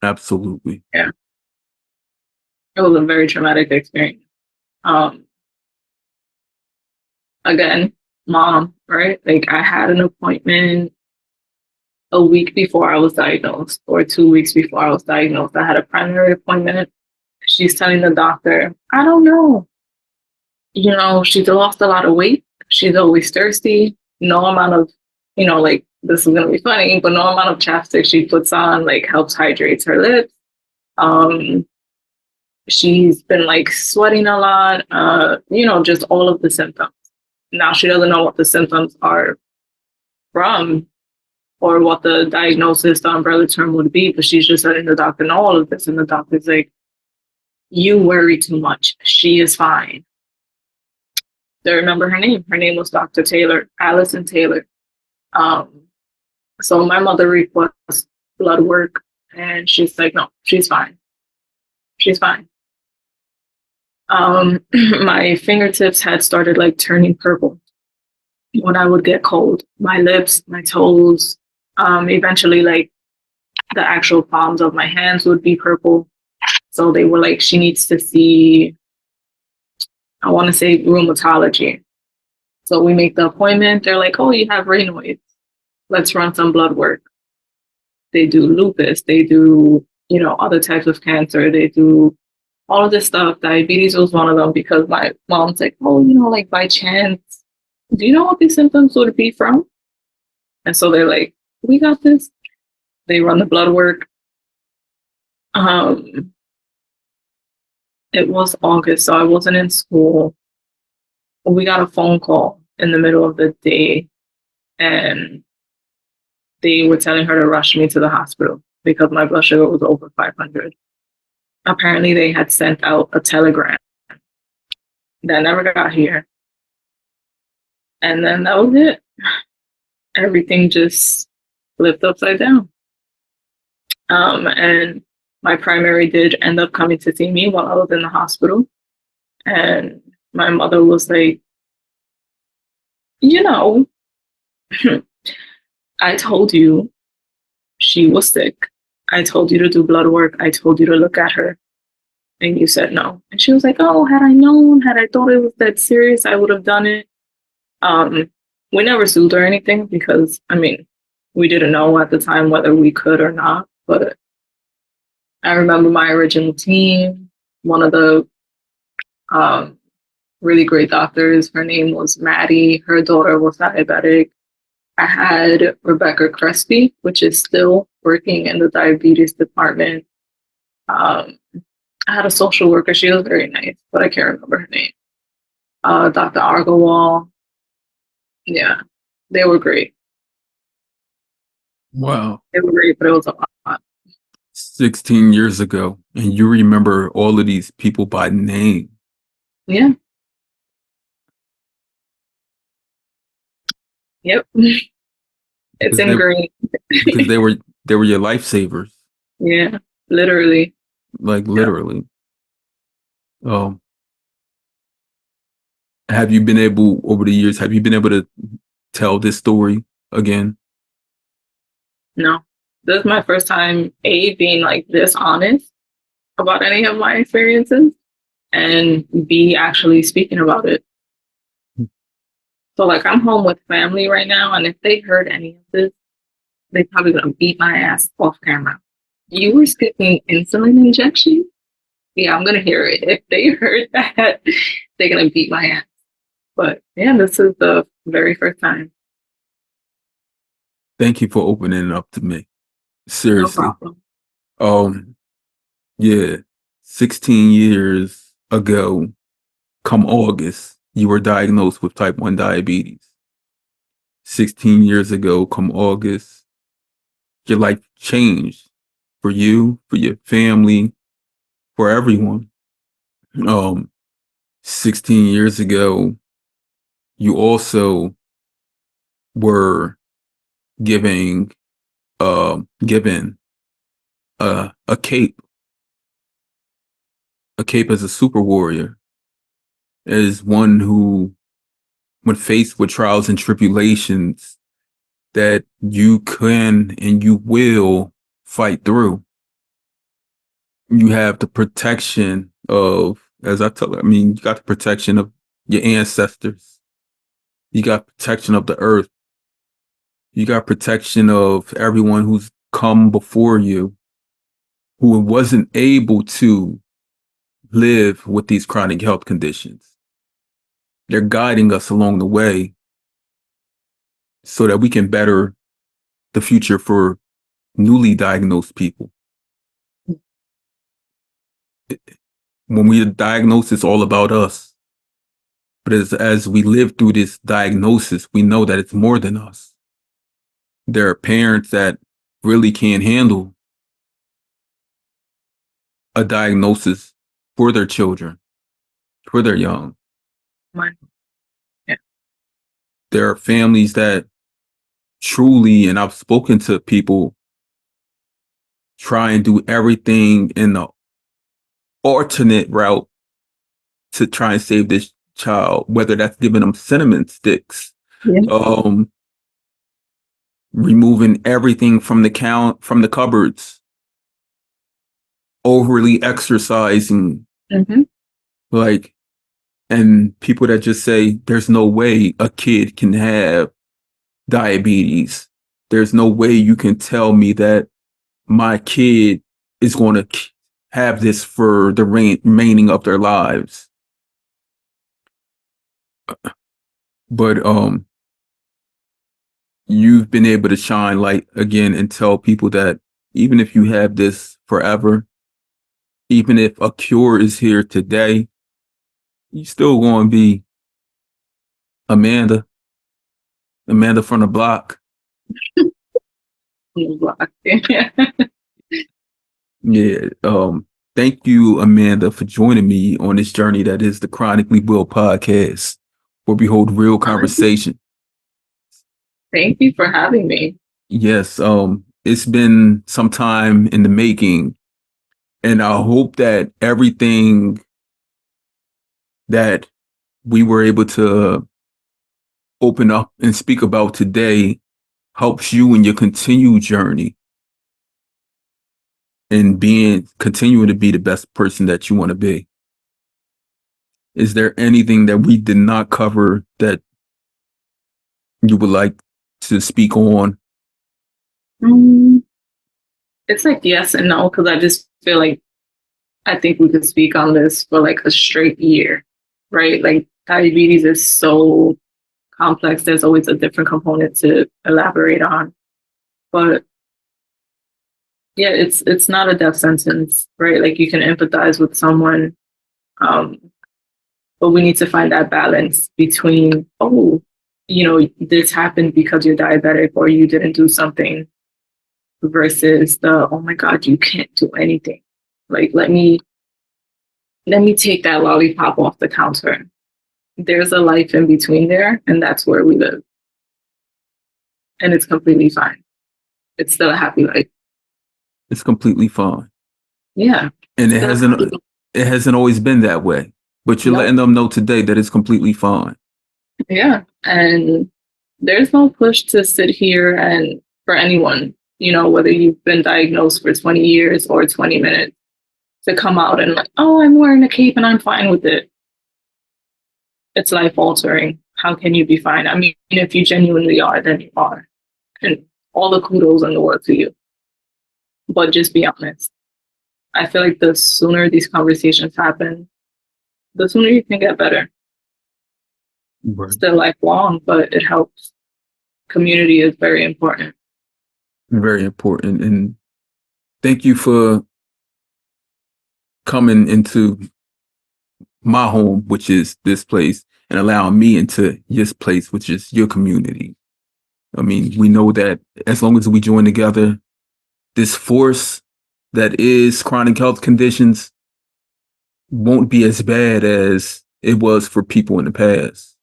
Absolutely. Yeah. It was a very traumatic experience. Um, Again, mom, right? Like I had an appointment a week before I was diagnosed, or 2 weeks before I was diagnosed. I had a primary appointment. She's telling the doctor, I don't know. She's lost a lot of weight. She's always thirsty. No amount of, like this is gonna be funny, but no amount of chapstick she puts on like helps hydrates her lips. Um, she's been like sweating a lot, just all of the symptoms. Now she doesn't know what the symptoms are from or what the diagnosis, the umbrella term would be, but she's just letting the doctor know all of this. And the doctor's like, you worry too much. She is fine. I remember her name. Her name was Dr. Taylor, Allison Taylor. Um, so my mother requests blood work and she's like, no, she's fine. She's fine. My fingertips had started like turning purple when I would get cold. My lips, my toes, eventually like the actual palms of my hands would be purple. So they were like, she needs to see, I want to say rheumatology. So we make the appointment. They're like, oh, you have Raynaud's. Let's run some blood work. They do lupus. They do, other types of cancer. They do all of this stuff. Diabetes was one of them because my mom's like, oh, like by chance, do you know what these symptoms would be from? And so they're like, we got this. They run the blood work. It was August, so I wasn't in school. We got a phone call in the middle of the day, and they were telling her to rush me to the hospital because my blood sugar was over 500. Apparently, they had sent out a telegram that never got here. And then that was it. Everything just flipped upside down. And my primary did end up coming to see me while I was in the hospital. And my mother was like, I told you she was sick. I told you to do blood work. I told you to look at her. And you said no. And she was like, oh, had I known, had I thought it was that serious, I would have done it. We never sued or anything because, we didn't know at the time whether we could or not. But I remember my original team, one of the really great doctors, her name was Maddie. Her daughter was diabetic. I had Rebecca Crespi, which is still working in the diabetes department. I had a social worker. She was very nice, but I can't remember her name. Dr. Argawal. Yeah, they were great. Wow. They were great, but it was a lot. 16 years ago, and you remember all of these people by name. Yeah. Yep. It's ingrained. Because they were your lifesavers. Yeah, literally. Like literally. Have you been able over the years, have you been able to tell this story again? No. This is my first time being like this honest about any of my experiences and B actually speaking about it. So like I'm home with family right now, and if they heard any of this, they probably gonna beat my ass off camera. You were skipping insulin injection? Yeah, I'm gonna hear it. If they heard that, they're gonna beat my ass. But yeah, this is the very first time. Thank you for opening it up to me. No Seriously. problem. Yeah. 16 years ago, come August, you were diagnosed with type 1 diabetes. 16 years ago, come August, your life changed for you, for your family, for everyone. 16 years ago, you also were given a cape. A cape as a super warrior is one who, when faced with trials and tribulations, that you can and you will fight through. You have the protection of, as I tell her, I mean, you got the protection of your ancestors. You got protection of the earth. You got protection of everyone who's come before you, who wasn't able to live with these chronic health conditions. They're guiding us along the way so that we can better the future for newly diagnosed people. When we are diagnosed, it's all about us. But as we live through this diagnosis, we know that it's more than us. There are parents that really can't handle a diagnosis for their children, for their young. Yeah. There are families that truly, and I've spoken to people, try and do everything in the alternate route to try and save this child, whether that's giving them cinnamon sticks, removing everything from the cupboards, overly exercising, like, and people that just say there's no way a kid can have diabetes. There's no way you can tell me that my kid is going to have this for the remaining of their lives. But you've been able to shine light again and tell people that even if you have this forever, even if a cure is here today, you still going to be Amanda from the block. Yeah. Thank you, Amanda, for joining me on this journey that is the Chronically Will podcast, where we hold real conversation. Thank you for having me. Yes. It's been some time in the making, and I hope that everything that we were able to open up and speak about today helps you in your continued journey and continuing to be the best person that you want to be. Is there anything that we did not cover that you would like to speak on? It's like yes and no, because I just feel like I think we could speak on this for like a straight year, right? Like diabetes is so complex. There's always a different component to elaborate on. But yeah, it's not a death sentence, right? Like you can empathize with someone, but we need to find that balance between, this happened because you're diabetic or you didn't do something, versus the, oh my God, you can't do anything. Like, let me take that lollipop off the counter. There's a life in between there, and that's where we live. And it's completely fine. It's still a happy life. It's completely fine. Yeah. And it hasn't always been that way. But you're letting them know today that it's completely fine. Yeah. And there's no push to sit here and for anyone, whether you've been diagnosed for 20 years or 20 minutes, to come out and like, oh, I'm wearing a cape and I'm fine with it. It's life altering. How can you be fine? I mean, if you genuinely are, then you are. And all the kudos in the world to you. But just be honest. I feel like the sooner these conversations happen, the sooner you can get better. Right. It's still lifelong, but it helps. Community is very important. Very important. And thank you for coming into my home, which is this place, and allowing me into this place, which is your community. I mean, we know that as long as we join together, this force that is chronic health conditions won't be as bad as it was for people in the past.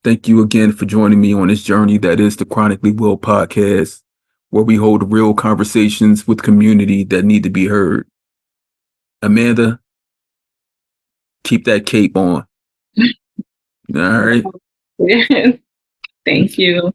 Thank you again for joining me on this journey that is the Chronically Will podcast, where we hold real conversations with community that need to be heard. Amanda, keep that cape on. All right. Thank you.